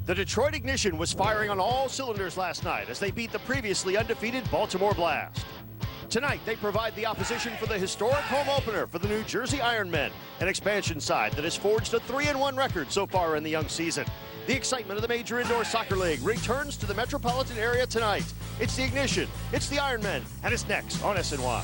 The Detroit Ignition was firing on all cylinders last night as they beat the previously undefeated Baltimore Blast. Tonight, they provide the opposition for the historic home opener for the New Jersey Ironmen, an expansion side that has forged a 3-1 record so far in the young season. The excitement of the Major Indoor Soccer League returns to the metropolitan area tonight. It's the Ignition, it's the Ironmen, and it's next on SNY.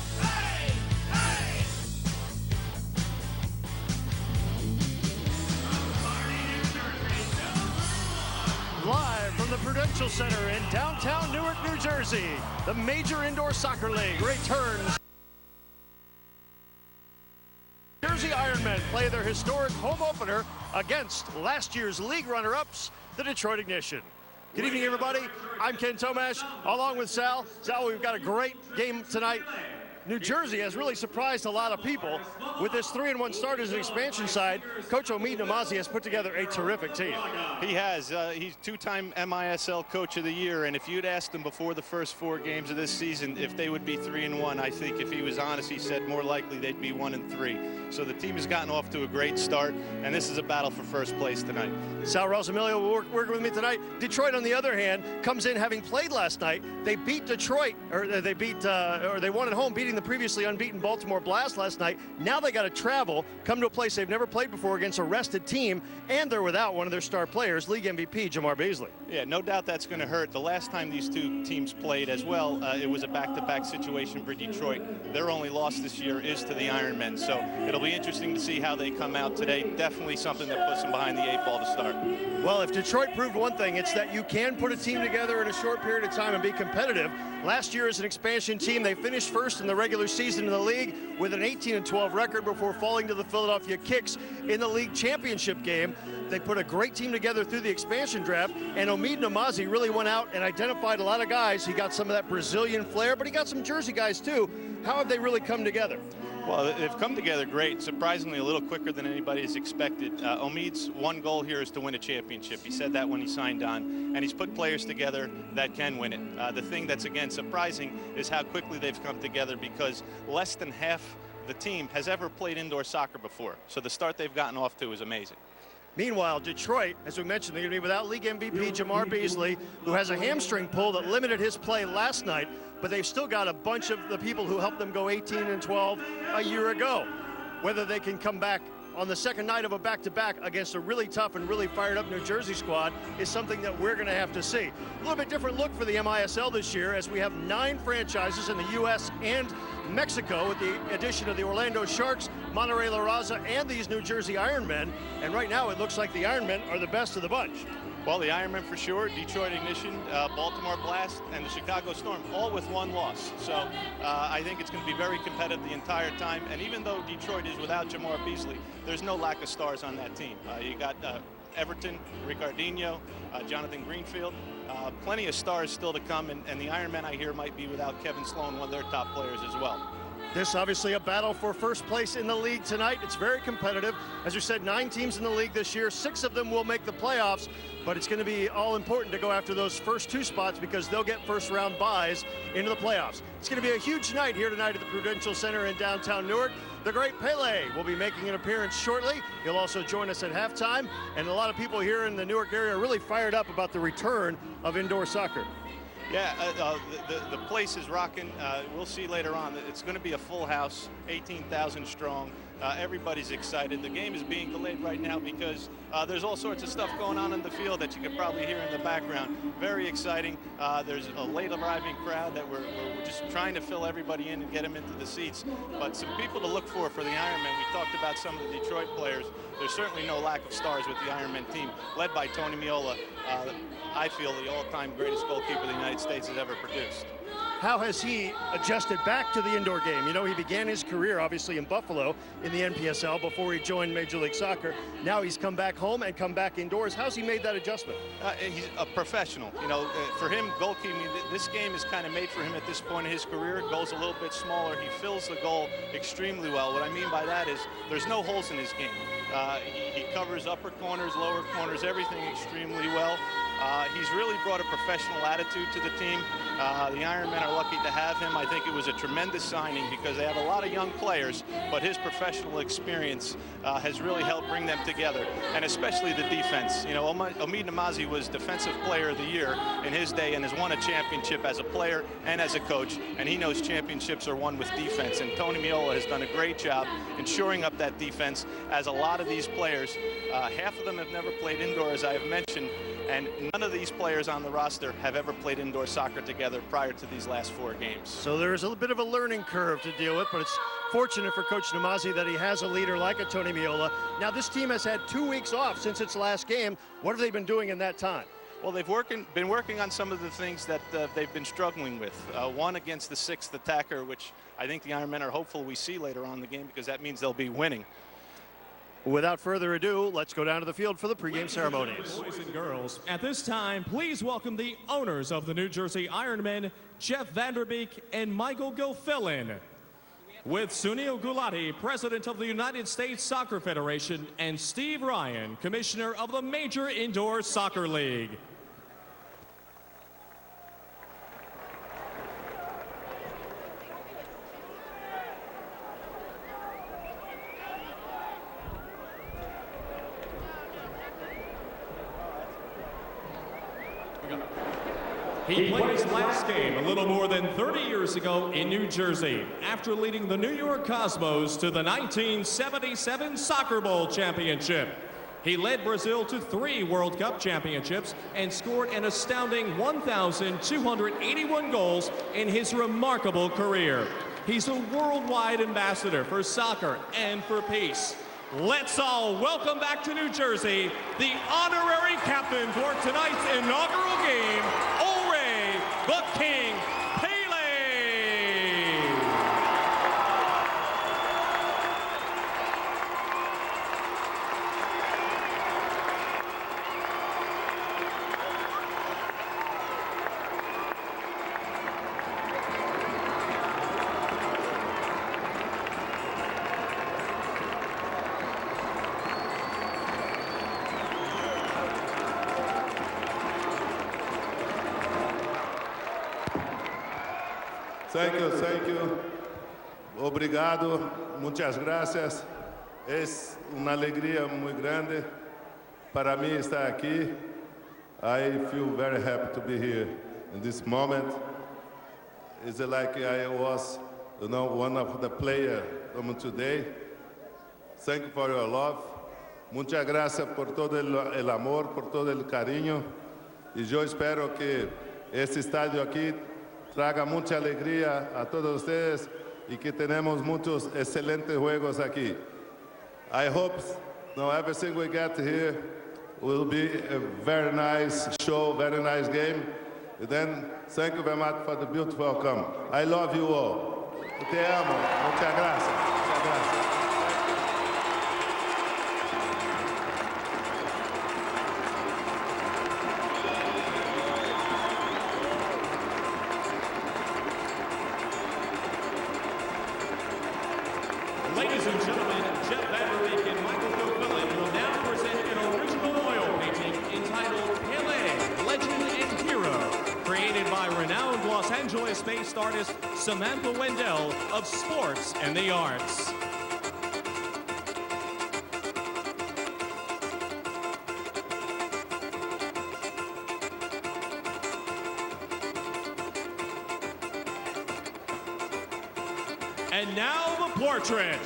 Live from the Prudential Center in downtown Newark, New Jersey, the Major Indoor Soccer League returns. Jersey Ironmen play their historic home opener against last year's league runner-ups, the Detroit Ignition. Good evening, everybody. I'm Ken Tomash, along with Sal. Sal, we've got a great game tonight. New Jersey has really surprised a lot of people with this 3-1 start as an expansion side. Coach Omid Namazi has put together a terrific team. He has. He's two-time MISL Coach of the Year, and if you'd asked him before the first 4 games of this season if they would be 3-1, I think if he was honest, he said more likely they'd be 1-3. So the team has gotten off to a great start, and this is a battle for first place tonight. Sal Rosamilio will work with me tonight. Detroit, on the other hand, comes in having played last night. They beat Detroit, or they won at home, beating the previously unbeaten Baltimore Blast last night. Now they got to travel, come to a place they've never played before against a rested team, and they're without one of their star players, league MVP Jamar Beasley. Yeah, no doubt that's going to hurt. The last time these two teams played as well, it was a back-to-back situation for Detroit. Their only loss this year is to the Ironmen, so it'll be interesting to see how they come out today. Definitely something that puts them behind the 8 ball to start. Well, if Detroit proved one thing, it's that you can put a team together in a short period of time and be competitive. Last year as an expansion team, they finished first in the regular season in the league with an 18-12 record before falling to the Philadelphia Kicks in the league championship game. They put a great team together through the expansion draft, and Omid Namazi really went out and identified a lot of guys. He got some of that Brazilian flair, but he got some Jersey guys too. How have they really come together? Well, they've come together great, surprisingly a little quicker than anybody has expected. Omid's one goal here is to win a championship. He said that when he signed on, and he's put players together that can win it. The thing that's, again, surprising is how quickly they've come together, because less than half the team has ever played indoor soccer before. So the start they've gotten off to is amazing. Meanwhile, Detroit, as we mentioned, they're going to be without league MVP Jamar Beasley, who has a hamstring pull that limited his play last night, but they've still got a bunch of the people who helped them go 18-12 a year ago. Whether they can come back on the second night of a back-to-back against a really tough and really fired-up New Jersey squad is something that we're going to have to see. A little bit different look for the MISL this year, as we have 9 franchises in the U.S. and Mexico, with the addition of the Orlando Sharks, Monterrey La Raza, and these New Jersey Ironmen. And right now, it looks like the Ironmen are the best of the bunch. Well, the Ironmen for sure, Detroit Ignition, Baltimore Blast, and the Chicago Storm, all with 1 loss. So I think it's going to be very competitive the entire time. And even though Detroit is without Jamar Beasley, there's no lack of stars on that team. You got Everton, Ricardinho, Jonathan Greenfield, plenty of stars still to come. And the Ironmen, I hear, might be without Kevin Sloan, one of their top players as well. This obviously a battle for first place in the league tonight. It's very competitive. As you said, 9 teams in the league this year. 6 of them will make the playoffs, but it's going to be all important to go after those first 2 spots, because they'll get first-round byes into the playoffs. It's going to be a huge night here tonight at the Prudential Center in downtown Newark. The great Pele will be making an appearance shortly. He'll also join us at halftime, and a lot of people here in the Newark area are really fired up about the return of indoor soccer. Yeah, the place is rocking. We'll see later on. It's going to be a full house, 18,000 strong. Everybody's excited. The game is being delayed right now because there's all sorts of stuff going on in the field that you can probably hear in the background. Very exciting. There's a late arriving crowd that we're just trying to fill everybody in and get them into the seats. But some people to look for the Ironmen. We talked about some of the Detroit players. There's certainly no lack of stars with the Ironmen team, led by Tony Meola. I feel the all-time greatest goalkeeper the United States has ever produced. How has he adjusted back to the indoor game? You know, he began his career obviously in Buffalo in the NPSL before he joined Major League Soccer. Now he's come back home and come back indoors. How's he made that adjustment? He's a professional. You know, for him, goalkeeping, this game is kind of made for him at this point in his career. Goal's a little bit smaller. He fills the goal extremely well. What I mean by that is there's no holes in his game. He covers upper corners, lower corners, everything extremely well. He's really brought a professional attitude to the team. The Ironmen are lucky to have him. I think it was a tremendous signing because they have a lot of young players, but his professional experience has really helped bring them together, and especially the defense. You know, Omid Namazi was Defensive Player of the Year in his day and has won a championship as a player and as a coach, and he knows championships are won with defense. And Tony Meola has done a great job in shoring up that defense, as a lot of these players, half of them have never played indoor, as I have mentioned, and none of these players on the roster have ever played indoor soccer together prior to these last 4 games. So there is a little bit of a learning curve to deal with, but it's fortunate for Coach Namazi that he has a leader like a Tony Meola. Now, this team has had 2 weeks off since its last game. What have they been doing in that time? Well, they've been working on some of the things that they've been struggling with. One against the 6th attacker, which I think the Ironmen are hopeful we see later on in the game, because that means they'll be winning. Without further ado, let's go down to the field for the pregame ceremonies. Boys and girls, at this time, please welcome the owners of the New Jersey Ironmen, Jeff Vanderbeek and Michael Gofillin. With Sunil Gulati, President of the United States Soccer Federation, and Steve Ryan, Commissioner of the Major Indoor Soccer League. He played his last game a little more than 30 years ago in New Jersey after leading the New York Cosmos to the 1977 Soccer Bowl championship. He led Brazil to 3 World Cup championships and scored an astounding 1,281 goals in his remarkable career. He's a worldwide ambassador for soccer and for peace. Let's all welcome back to New Jersey the honorary captain for tonight's inaugural game, the King, Pele. Thank you. Obrigado, muchas gracias. Es una alegría muy grande para mí estar aquí. I feel very happy to be here in this moment. It's like I was, one of the players from today. Thank you for your love. Muchas gracias por todo el amor, por todo el cariño. Y yo espero que este estadio aquí traga mucha alegría a todos ustedes y que tenemos muchos excelentes juegos aquí. I hope everything we get here will be a very nice show, very nice game. And then thank you very much for the beautiful welcome. I love you all. Te amo. Muchas gracias. Muchas gracias. Ladies and gentlemen, Jeff Vanderbeek and Michael Gofillin will now present an original oil painting entitled Pele, Legend and Hero, created by renowned Los Angeles-based artist Samantha Wendell of Sports and the Arts. And now the portrait.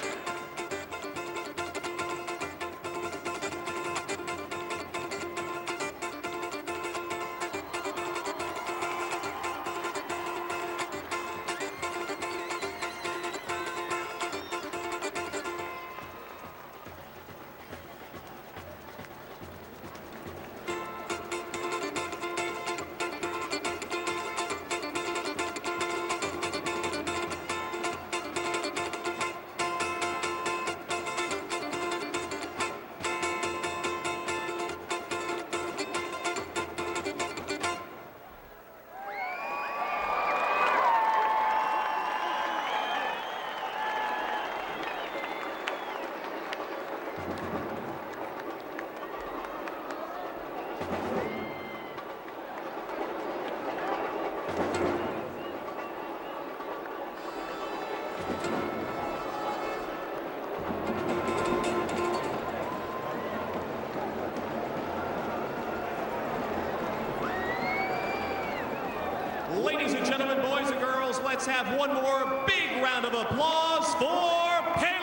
Ladies and gentlemen, boys and girls, let's have one more big round of applause for Pele.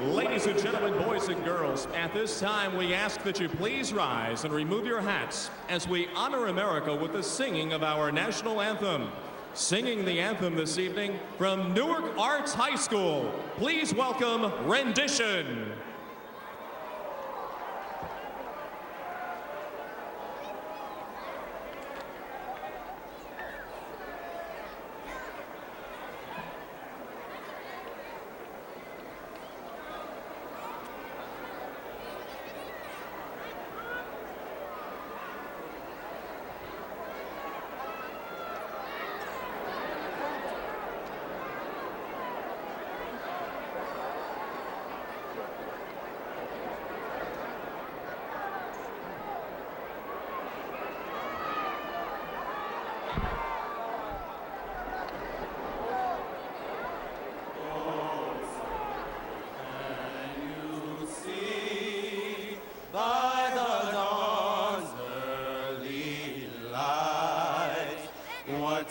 Ladies and gentlemen, boys and girls, at this time we ask that you please rise and remove your hats as we honor America with the singing of our national anthem. Singing the anthem this evening from Newark Arts High School, please welcome Rendition.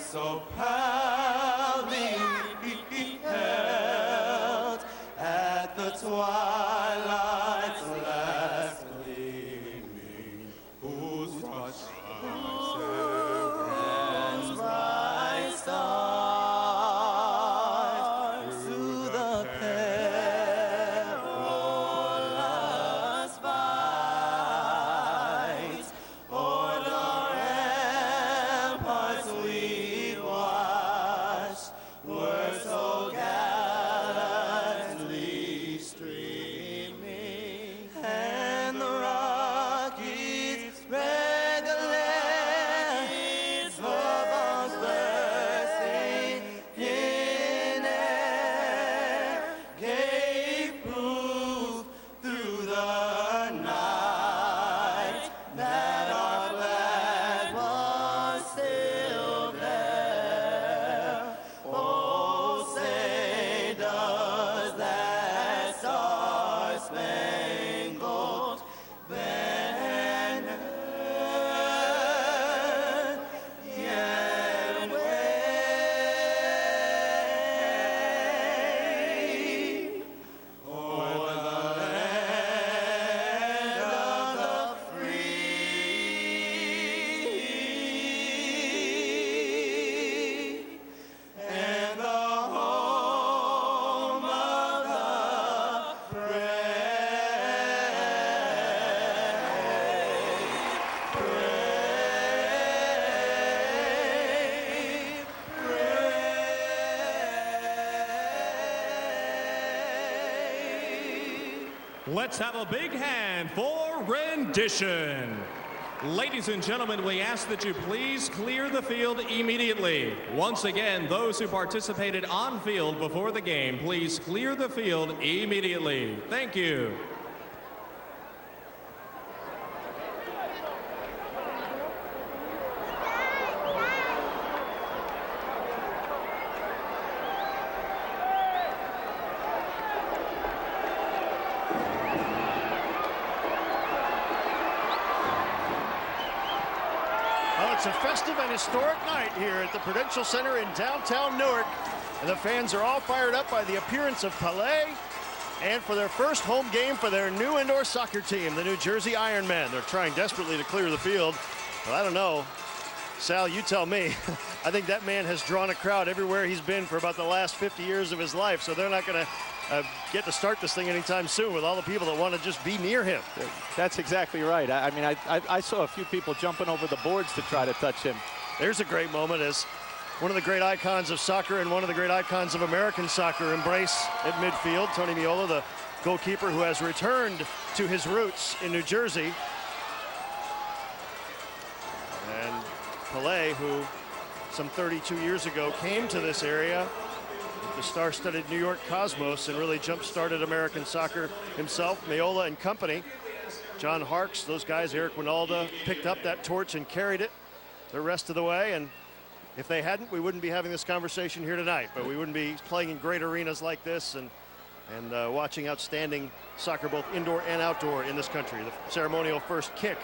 So proudly held at the twilight's last gleaming, whose bright stars through the perilous fight o'er the ramparts we were so gallantly streaming, and the Rockies' red glare, bubbles bursting in air, gave proof through the night that our flag was still there. Oh, say does that star-spangled banner yet wave o'er the land of the free and the home of the Let's have a big hand for Rendition. Ladies and gentlemen, we ask that you please clear the field immediately. Once again, those who participated on field before the game, please clear the field immediately. Thank you. Well, it's a festive and historic night here at the Prudential Center in downtown Newark. And the fans are all fired up by the appearance of Pele and for their first home game for their new indoor soccer team, the New Jersey Ironmen. They're trying desperately to clear the field, but I don't know. Sal, you tell me. I think that man has drawn a crowd everywhere he's been for about the last 50 years of his life, so they're not going to get to start this thing anytime soon with all the people that want to just be near him. That's exactly right. I mean, I saw a few people jumping over the boards to try to touch him. There's a great moment as one of the great icons of soccer and one of the great icons of American soccer embrace at midfield. Tony Meola, the goalkeeper who has returned to his roots in New Jersey. And Pele, who some 32 years ago came to this area the star-studded New York Cosmos and really jump-started American soccer himself, Meola and company. John Harkes, those guys, Eric Winalda, picked up that torch and carried it the rest of the way. And if they hadn't, we wouldn't be having this conversation here tonight, but we wouldn't be playing in great arenas like this and watching outstanding soccer, both indoor and outdoor, in this country. The ceremonial first kick.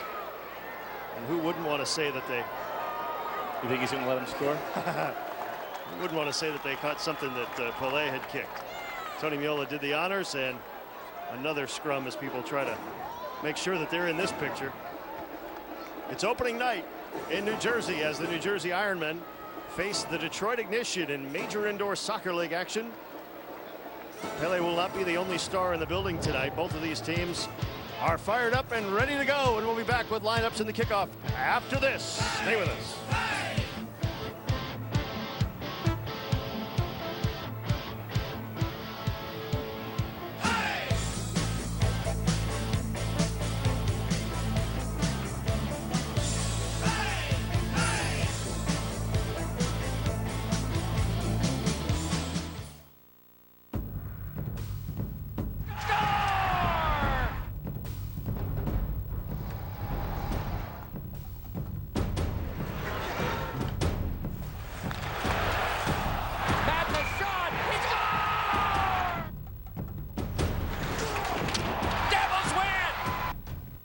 And who wouldn't want to say that they... You think he's going to let him score? Who wouldn't want to say that they caught something that Pele had kicked. Tony Meola did the honors, and another scrum as people try to make sure that they're in this picture. It's opening night in New Jersey as the New Jersey Ironmen face the Detroit Ignition in major indoor soccer league action. Pele will not be the only star in the building tonight. Both of these teams are fired up and ready to go, and we'll be back with lineups in the kickoff after this. Stay with us.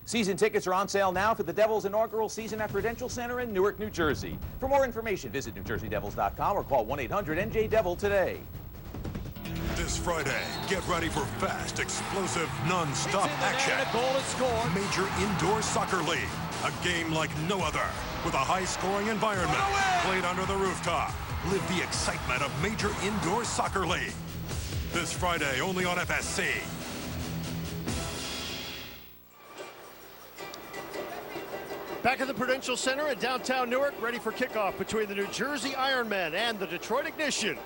Season tickets are on sale now for the Devils' inaugural season at Prudential Center in Newark, New Jersey. For more information, visit NewJerseyDevils.com or call 1-800-NJ-DEVIL today. This Friday, get ready for fast, explosive, non-stop action. A goal to score. Major Indoor Soccer League. A game like no other, with a high-scoring environment. Played under the rooftop. Live the excitement of Major Indoor Soccer League. This Friday, only on FSC. Back at the Prudential Center in downtown Newark, ready for kickoff between the New Jersey Ironmen and the Detroit Ignition.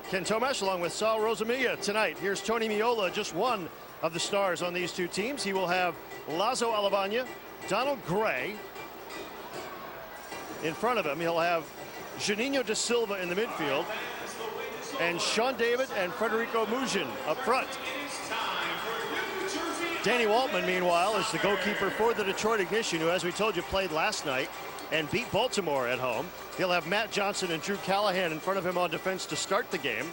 Ken Tomash along with Sal Rosamilla tonight. Here's Tony Meola, just one of the stars on these two teams. He will have Lazo Alavagna, Donald Gray. In front of him, he'll have Juninho da Silva in the midfield, and Sean David and Federico Mugin up front. Danny Waltman, meanwhile, is the goalkeeper for the Detroit Ignition, who, as we told you, played last night and beat Baltimore at home. He'll have Matt Johnson and Drew Callahan in front of him on defense to start the game.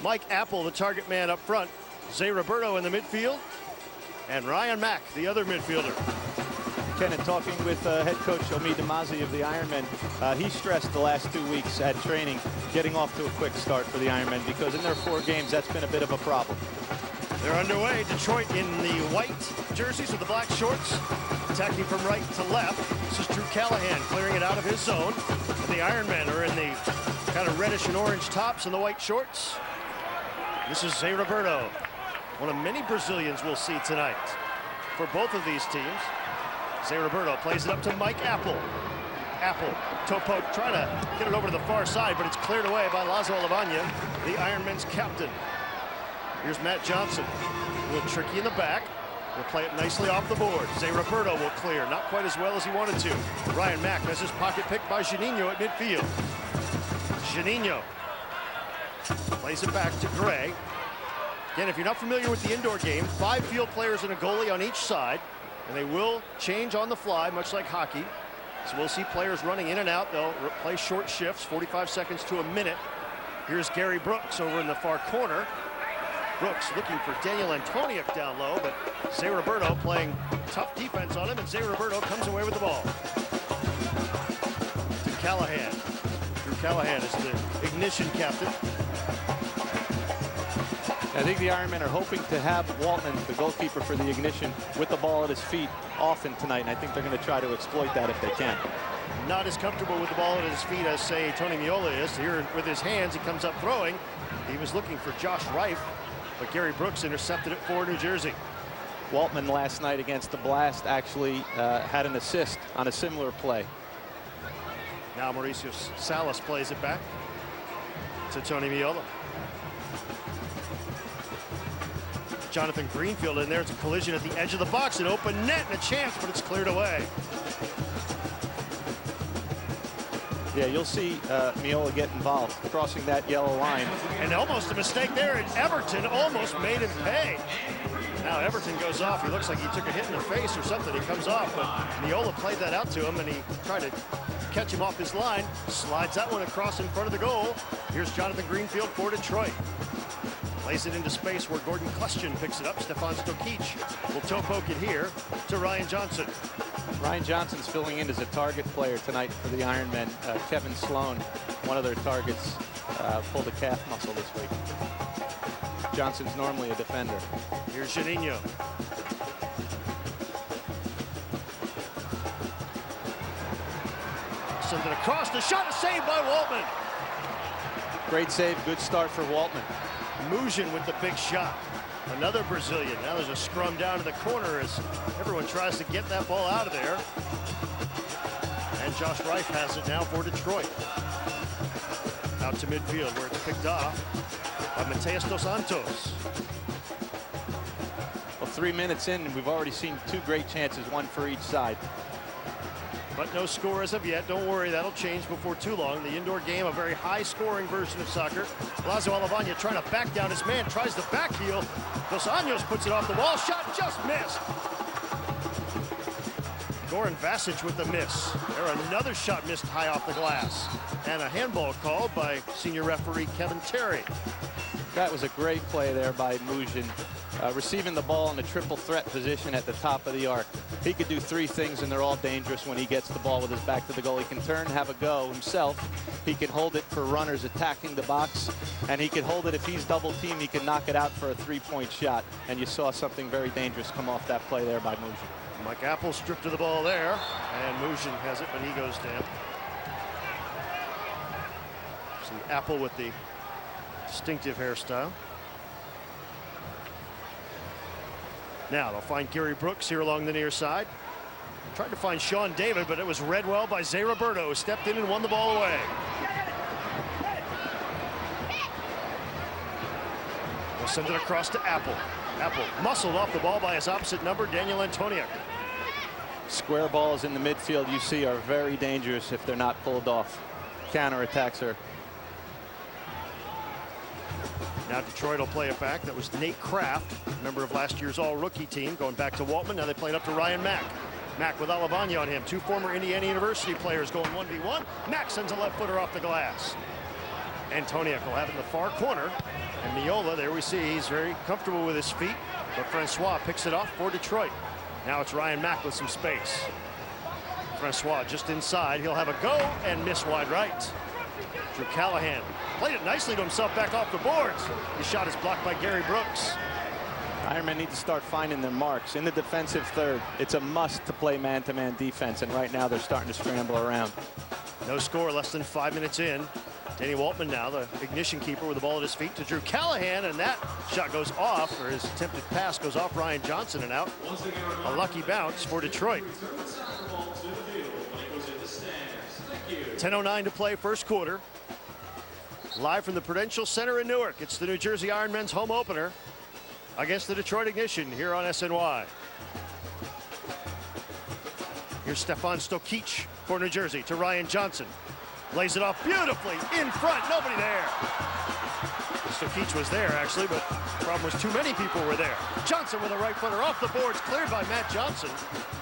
Mike Apple, the target man up front. Zé Roberto in the midfield. And Ryan Mack, the other midfielder. Ken, in talking with head coach Omi Damazi of the Ironmen, he stressed the last 2 weeks at training getting off to a quick start for the Ironmen, because in their 4 games, that's been a bit of a problem. They're underway. Detroit in the white jerseys with the black shorts, attacking from right to left. This is Drew Callahan clearing it out of his zone. And the Ironmen are in the kind of reddish and orange tops and the white shorts. This is Zé Roberto, one of many Brazilians we'll see tonight for both of these teams. Zé Roberto plays it up to Mike Apple. Apple, toe poke, trying to get it over to the far side, but it's cleared away by Lazo Alavagna, the Ironmen's captain. Here's Matt Johnson, a little tricky in the back. He'll play it nicely off the board. Zé Roberto will clear, not quite as well as he wanted to. Ryan Mack has his pocket picked by Juninho at midfield. Juninho plays it back to Gray. Again, if you're not familiar with the indoor game, 5 field players and a goalie on each side, and they will change on the fly, much like hockey. So we'll see players running in and out. They'll play short shifts, 45 seconds to a minute. Here's Gary Brooks over in the far corner. Brooks looking for Daniel Antoniuk down low, but Zé Roberto playing tough defense on him, and Zé Roberto comes away with the ball. To Callahan. Drew Callahan is the Ignition captain. I think the Ironmen are hoping to have Waltman, the goalkeeper for the Ignition, with the ball at his feet often tonight, and I think they're going to try to exploit that if they can. Not as comfortable with the ball at his feet as, say, Tony Meola is. Here with his hands, he comes up throwing. He was looking for Josh Reif, but Gary Brooks intercepted it for New Jersey. Waltman last night against the Blast actually had an assist on a similar play. Now Mauricio Salas plays it back to Tony Meola. Jonathan Greenfield in there. It's a collision at the edge of the box, an open net and a chance, but it's cleared away. Yeah, you'll see Meola get involved, crossing that yellow line. And almost a mistake there, and Everton almost made him pay. Now Everton goes off. He looks like he took a hit in the face or something. He comes off, but Meola played that out to him, and he tried to catch him off his line. Slides that one across in front of the goal. Here's Jonathan Greenfield for Detroit. Plays it into space where Gordon Question picks it up. Stefan Stokic will toe poke it here to Ryan Johnson. Ryan Johnson's filling in as a target player tonight for the Ironmen. Kevin Sloan, one of their targets, pulled a calf muscle this week. Johnson's normally a defender. Here's Juninho. Sends it across. The shot is saved by Waltman. Great save, good start for Waltman. Mujin with the big shot. Another Brazilian. Now there's a scrum down to the corner as everyone tries to get that ball out of there. And Josh Reif has it now for Detroit. Out to midfield where it's picked off by Mateus dos Santos. Well, 3 minutes in, and we've already seen 2 great chances, one for each side. But no score as of yet. Don't worry, that'll change before too long. The indoor game, a very high-scoring version of soccer. Lazo Alavagna trying to back down his man, tries the back heel. Dos Anjos puts it off the wall. Shot just missed. Goran Vasic with the miss. There another shot missed high off the glass. And a handball called by senior referee Kevin Terry. That was a great play there by Mujin. Receiving the ball in a triple threat position at the top of the arc. He could do 3 things, and they're all dangerous when he gets the ball with his back to the goal. He can turn, have a go himself. He can hold it for runners attacking the box, and he can hold it if he's double teamed. He can knock it out for a 3-point shot. And you saw something very dangerous come off that play there by Mujin. Mike Apple stripped to the ball there, and Mujin has it, but he goes down. See Apple with the distinctive hairstyle. Now they'll find Gary Brooks here along the near side. Tried to find Sean David, but it was read well by Zay Roberto, who stepped in and won the ball away. We'll send it across to Apple. Apple muscled off the ball by his opposite number, Daniel Antoniuk. Square balls in the midfield, you see, are very dangerous if they're not pulled off. Counterattacks are. Now Detroit will play it back. That was Nate Kraft, member of last year's all-rookie team, going back to Waltman. Now they play it up to Ryan Mack. Mack with Alavagna on him. 2 former Indiana University players going 1v1. Mack sends a left footer off the glass. Antoniuk will have it in the far corner. And Meola, there we see, he's very comfortable with his feet. But Francois picks it off for Detroit. Now it's Ryan Mack with some space. Francois just inside. He'll have a go and miss wide right. Drew Callahan played it nicely to himself back off the boards. His shot is blocked by Gary Brooks. Ironmen need to start finding their marks in the defensive third. It's a must to play man-to-man defense, and right now they're starting to scramble around. No score, less than 5 minutes in. Danny Waltman now, the ignition keeper, with the ball at his feet to Drew Callahan, and that shot goes off, or his attempted pass goes off Ryan Johnson and out. A lucky bounce for Detroit. 10:09 to play, first quarter. Live from the Prudential Center in Newark, it's the New Jersey Ironmen's home opener against the Detroit Ignition here on SNY. Here's Stefan Stokic for New Jersey to Ryan Johnson. Lays it off beautifully in front, nobody there. Stokic was there actually, but the problem was too many people were there. Johnson with a right footer off the boards, cleared by Matt Johnson.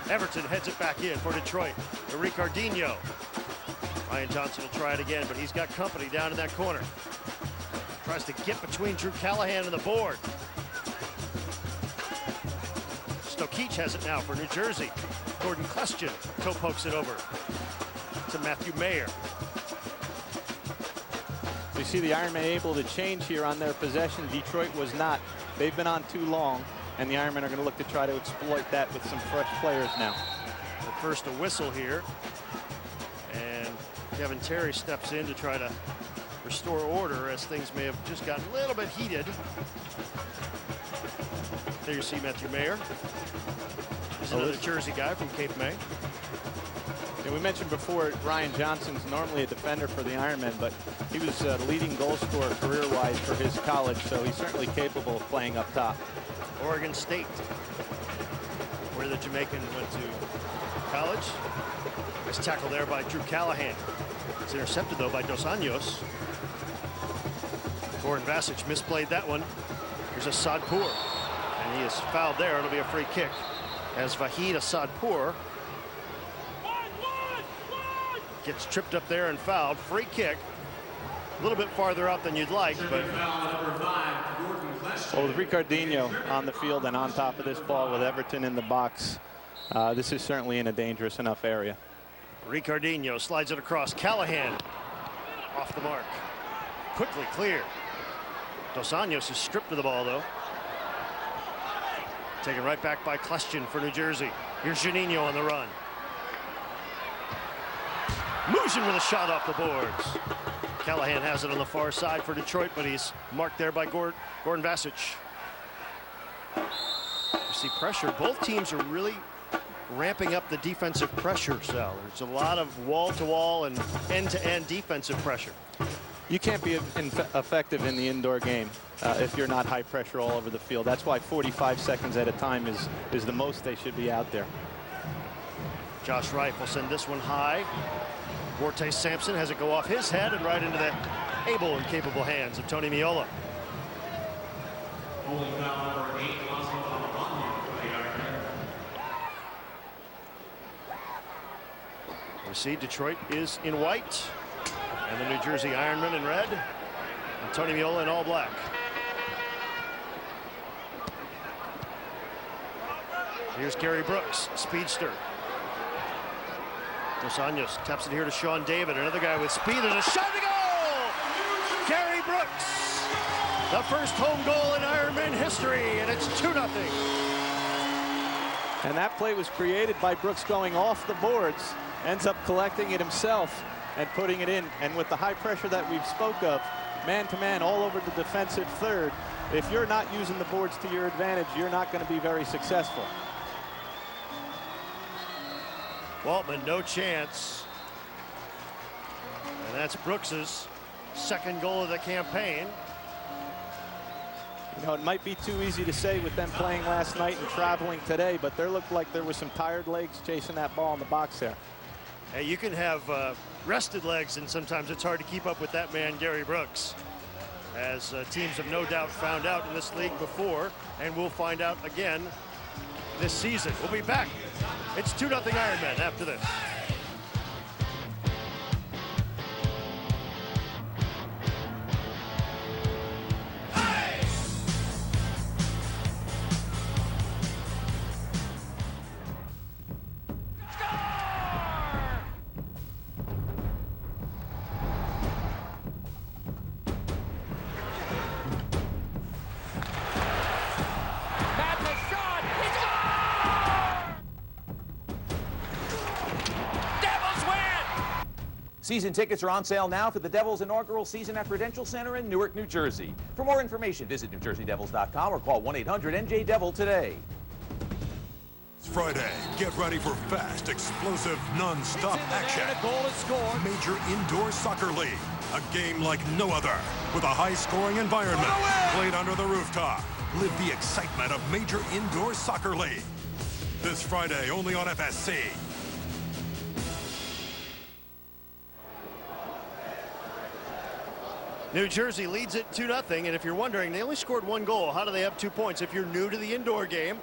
Everton heads it back in for Detroit to Ricardinho. Ryan Johnson will try it again, but he's got company down in that corner. Tries to get between Drew Callahan and the board. Stokic has it now for New Jersey. Gordon Question toe pokes it over to Matthew Mayer. You see the Ironmen able to change here on their possession. Detroit was not. They've been on too long, and the Ironmen are going to look to try to exploit that with some fresh players now. But first a whistle here, and Kevin Terry steps in to try to restore order as things may have just gotten a little bit heated. There you see Matthew Mayer. He's another Jersey guy from Cape May. Yeah, we mentioned before Ryan Johnson's normally a defender for the Ironmen, but he was the leading goal scorer career-wise for his college, so he's certainly capable of playing up top. Oregon State, where the Jamaican went to college. Nice tackle there by Drew Callahan. It's intercepted, though, by Dos Anjos. Gordon Vasic misplayed that one. Here's Asadpour, and he is fouled there. It'll be a free kick as Vahid Asadpour gets tripped up there and fouled. Free kick. A little bit farther out than you'd like, but... Well, with Ricardinho on the field and on top of this ball with Everton in the box, this is certainly in a dangerous enough area. Ricardinho slides it across. Callahan off the mark. Quickly clear. Dos Anjos is stripped of the ball, though. Taken right back by Kleshin for New Jersey. Here's Juninho on the run. Mujin with a shot off the boards. Callahan has it on the far side for Detroit, but he's marked there by Gordon Vasic. You see pressure. Both teams are really ramping up the defensive pressure, Sal. There's a lot of wall-to-wall and end-to-end defensive pressure. You can't be effective in the indoor game if you're not high pressure all over the field. That's why 45 seconds at a time is the most they should be out there. Josh Wright will send this one high. Vorte Sampson has it go off his head and right into the able and capable hands of Tony Meola. We see Detroit is in white and the New Jersey Ironmen in red and Tony Meola in all black. Here's Gary Brooks, speedster. Dos Anjos taps it here to Sean David, another guy with speed, and a shot to goal! Gary Brooks, the first home goal in Ironman history, and it's 2-0. And that play was created by Brooks going off the boards, ends up collecting it himself and putting it in. And with the high pressure that we've spoke of, man-to-man all over the defensive third, if you're not using the boards to your advantage, you're not going to be very successful. Waltman, no chance. And that's Brooks's second goal of the campaign. You know, it might be too easy to say with them playing last night and traveling today, but there looked like there were some tired legs chasing that ball in the box there. Hey, you can have rested legs, and sometimes it's hard to keep up with that man, Gary Brooks, as teams have no doubt found out in this league before, and we'll find out again this season. We'll be back. It's 2-0 Ironmen after this. Season tickets are on sale now for the Devils' inaugural season at Prudential Center in Newark, New Jersey. For more information, visit NewJerseyDevils.com or call 1-800-NJ-DEVIL today. It's Friday. Get ready for fast, explosive, non-stop action. A goal is scored. Major Indoor Soccer League. A game like no other. With a high-scoring environment. Played under the rooftop. Live the excitement of Major Indoor Soccer League. This Friday, only on FSC. New Jersey leads it 2-0, and if you're wondering, they only scored 1 goal. How do they have 2 points? If you're new to the indoor game,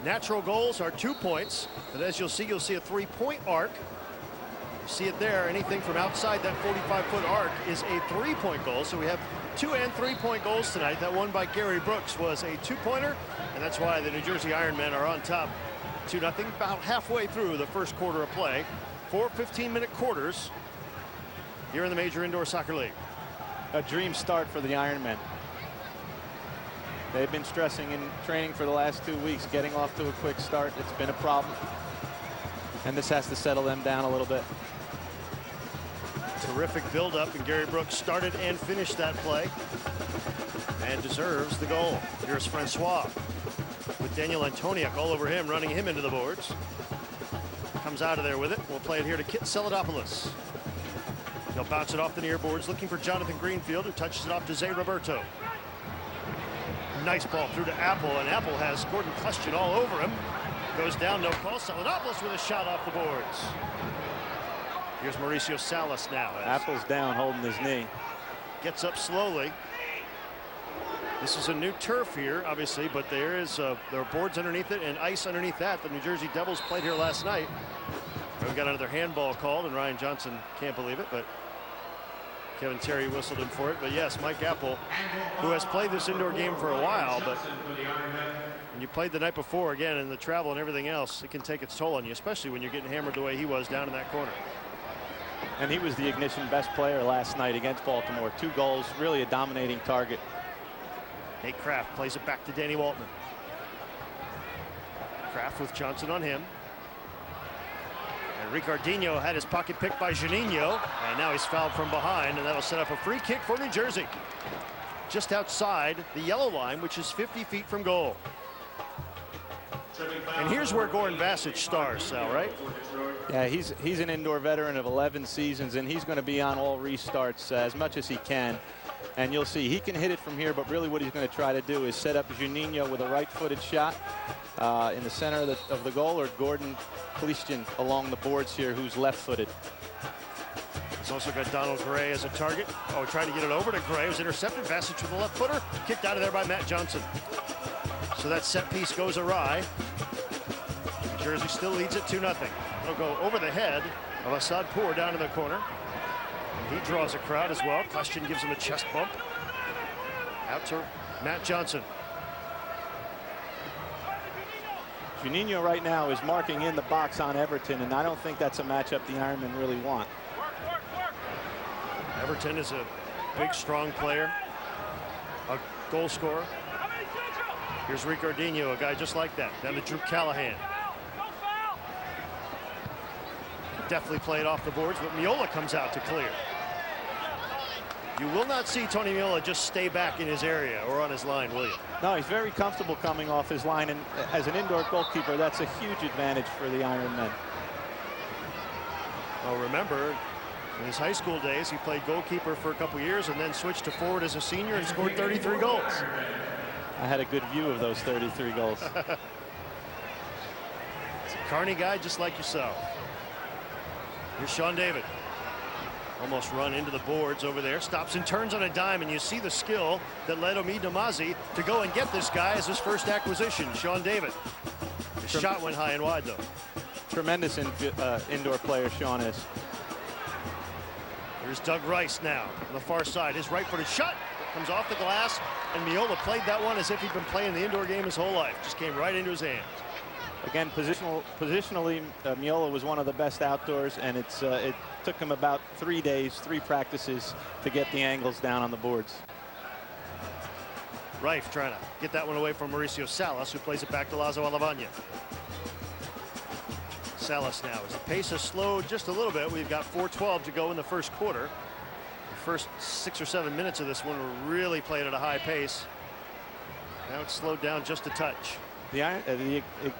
natural goals are 2 points, but as you'll see a 3-point arc. You see it there. Anything from outside that 45-foot arc is a 3-point goal. So we have 2 and 3-point goals tonight. That one by Gary Brooks was a 2-pointer, and that's why the New Jersey Ironmen are on top 2-0, about halfway through the first quarter of play. 4 15-minute quarters here in the Major Indoor Soccer League. A dream start for the Ironmen. They've been stressing in training for the last 2 weeks, getting off to a quick start. It's been a problem, and this has to settle them down a little bit. Terrific build-up, and Gary Brooks started and finished that play and deserves the goal. Here's Francois with Daniel Antoniuk all over him, running him into the boards. Comes out of there with it. We'll play it here to Kit Celadopoulos. He'll bounce it off the near boards, looking for Jonathan Greenfield, who touches it off to Zay Roberto. Nice ball through to Apple, and Apple has Gordon Kleshin all over him. Goes down, no call. Celadopoulos with a shot off the boards. Here's Mauricio Salas now. Apple's down, holding his knee. Gets up slowly. This is a new turf here, obviously, but there are boards underneath it and ice underneath that. The New Jersey Devils played here last night. We got another handball called, and Ryan Johnson can't believe it, but Kevin Terry whistled him for it. But yes, Mike Apple, who has played this indoor game for a while, but when you played the night before, again, and the travel and everything else, it can take its toll on you, especially when you're getting hammered the way he was down in that corner. And he was the Ignition best player last night against Baltimore. 2 goals, really a dominating target. Nate Kraft plays it back to Danny Waltman. Kraft with Johnson on him. And Ricardinho had his pocket picked by Juninho, and now he's fouled from behind, and that'll set up a free kick for New Jersey. Just outside the yellow line, which is 50 feet from goal. And here's where Goran Vasic stars, Sal, right? Yeah, he's an indoor veteran of 11 seasons, and he's going to be on all restarts as much as he can. And you'll see he can hit it from here, but really what he's going to try to do is set up Juninho with a right-footed shot in the center of the goal, or Gordon Klishkin along the boards here, who's left-footed. He's also got Donald Gray as a target. Oh, trying to get it over to Gray. It was intercepted. Vasic with the left footer. Kicked out of there by Matt Johnson. So that set piece goes awry. New Jersey still leads it 2-0. It'll go over the head of Assad Pour down in the corner. He draws a crowd as well. Klishkin gives him a chest bump. Out to Matt Johnson. Juninho right now is marking in the box on Everton, and I don't think that's a matchup the Ironmen really want. Everton is a big, strong player, a goal scorer. Here's Ricardinho, a guy just like that, down to Drew Callahan. Definitely played off the boards, but Meola comes out to clear. You will not see Tony Meola just stay back in his area or on his line, will you? No, he's very comfortable coming off his line, and as an indoor goalkeeper, that's a huge advantage for the Ironmen. Well, remember, in his high school days, he played goalkeeper for a couple years and then switched to forward as a senior and scored 33 goals. I had a good view of those 33 goals. It's a Carney guy just like yourself. Here's Sean David. Almost run into the boards over there. Stops and turns on a dime, and you see the skill that led Omid Namazi to go and get this guy as his first acquisition, Sean David. His shot went high and wide, though. Tremendous indoor player, Sean is. Here's Doug Rice now on the far side. His right-footed shot comes off the glass, and Meola played that one as if he'd been playing the indoor game his whole life. Just came right into his hands. Again, positionally, Meola was one of the best outdoors, and it took him about 3 days, 3 practices to get the angles down on the boards. Rife trying to get that one away from Mauricio Salas, who plays it back to Lazo Alavagna. Salas now, as the pace has slowed just a little bit. We've got 4:12 to go in the first quarter. The first 6 or 7 minutes of this one were really played at a high pace. Now it's slowed down just a touch. The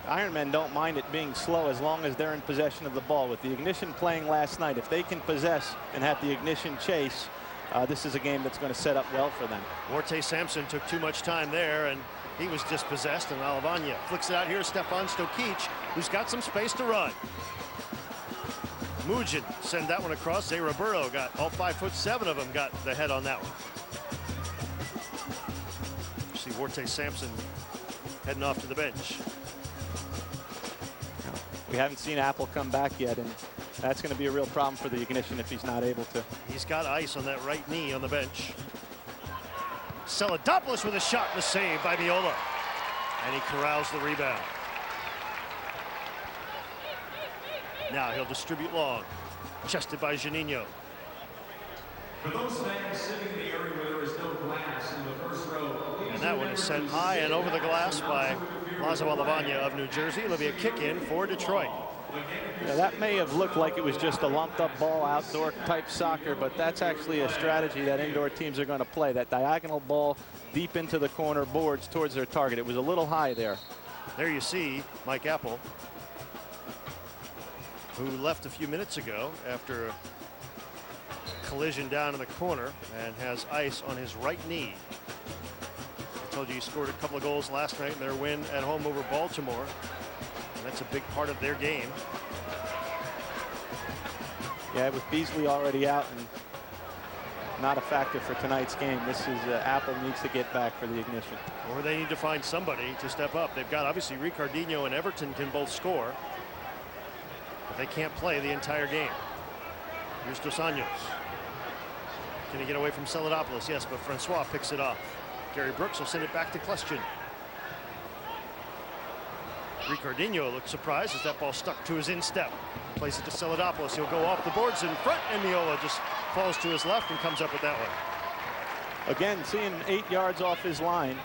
Ironmen don't mind it being slow as long as they're in possession of the ball. With the Ignition playing last night, if they can possess and have the Ignition chase, this is a game that's going to set up well for them. Morte Sampson took too much time there, and he was dispossessed, and Alavagna flicks it out here. Stefan Stokic, who's got some space to run. Mujin send that one across. Zay Roberto got all 5'7" of them got the head on that one. You see Morte Sampson heading off to the bench. We haven't seen Apple come back yet, and that's going to be a real problem for the Ignition if he's not able to. He's got ice on that right knee on the bench. Celadopoulos with a shot and a save by Meola. And he corrals the rebound. Now he'll distribute long. Chested by Juninho. For those fans sitting in the area where there is no glass in the first row. And that one is sent high and over the glass by Lazo Alavagna of New Jersey. It'll be a kick-in for Detroit. Now, that may have looked like it was just a lumped-up ball, outdoor type soccer, but that's actually a strategy that indoor teams are going to play. That diagonal ball deep into the corner boards towards their target. It was a little high there. There you see Mike Apple, who left a few minutes ago after a collision down in the corner and has ice on his right knee. I told you he scored a couple of goals last night in their win at home over Baltimore. And that's a big part of their game. Yeah, with Beasley already out and not a factor for tonight's game, this is Apple needs to get back for the ignition. Or they need to find somebody to step up. They've got, obviously, Ricardinho and Everton can both score, but they can't play the entire game. Here's Dos Anjos. Can he get away from Celadopoulos? Yes, but Francois picks it off. Gary Brooks will send it back to Kleshin. Ricardinho looked surprised as that ball stuck to his instep. Plays it to Celadopoulos. He'll go off the boards in front, and Meola just falls to his left and comes up with that one. Again, seeing 8 yards off his line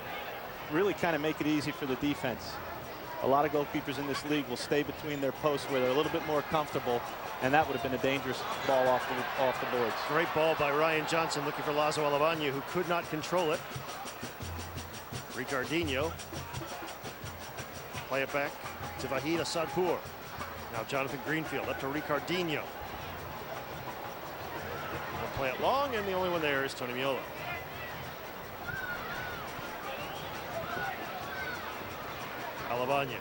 really kind of make it easy for the defense. A lot of goalkeepers in this league will stay between their posts where they're a little bit more comfortable, and that would have been a dangerous ball off the boards. Great ball by Ryan Johnson looking for Lazo Alavagna, who could not control it. Ricardinho. Play it back to Vahid Asadpour. Now Jonathan Greenfield up to Ricardinho. They'll play it long, and the only one there is Tony Meola. Alavagna.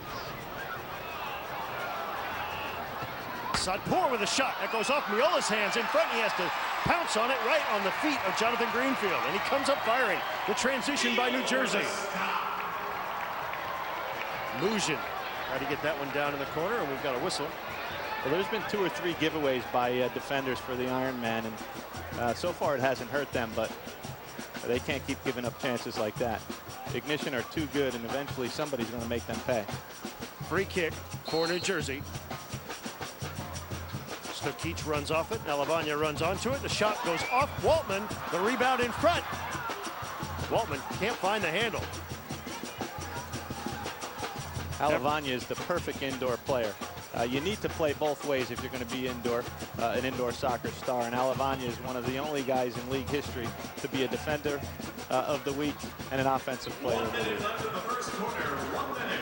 Asadpour with a shot that goes off Meola's hands in front. He has to pounce on it right on the feet of Jonathan Greenfield, and he comes up firing. The transition by New Jersey. Mujin tried to get that one down in the corner, and we've got a whistle. Well, there's been 2 or 3 giveaways by defenders for the Ironman, and so far it hasn't hurt them, but they can't keep giving up chances like that. Ignition are too good, and eventually somebody's going to make them pay. Free kick for New Jersey. Stokic runs off it. Alavagna runs onto it. The shot goes off Waltman. The rebound in front. Waltman can't find the handle. Alavagna is the perfect indoor player. You need to play both ways if you're going to be an indoor soccer star, and Alavagna is one of the only guys in league history to be a defender of the week and an offensive player of the week.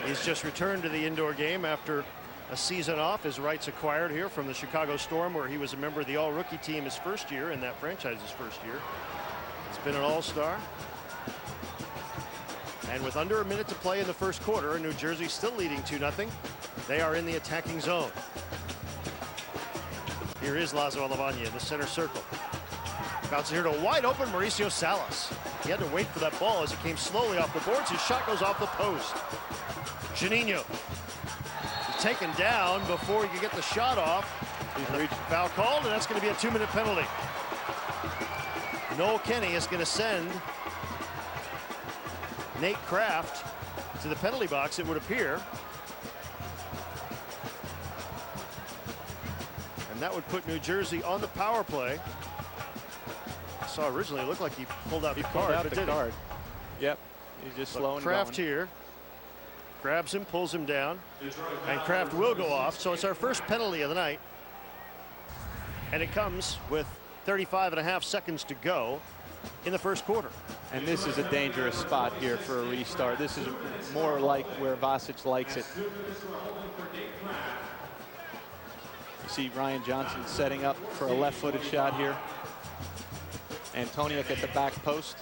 He's just returned to the indoor game after a season off. His rights acquired here from the Chicago Storm, where he was a member of the all-rookie team his first year, in that franchise's first year. He's been an all-star. And with under a minute to play in the first quarter, New Jersey still leading 2-0. They are in the attacking zone. Here is Lazo Alavagna in the center circle. Bounces here to a wide open Mauricio Salas. He had to wait for that ball as it came slowly off the boards. His shot goes off the post. Juninho. He's taken down before he could get the shot off. He's reached foul called, and that's going to be a 2-minute penalty. Noel Kenny is going to send Nate Kraft to the penalty box, it would appear. And that would put New Jersey on the power play. I saw originally it looked like he pulled out the card. Yep, he's just slow and Kraft going. here grabs him, pulls him down, and Kraft will go off. So it's our first penalty of the night, and it comes with 35.5 seconds to go in the first quarter. And this is a dangerous spot here for a restart. This is more like where Vasic likes it. You see Ryan Johnson setting up for a left-footed shot here. Antoniuk at the back post.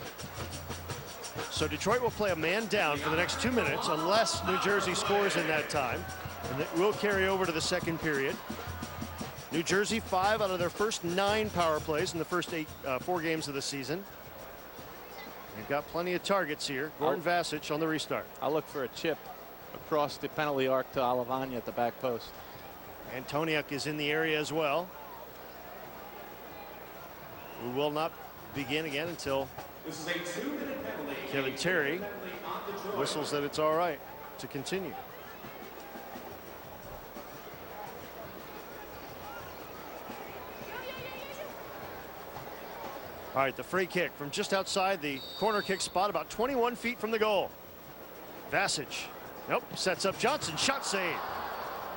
So Detroit will play a man down for the next 2 minutes unless New Jersey scores in that time. And it will carry over to the second period. New Jersey 5 out of their first 9 power plays in the first 4 games of the season. They've got plenty of targets here. Gordon Vasic on the restart. I'll look for a chip across the penalty arc to Alavagna at the back post. Antoniuk is in the area as well. We will not begin again until Kevin Terry whistles that it's all right to continue. All right, the free kick from just outside the corner kick spot, about 21 feet from the goal. Vasic, nope, sets up Johnson, shot save.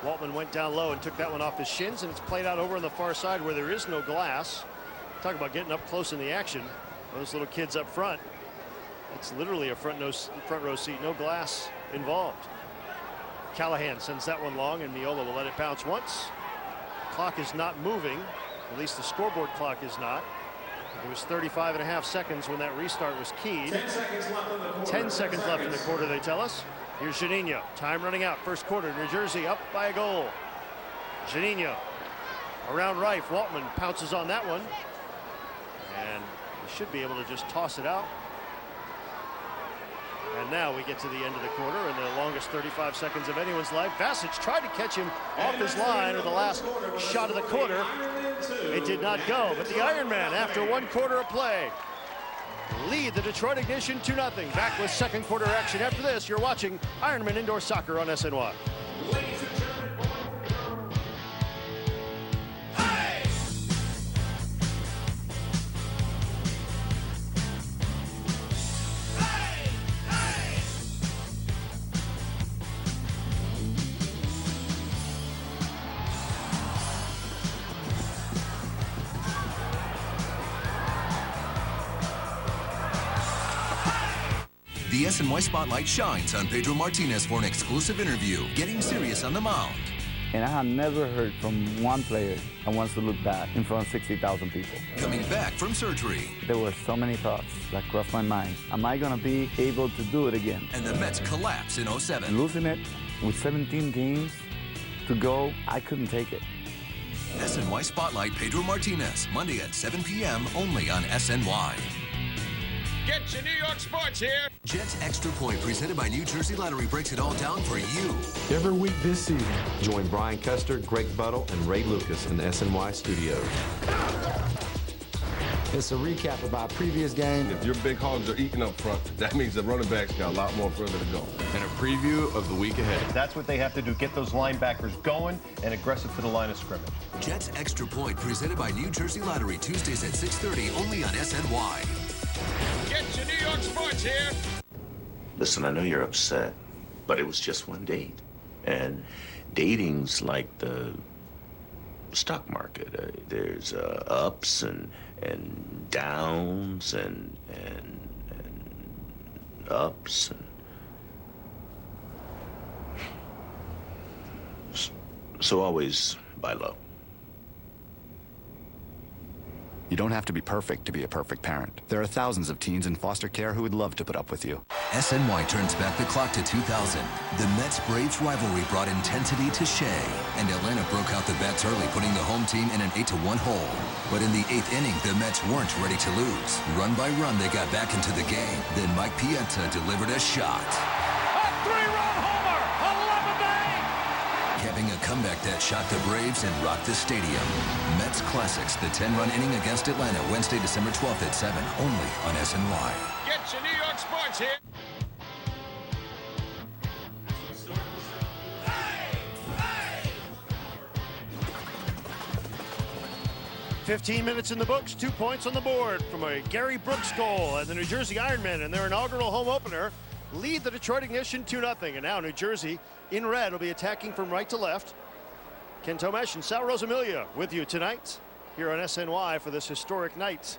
Waltman went down low and took that one off his shins, and it's played out over on the far side where there is no glass. Talk about getting up close in the action. Those little kids up front, it's literally a front row seat, no glass involved. Callahan sends that one long, and Meola will let it bounce once. Clock is not moving, at least the scoreboard clock is not. It was 35.5 seconds when that restart was keyed. 10 seconds left in the quarter, they tell us. Here's Juninho. Time running out. First quarter. New Jersey up by a goal. Juninho Around right, Waltman pounces on that one. And he should be able to just toss it out. And now we get to the end of the quarter and the longest 35 seconds of anyone's life. Vasic tried to catch him off his line with the last shot of the quarter. It did not go, but the Ironmen, after 1 quarter of play, lead the Detroit Ignition 2-0. Back with second quarter action after this. You're watching Ironman Indoor Soccer on SNY. The SNY Spotlight shines on Pedro Martinez for an exclusive interview, getting serious on the mound. And I have never heard from one player that wants to look bad in front of 60,000 people. Coming back from surgery. There were so many thoughts that crossed my mind. Am I going to be able to do it again? And the Mets collapse in 07. Losing it with 17 games to go, I couldn't take it. SNY Spotlight Pedro Martinez, Monday at 7 p.m. only on SNY. Get your New York sports here. Jets Extra Point, presented by New Jersey Lottery, breaks it all down for you. Every week this season, join Brian Custer, Greg Buttle, and Ray Lucas in the SNY studios. It's a recap of our previous game. If your big hogs are eating up front, that means the running backs got a lot more further to go. And a preview of the week ahead. That's what they have to do, get those linebackers going and aggressive to the line of scrimmage. Jets Extra Point, presented by New Jersey Lottery, Tuesdays at 6:30, only on SNY. Get your New York sports here. Listen, I know you're upset, but it was just one date. And dating's like the stock market. There's ups and downs and ups. So always buy low. You don't have to be perfect to be a perfect parent. There are thousands of teens in foster care who would love to put up with you. SNY turns back the clock to 2000. The Mets-Braves rivalry brought intensity to Shea, and Atlanta broke out the bats early, putting the home team in an 8-1 hole. But in the 8th inning, the Mets weren't ready to lose. Run by run, they got back into the game. Then Mike Pienta delivered a shot. A 3-run homer! 11 bang! Capping a comeback that shocked the Braves and rocked the stadium. Mets Classics, the 10-run inning against Atlanta, Wednesday, December 12th at 7, only on SNY. Get your New York sports here. 15 minutes in the books, 2 points on the board from a Gary Brooks goal, and the New Jersey Ironmen in their inaugural home opener lead the Detroit Ignition 2-0. And now New Jersey in red will be attacking from right to left. Ken Tomash and Sal Rosamilia with you tonight here on SNY for this historic night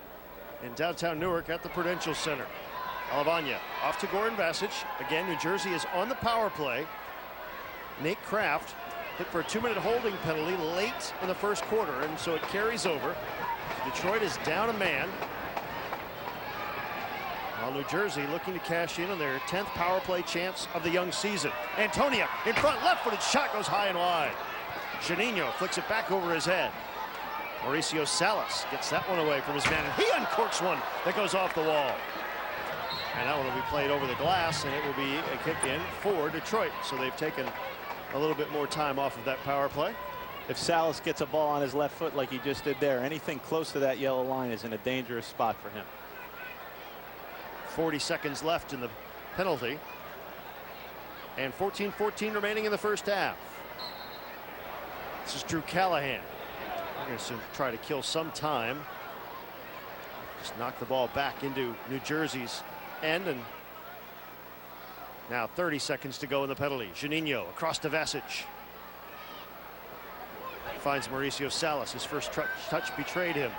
in downtown Newark at the Prudential Center. Alavanya off to Goran Vasic. Again, New Jersey is on the power play. Nate Kraft hit for a 2-minute holding penalty late in the first quarter, and so it carries over. Detroit is down a man, while New Jersey looking to cash in on their 10th power play chance of the young season. Antoniuk in front, left-footed shot goes high and wide. Juninho flicks it back over his head. Mauricio Salas gets that one away from his man, and he uncorks one that goes off the wall. And that one will be played over the glass, and it will be a kick in for Detroit. So they've taken a little bit more time off of that power play. If Salas gets a ball on his left foot like he just did there, anything close to that yellow line is in a dangerous spot for him. 40 seconds left in the penalty, and 14-14 remaining in the first half. This is Drew Callahan. We're going to try to kill some time. Just knock the ball back into New Jersey's end, and now 30 seconds to go in the penalty. Juninho across to Vasic. Finds Mauricio Salas. His first touch betrayed him.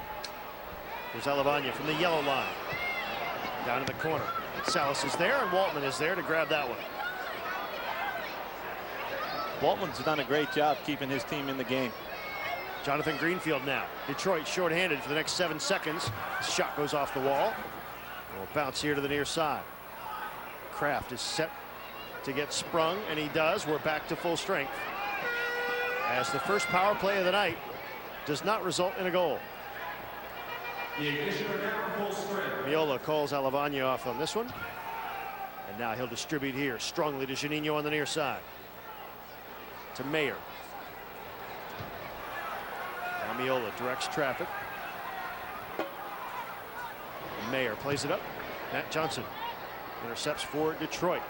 Here's Alavanya from the yellow line. Down in the corner. Salas is there, and Waltman is there to grab that one. Waltman's done a great job keeping his team in the game. Jonathan Greenfield now. Detroit shorthanded for the next 7 seconds. Shot goes off the wall. Will bounce here to the near side. Kraft is set to get sprung, and he does. We're back to full strength as the first power play of the night does not result in a goal. Meola calls Alavagna off on this one. And now he'll distribute here strongly to Juninho on the near side. To Mayer. Now Meola directs traffic. And Mayer plays it up. Matt Johnson intercepts for Detroit.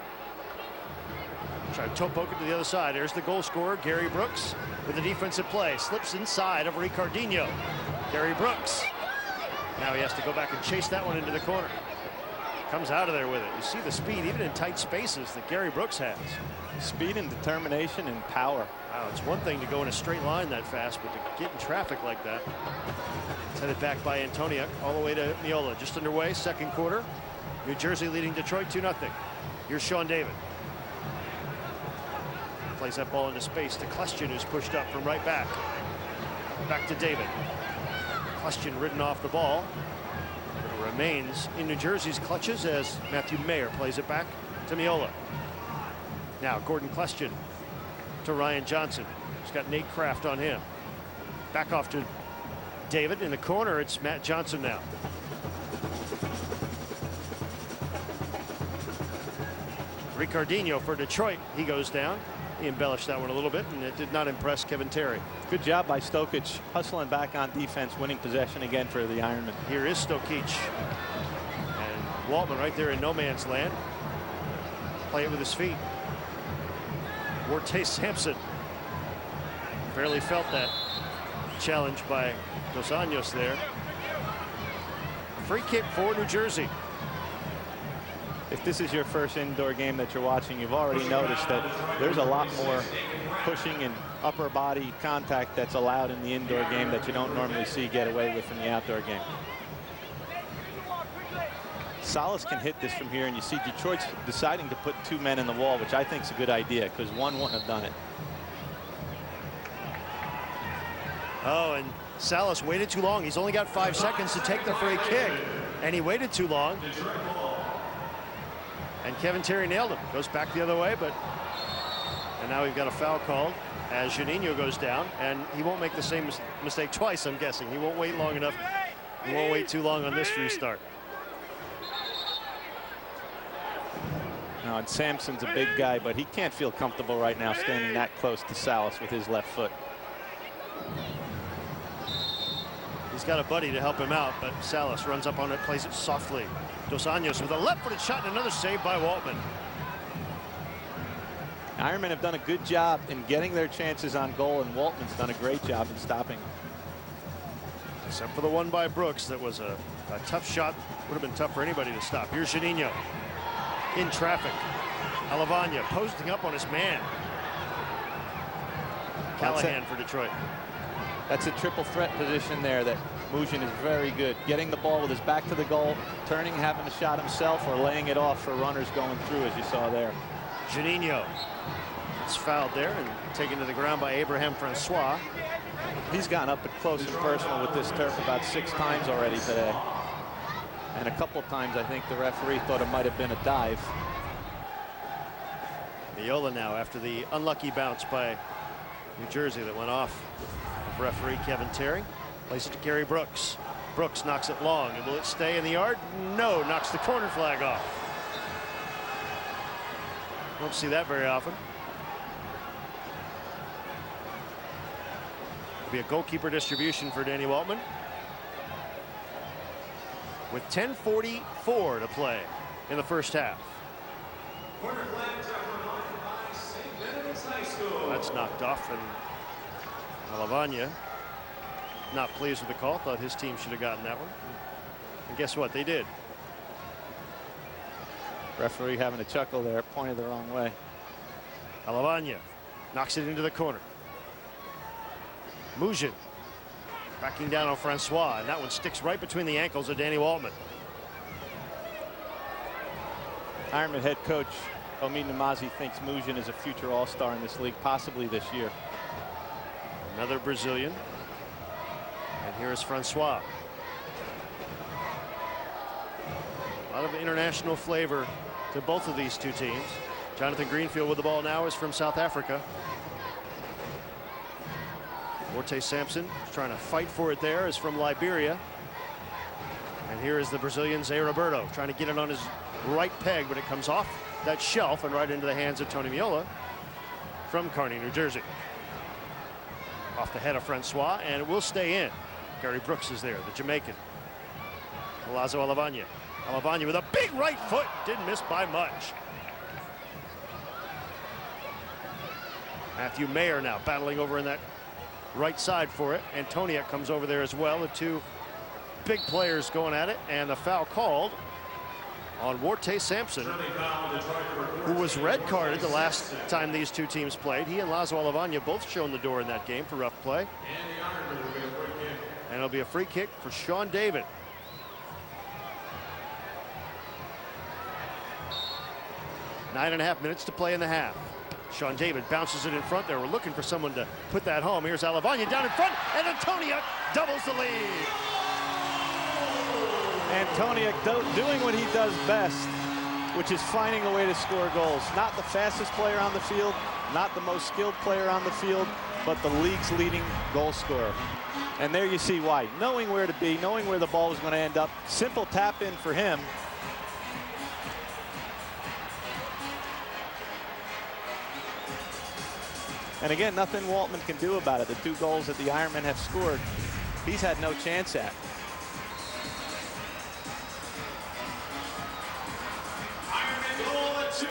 Try to toe poke it to the other side. There's the goal scorer, Gary Brooks, with the defensive play. Slips inside of Ricardinho. Gary Brooks. Now he has to go back and chase that one into the corner. Comes out of there with it. You see the speed, even in tight spaces, that Gary Brooks has. Speed and determination and power. Wow, it's one thing to go in a straight line that fast, but to get in traffic like that. It's headed back by Antoniuk, all the way to Meola. Just underway, second quarter. New Jersey leading Detroit 2-0. Here's Sean David. Plays that ball into space to Klestjan, who's pushed up from right back. Back to David. Klestjan ridden off the ball. It remains in New Jersey's clutches as Matthew Mayer plays it back to Meola. Now Gordon Klestjan to Ryan Johnson. He's got Nate Kraft on him. Back off to David in the corner. It's Matt Johnson now. Ricardinho for Detroit. He goes down. He embellished that one a little bit, and it did not impress Kevin Terry. Good job by Stokic, hustling back on defense, winning possession again for the Ironmen. Here is Stokic. And Waltman right there in no man's land. Play it with his feet. Worte Sampson barely felt that challenge by Dos Anjos there. Free kick for New Jersey. If this is your first indoor game that you're watching, you've already noticed that there's a lot more pushing and upper body contact that's allowed in the indoor game that you don't normally see get away with in the outdoor game. Salas can hit this from here, and you see Detroit's deciding to put two men in the wall, which I think is a good idea because one wouldn't have done it. Oh, and Salas waited too long. He's only got 5 seconds to take the free kick, and he waited too long. And Kevin Terry nailed him. Goes back the other way, and now we've got a foul called as Juninho goes down, and he won't make the same mistake twice, I'm guessing. He won't wait long enough. He won't wait too long on this restart. No, and Sampson's a big guy, but he can't feel comfortable right now standing that close to Salas with his left foot. He's got a buddy to help him out, but Salas runs up on it, plays it softly. Dos Anjos with a left-footed shot and another save by Waltman. Ironmen have done a good job in getting their chances on goal, and Waltman's done a great job in stopping. Except for the one by Brooks that was a tough shot. Would have been tough for anybody to stop. Here's Juninho in traffic. Alavagna posting up on his man. Callahan for Detroit. That's a triple threat position there that Muzhin is very good. Getting the ball with his back to the goal, turning, having a shot himself, or laying it off for runners going through, as you saw there. Juninho. It's fouled there and taken to the ground by Abraham Francois. He's gotten up close and personal with this turf about 6 times already today. And a couple times I think the referee thought it might have been a dive. Meola now after the unlucky bounce by New Jersey that went off of referee Kevin Terry. Plays it to Gary Brooks. Brooks knocks it long. And will it stay in the yard? No, knocks the corner flag off. Don't see that very often. It'll be a goalkeeper distribution for Danny Waltman. With 10:44 to play in the first half. That's knocked off, and Alavagna not pleased with the call. Thought his team should have gotten that one. And guess what? They did. Referee having a chuckle there, pointed the wrong way. Alavagna knocks it into the corner. Muzhin backing down on Francois, and that one sticks right between the ankles of Danny Waltman. Ironman head coach Omid Namazi thinks Muzhin is a future all-star in this league, possibly this year. Another Brazilian. And here is Francois. A lot of international flavor to both of these two teams. Jonathan Greenfield with the ball now is from South Africa. Forte Sampson trying to fight for it there, is from Liberia. And here is the Brazilian Zé Roberto trying to get it on his right peg, but it comes off that shelf and right into the hands of Tony Meola from Kearney, New Jersey. Off the head of Francois, and it will stay in. Gary Brooks is there, the Jamaican. Lazo Alavanya. Alavanya with a big right foot, didn't miss by much. Matthew Mayer now battling over in that right side for it. Antoniuk comes over there as well. The two big players going at it, and the foul called on Forte Sampson, who was red carded the last time these two teams played. He and Lazo Alavanya both shown the door in that game for rough play. And it'll be a free kick for Sean David. Nine and a half minutes to play in the half. Sean David bounces it in front there. We're looking for someone to put that home. Here's Alavanya down in front, and Antoniuk doubles the lead. Antoniuk doing what he does best, which is finding a way to score goals. Not the fastest player on the field, not the most skilled player on the field, but the league's leading goal scorer. And there you see why. Knowing where to be, knowing where the ball was going to end up. Simple tap in for him. And again, nothing Waltman can do about it. The two goals that the Ironmen have scored, he's had no chance at.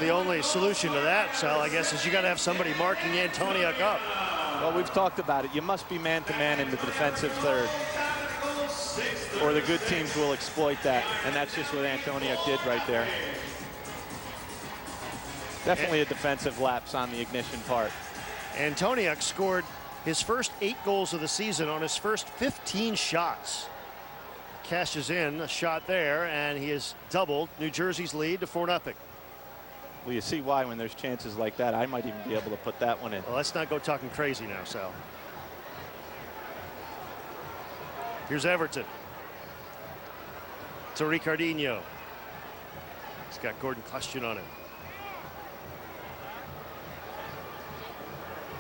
The only solution to that, Sal, I guess, is you got to have somebody marking Antoniuk up. Well, we've talked about it. You must be man-to-man in the defensive third, or the good teams will exploit that. And that's just what Antoniuk did right there. Definitely a defensive lapse on the Ignition part. Antoniuk scored his first 8 goals of the season on his first 15 shots. Cashes in a shot there, and he has doubled New Jersey's lead to 4-0. Well, you see why when there's chances like that. I might even be able to put that one in. Well, let's not go talking crazy now, Sal. Here's Everton. To Ricardinho. He's got Gordon Question on him.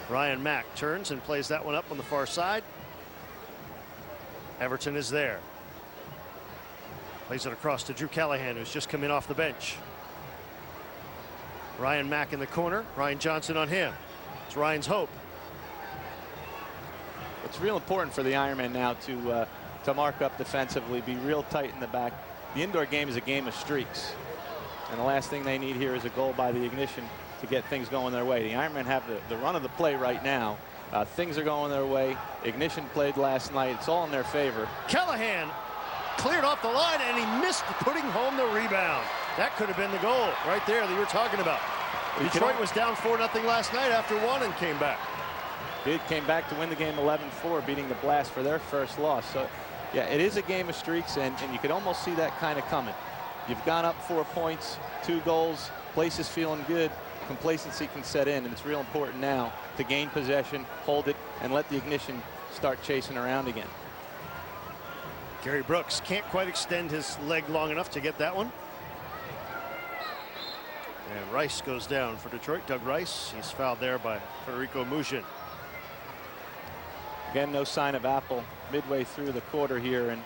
Ryan Mack turns and plays that one up on the far side. Everton is there. Plays it across to Drew Callahan, who's just come in off the bench. Ryan Mack in the corner. Ryan Johnson on him. It's Ryan's hope. It's real important for the Ironmen now to mark up defensively, be real tight in the back. The indoor game is a game of streaks. And the last thing they need here is a goal by the Ignition to get things going their way. The Ironmen have the run of the play right now. Things are going their way. Ignition played last night. It's all in their favor. Callahan cleared off the line, and he missed putting home the rebound. That could have been the goal right there that you were talking about. Detroit was down 4-0 last night after one and came back. It came back to win the game 11-4, beating the Blast for their first loss. So, yeah, it is a game of streaks, and you could almost see that kind of coming. You've gone up 4 points, 2 goals, place is feeling good. Complacency can set in, and it's real important now to gain possession, hold it, and let the Ignition start chasing around again. Gary Brooks can't quite extend his leg long enough to get that one. And Rice goes down for Detroit. Doug Rice, he's fouled there by Federico Mujin. Again, no sign of Apple midway through the quarter here, and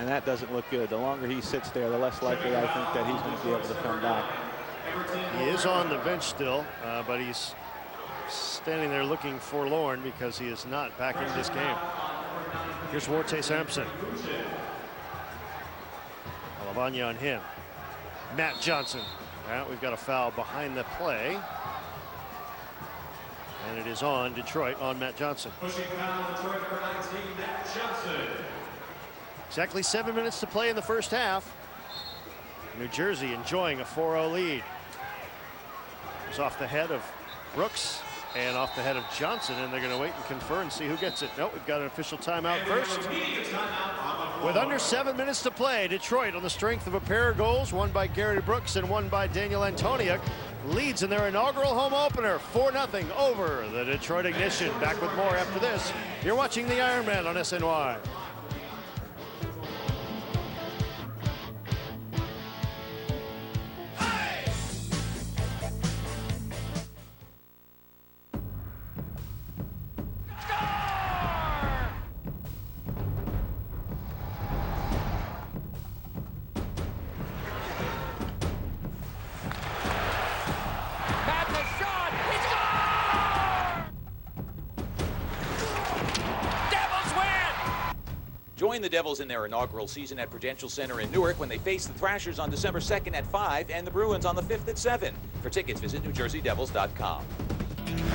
that doesn't look good. The longer he sits there, the less likely I think that he's going to be able to come back. He is on the bench still, but he's standing there looking forlorn because he is not back in this game. Here's Forte Sampson. Alavanya on him. Matt Johnson. We've got a foul behind the play. And it is on Detroit, on Matt Johnson. Pushing foul, Detroit number 19, Matt Johnson. Exactly 7 minutes to play in the first half. New Jersey enjoying a 4-0 lead. It's off the head of Brooks and off the head of Johnson, and they're going to wait and confer and see who gets it. Nope, we've got an official timeout first. With under 7 minutes to play, Detroit, on the strength of a pair of goals, one by Gary Brooks and one by Daniel Antoniuk, leads in their inaugural home opener, 4-0 over the Detroit Ignition. Back with more after this. You're watching the Ironmen on SNY. Join the Devils in their inaugural season at Prudential Center in Newark when they face the Thrashers on December 2nd at 5 and the Bruins on the 5th at 7. For tickets, visit NewJerseyDevils.com.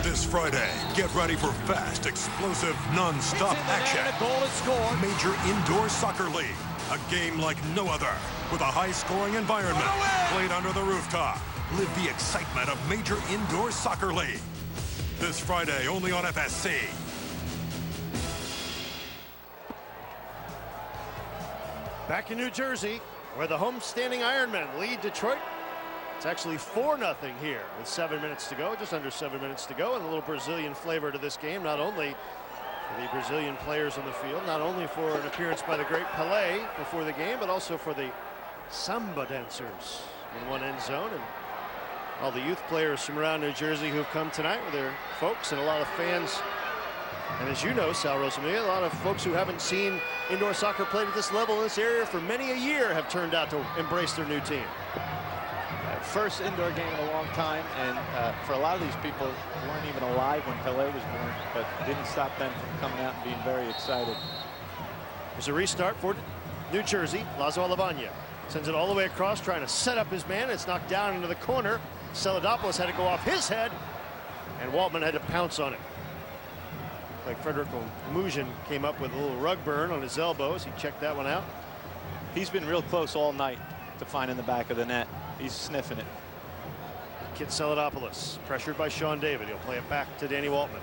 This Friday, get ready for fast, explosive, non-stop action. A goal is scored. Major Indoor Soccer League. A game like no other, with a high-scoring environment. Played under the rooftop. Live the excitement of Major Indoor Soccer League. This Friday, only on FSC. Back in New Jersey, where the homestanding Ironmen lead Detroit. It's actually 4-0 here with 7 minutes to go, just under 7 minutes to go, and a little Brazilian flavor to this game, not only for the Brazilian players on the field, not only for an appearance by the great Pele before the game, but also for the samba dancers in one end zone, and all the youth players from around New Jersey who've come tonight with their folks, and a lot of fans. And as you know, Sal Rosamilia, a lot of folks who haven't seen indoor soccer played at this level in this area for many a year have turned out to embrace their new team. First indoor game in a long time, and for a lot of these people weren't even alive when Pele was born, but didn't stop them from coming out and being very excited. There's a restart for New Jersey. Lazo Alavagna sends it all the way across, trying to set up his man. It's knocked down into the corner. Celadopoulos had to go off his head, and Waltman had to pounce on it. Like Federico Mujin came up with a little rug burn on his elbows. He checked that one out. He's been real close all night to finding the back of the net. He's sniffing it. Kit Celadopoulos, pressured by Sean David. He'll play it back to Danny Waltman.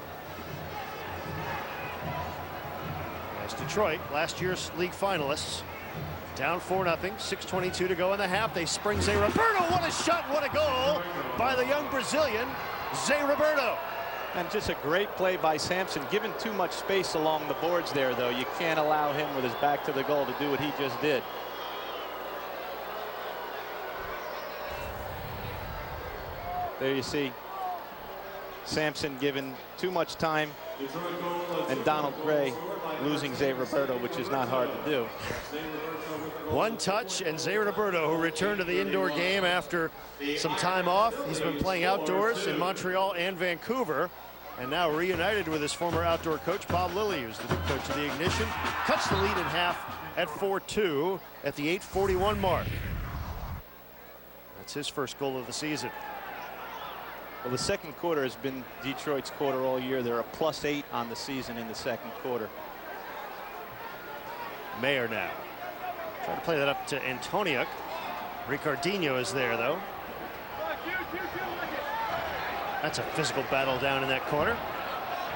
As Detroit, last year's league finalists, down 4-0, 6:22 to go in the half. They spring Zé Roberto. What a shot, what a goal by the young Brazilian, Zé Roberto. And just a great play by Sampson. Given too much space along the boards there, though. You can't allow him with his back to the goal to do what he just did. There you see Sampson given too much time, and Donald Gray losing Zé Roberto, which is not hard to do. One touch, and Zé Roberto, who returned to the indoor game after some time off. He's been playing outdoors in Montreal and Vancouver, and now reunited with his former outdoor coach, Bob Lilly, who's the new coach of the Ignition. Cuts the lead in half at 4-2 at the 8:41 mark. That's his first goal of the season. Well, the second quarter has been Detroit's quarter all year. They're a +8 on the season in the second quarter. Mayer now. Trying to play that up to Antoniuk. Ricardinho is there, though. That's a physical battle down in that corner.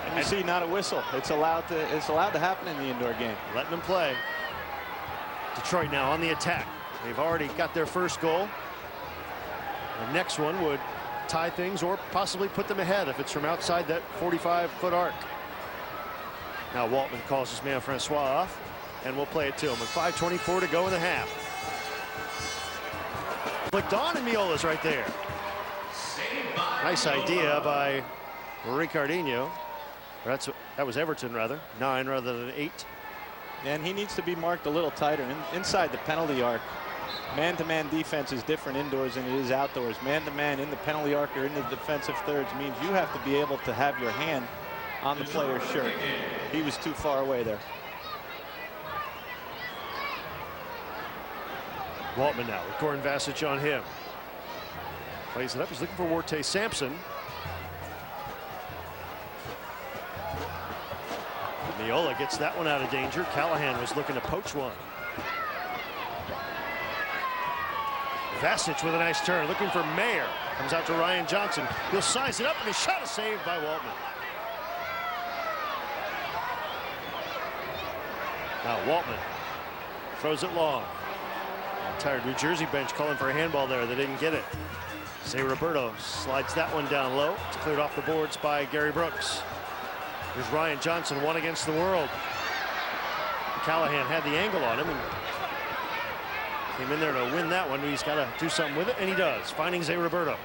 And you see, not a whistle. It's allowed to happen in the indoor game. Letting them play. Detroit now on the attack. They've already got their first goal. The next one would tie things or possibly put them ahead if it's from outside that 45-foot arc. Now Waltman calls his man Francois off, and we'll play it to him with 5:24 to go in the half. Flicked on, and Meola's right there. Nice idea by Ricardinho. That was Everton, rather. 9 rather than 8. And he needs to be marked a little tighter inside the penalty arc. Man-to-man defense is different indoors than it is outdoors. Man-to-man in the penalty arc or in the defensive thirds means you have to be able to have your hand on the player's shirt. He was too far away there. Waltman now with Goran Vasic on him. Plays it up. He's looking for Warte Sampson. Meola gets that one out of danger. Callahan was looking to poach one. Vasic with a nice turn, looking for Mayer. Comes out to Ryan Johnson. He'll size it up, and his shot is saved by Waltman. Now Waltman throws it long. Tired New Jersey bench calling for a handball there. They didn't get it. Zé Roberto slides that one down low. It's cleared off the boards by Gary Brooks. Here's Ryan Johnson, one against the world. Callahan had the angle on him and came in there to win that one. He's got to do something with it, and he does, finding Zé Roberto.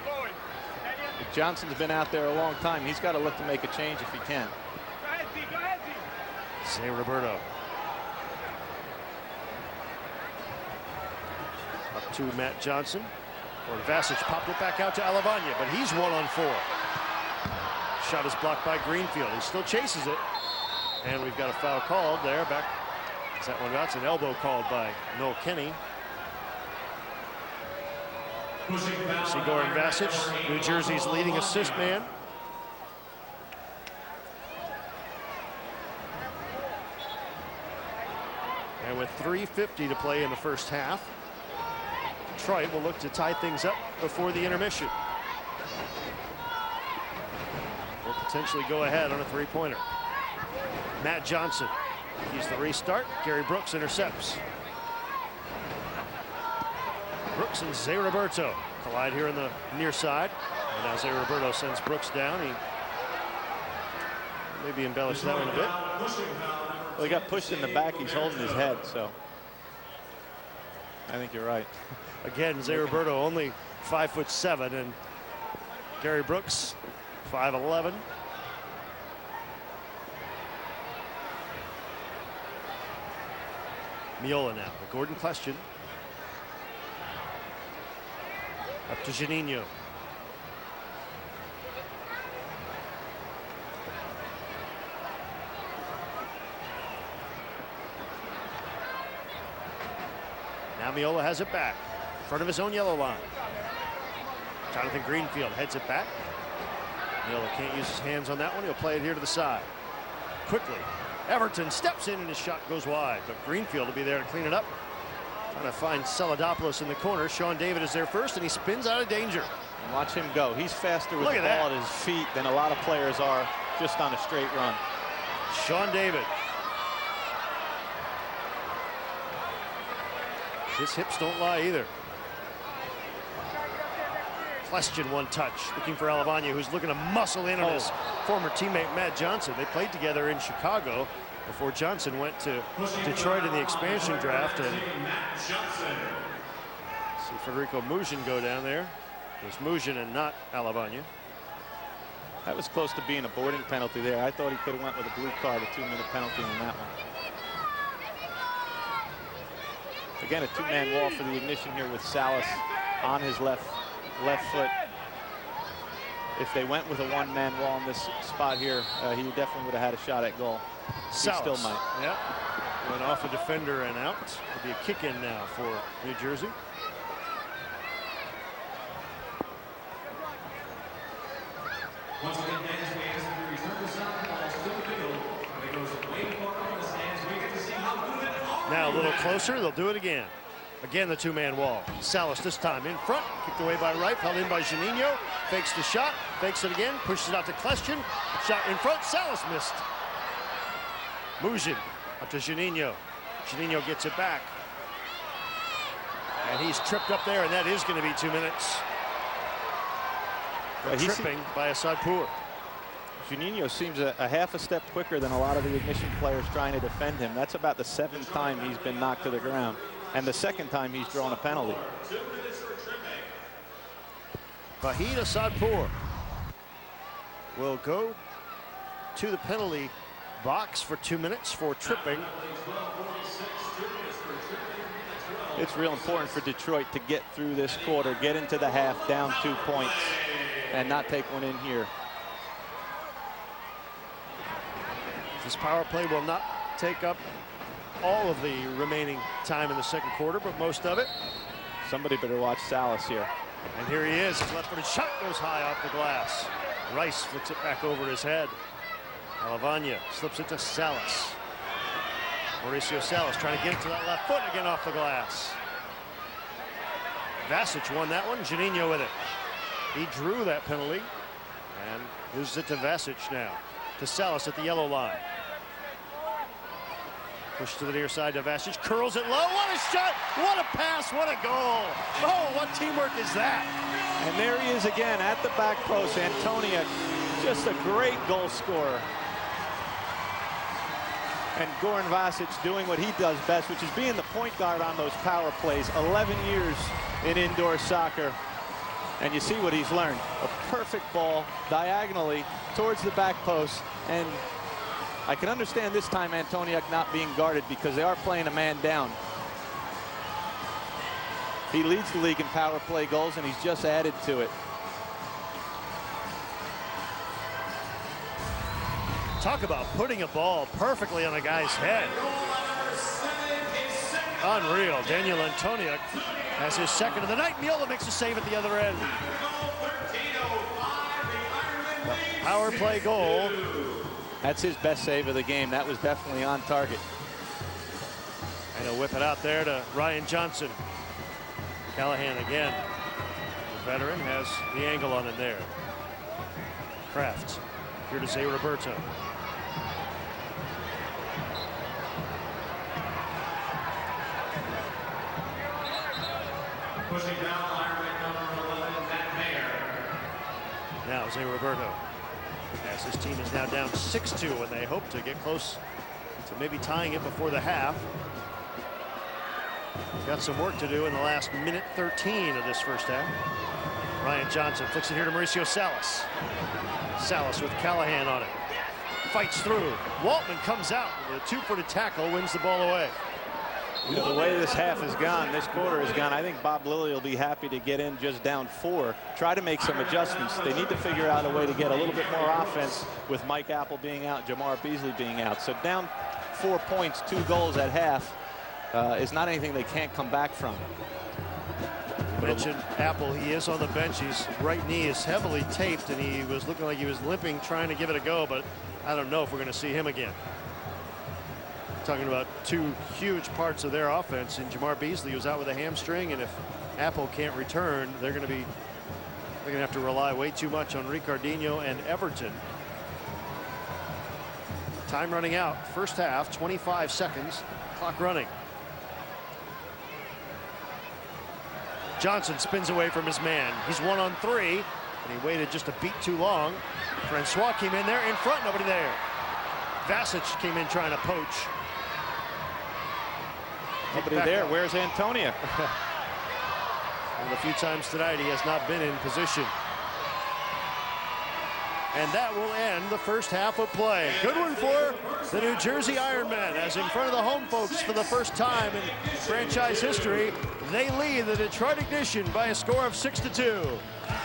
Johnson's been out there a long time. He's got to look to make a change if he can. Zé Roberto. Up to Matt Johnson. Or Vasic popped it back out to Alavagna, but he's 1-on-4. Shot is blocked by Greenfield. He still chases it. And we've got a foul called there back That one, that's an elbow called by Noel Kenny. See Goran Vasic, New Jersey's leading assist man. And with 3:50 to play in the first half, Detroit will look to tie things up before the intermission. Will potentially go ahead on a three-pointer. Matt Johnson, he's the restart. Gary Brooks intercepts. Brooks and Zay Roberto collide here on the near side. And now Zay Roberto sends Brooks down. He maybe embellished that one a bit. Well, he got pushed in the back. He's holding his head, so I think you're right. Again, Zay Roberto only 5'7", and Gary Brooks 5'11". Meola now, the Gordon question. Up to Juninho. Now Meola has it back in front of his own yellow line. Jonathan Greenfield heads it back. Meola can't use his hands on that one. He'll play it here to the side. Quickly, Everton steps in and his shot goes wide, but Greenfield will be there to clean it up. Trying to find Saladopoulos in the corner. Sean David is there first, and he spins out of danger. And watch him go. He's faster with the ball at his feet than a lot of players are just on a straight run. Sean David. His hips don't lie either. Question one touch, looking for Alavanya, who's looking to muscle in on his former teammate Matt Johnson. They played together in Chicago before Johnson went to Detroit in the expansion draft. And see Federico Mujin go down there. It was Mujin and not Alavanya. That was close to being a boarding penalty there. I thought he could have went with a blue card, a 2-minute penalty on that one. Again, a two-man wall for the ignition here with Salas on his left foot. If they went with a one-man wall in this spot here, he definitely would have had a shot at goal. Salas. He still might. Yeah. Went off a defender and out. It'll be a kick in now for New Jersey. Once again, fans, we ask that you return the soccer balls to the field. It goes way far on the stands. We get to see how good it are. Now a little closer, they'll do it again. Again, the two-man wall. Salas this time in front, kicked away by Wright, held in by Juninho, fakes the shot, fakes it again, pushes it out to Kleshin, shot in front, Salas missed. Mujin up to Juninho. Juninho gets it back. And he's tripped up there, and that is going to be 2 minutes. Tripping by Asadpour. Juninho seems a half a step quicker than a lot of the ignition players trying to defend him. That's about the 7th time he's been knocked to the ground, and the 2nd time he's drawn a penalty. Vahid Asadpour will go to the penalty box for 2 minutes for tripping. It's real important for Detroit to get through this quarter, get into the half down 2 points, and not take one in here. This power play will not take up all of the remaining time in the second quarter, but most of it. Somebody better watch Salas here. And here he is. His left-footed shot goes high off the glass. Rice flicks it back over his head. Alavanya slips it to Salas. Mauricio Salas trying to get it to that left foot again off the glass. Vasic won that one. Juninho with it. He drew that penalty and loses it to Vasic now. To Salas at the yellow line. Push to the near side to Vasic. Curls it low. What a shot. What a pass. What a goal. Oh, what teamwork is that? And there he is again at the back post. Antoniuk, just a great goal scorer. And Goran Vasic doing what he does best, which is being the point guard on those power plays. 11 years in indoor soccer. And you see what he's learned. A perfect ball diagonally towards the back post. And I can understand this time Antoniuk not being guarded because they are playing a man down. He leads the league in power play goals, and he's just added to it. Talk about putting a ball perfectly on a guy's head. Unreal. Daniel Antoniuk has his second of the night. Meola makes a save at the other end. Power play goal. That's his best save of the game. That was definitely on target. And he'll whip it out there to Ryan Johnson. Callahan again. The veteran has the angle on it there. Kraft here to say Roberto. Pushing down Ironman number 11, Matt Mayer. Now Zay Roberto, as his team is now down 6-2, and they hope to get close to maybe tying it before the half. Got some work to do in the last minute 13 of this first half. Ryan Johnson flicks it here to Mauricio Salas. Salas with Callahan on it. Fights through. Waltman comes out with a 2-footed tackle, wins the ball away. You know, the way this half has gone, this quarter has gone, I think Bob Lilly will be happy to get in just down 4. Try to make some adjustments. They need to figure out a way to get a little bit more offense with Mike Apple being out, Jamar Beasley being out. So down 4 points, 2 goals at half is not anything they can't come back from. You mentioned Apple. He is on the bench. His right knee is heavily taped, and he was looking like he was limping, trying to give it a go, but I don't know if we're going to see him again. Talking about 2 huge parts of their offense, and Jamar Beasley was out with a hamstring, and if Apple can't return, they're going to have to rely way too much on Ricardinho and Everton. Time running out. First half, 25 seconds. Clock running. Johnson spins away from his man. He's 1-on-3, and he waited just a beat too long. Francois came in there in front, nobody there. Vasic came in trying to poach. Nobody there. Where's Antoniuk? And a few times tonight he has not been in position. And that will end the first half of play. Good one for the New Jersey Ironmen, as in front of the home folks for the first time in franchise history, they lead the Detroit Ignition by a score of 6-2.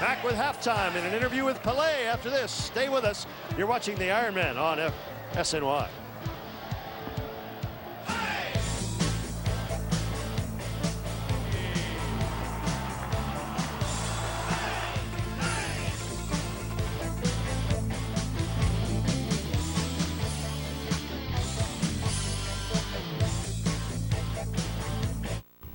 Back with halftime in an interview with Pele after this. Stay with us. You're watching the Ironmen on SNY.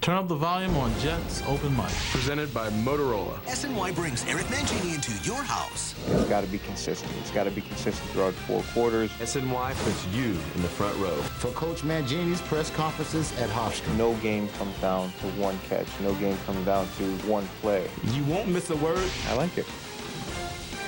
Turn up the volume on Jets Open Mic. Presented by Motorola. SNY brings Eric Mangini into your house. It's got to be consistent. It's got to be consistent throughout 4 quarters. SNY puts you in the front row. For Coach Mangini's press conferences at Hofstra. No game comes down to 1 catch. No game comes down to 1 play. You won't miss a word. I like it.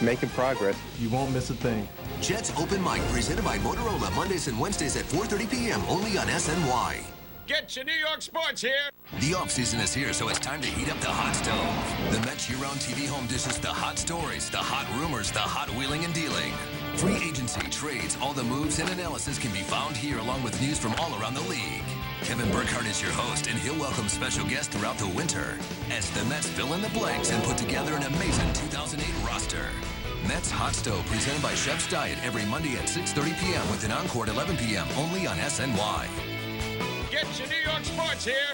Making progress. You won't miss a thing. Jets Open Mic, presented by Motorola, Mondays and Wednesdays at 4:30 p.m. only on SNY. Get your New York sports here. The offseason is here, so it's time to heat up the hot stove. The Mets year-round TV home dishes the hot stories, the hot rumors, the hot wheeling and dealing. Free agency, trades, all the moves and analysis can be found here, along with news from all around the league. Kevin Burkhardt is your host, and he'll welcome special guests throughout the winter as the Mets fill in the blanks and put together an amazing 2008 roster. Mets Hot Stove, presented by Chef's Diet, every Monday at 6:30 p.m. with an encore at 11 p.m. only on SNY. Get your New York sports here.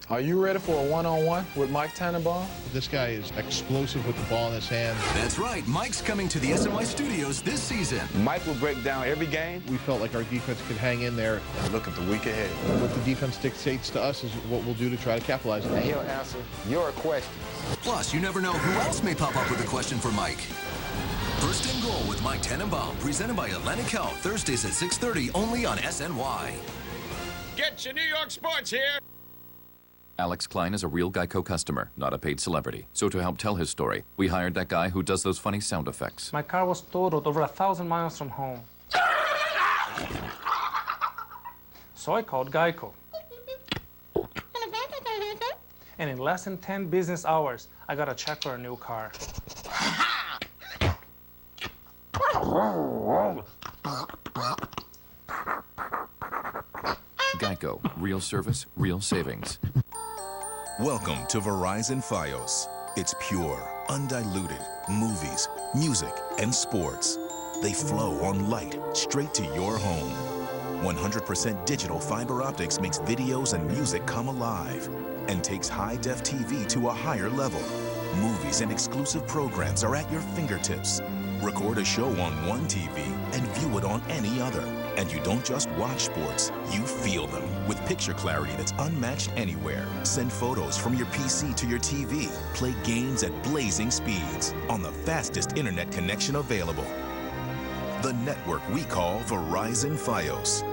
Are you ready for a one-on-one with Mike Tannenbaum? This guy is explosive with the ball in his hand. That's right. Mike's coming to the SNY studios this season. Mike will break down every game. We felt like our defense could hang in there. And look at the week ahead. What the defense dictates to us is what we'll do to try to capitalize on And it. he'll answer your questions. Plus, you never know who else may pop up with a question for Mike. First and Goal with Mike Tannenbaum, presented by Atlantic Health, Thursdays at 6:30 only on SNY. Get your New York sports here. Alex Klein is a real Geico customer, not a paid celebrity. So to help tell his story, we hired that guy who does those funny sound effects. My car was totaled over 1,000 miles from home. So I called Geico. And in less than 10 business hours, I got a check for a new car. Geico, real service, real savings. Welcome to Verizon Fios. It's pure, undiluted movies, music, and sports. They flow on light straight to your home. 100% digital fiber optics makes videos and music come alive and takes high-def TV to a higher level. Movies and exclusive programs are at your fingertips. Record a show on one TV and view it on any other. And you don't just watch sports, you feel them with picture clarity that's unmatched anywhere. Send photos from your PC to your TV. Play games at blazing speeds on the fastest internet connection available. The network we call Verizon Fios.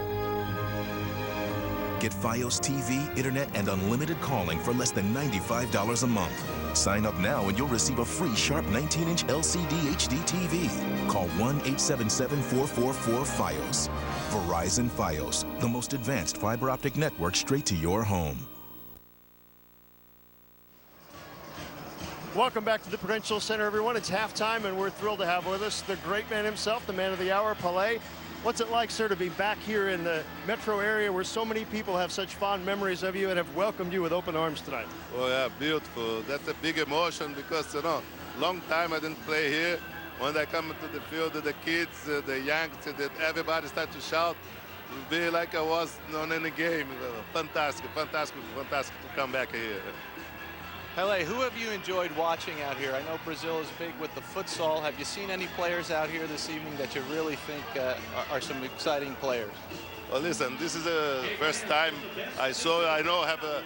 Get Fios TV, internet, and unlimited calling for less than $95 a month. Sign up now and you'll receive a free sharp 19-inch LCD HD TV. Call 1-877-444-FIOS. Verizon Fios, the most advanced fiber optic network straight to your home. Welcome back to the Prudential Center, everyone. It's halftime, and we're thrilled to have with us the great man himself, the man of the hour, Pele. What's it like, sir, to be back here in the metro area where so many people have such fond memories of you and have welcomed you with open arms tonight? Oh, yeah, beautiful. That's a big emotion because, you know, long time I didn't play here. When I come to the field, the kids, the youngsters, everybody start to shout. It'll be like I was on any game. Fantastic, fantastic, fantastic to come back here. Pele, who have you enjoyed watching out here? I know Brazil is big with the futsal. Have you seen any players out here this evening that you really think are some exciting players? Well, listen, this is the first time I saw. I know I have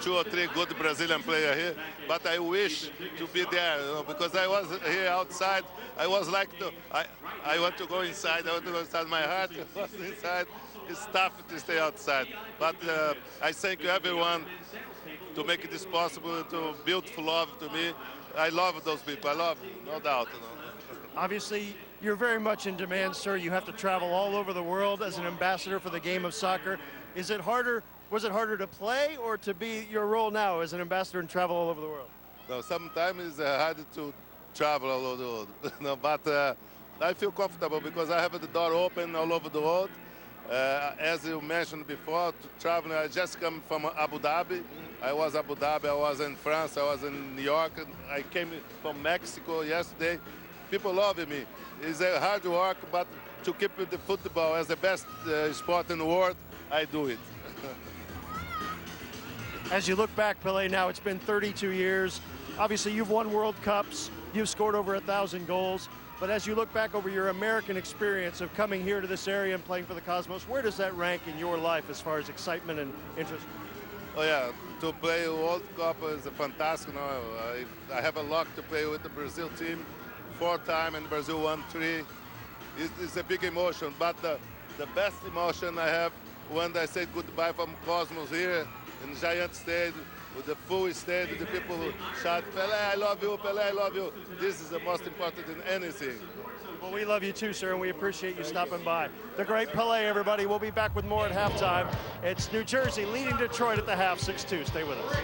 2 or 3 good Brazilian players here, but I wish to be there, you know, because I was here outside. I was like, I want to go inside. I want to go inside. My heart was inside. It's tough to stay outside. But I thank everyone to make this possible, to beautiful love to me. I love those people. I love them, no doubt. You know. Obviously, you're very much in demand, sir. You have to travel all over the world as an ambassador for the game of soccer. Is it harder? Was it harder to play or to be your role now as an ambassador and travel all over the world? No, sometimes it's hard to travel all over the world. No, but I feel comfortable because I have the door open all over the world. As you mentioned before, to travel, I just come from Abu Dhabi. I was Abu Dhabi, I was in France, I was in New York. I came from Mexico yesterday. People love me. It's a hard work, but to keep the football as the best sport in the world, I do it. As you look back, Pele, now it's been 32 years. Obviously, you've won World Cups. You've scored over 1,000 goals. But as you look back over your American experience of coming here to this area and playing for the Cosmos, where does that rank in your life as far as excitement and interest? Oh yeah, to play a World Cup is fantastic. You know, I have a luck to play with the Brazil team 4 times and Brazil won 3. It's a big emotion, but the best emotion I have when I say goodbye from Cosmos here in Giant Stadium, with the full stadium, the people who shout, Pele, I love you, Pele, I love you. This is the most important than anything. Well, we love you too, sir, and we appreciate you stopping by. The great Pele, everybody. We'll be back with more at halftime. It's New Jersey leading Detroit at the half, 6-2. Stay with us.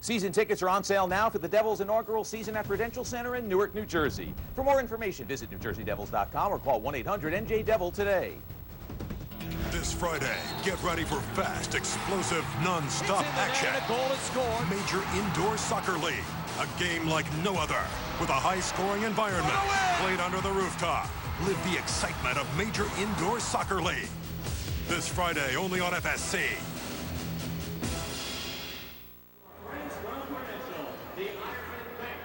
Season tickets are on sale now for the Devils' inaugural season at Prudential Center in Newark, New Jersey. For more information, visit NewJerseyDevils.com or call 1-800-NJ-DEVIL today. This Friday, get ready for fast, explosive, non-stop action. Major Indoor Soccer League, a game like no other, with a high-scoring environment, played under the rooftop. Live the excitement of Major Indoor Soccer League. This Friday, only on FSC.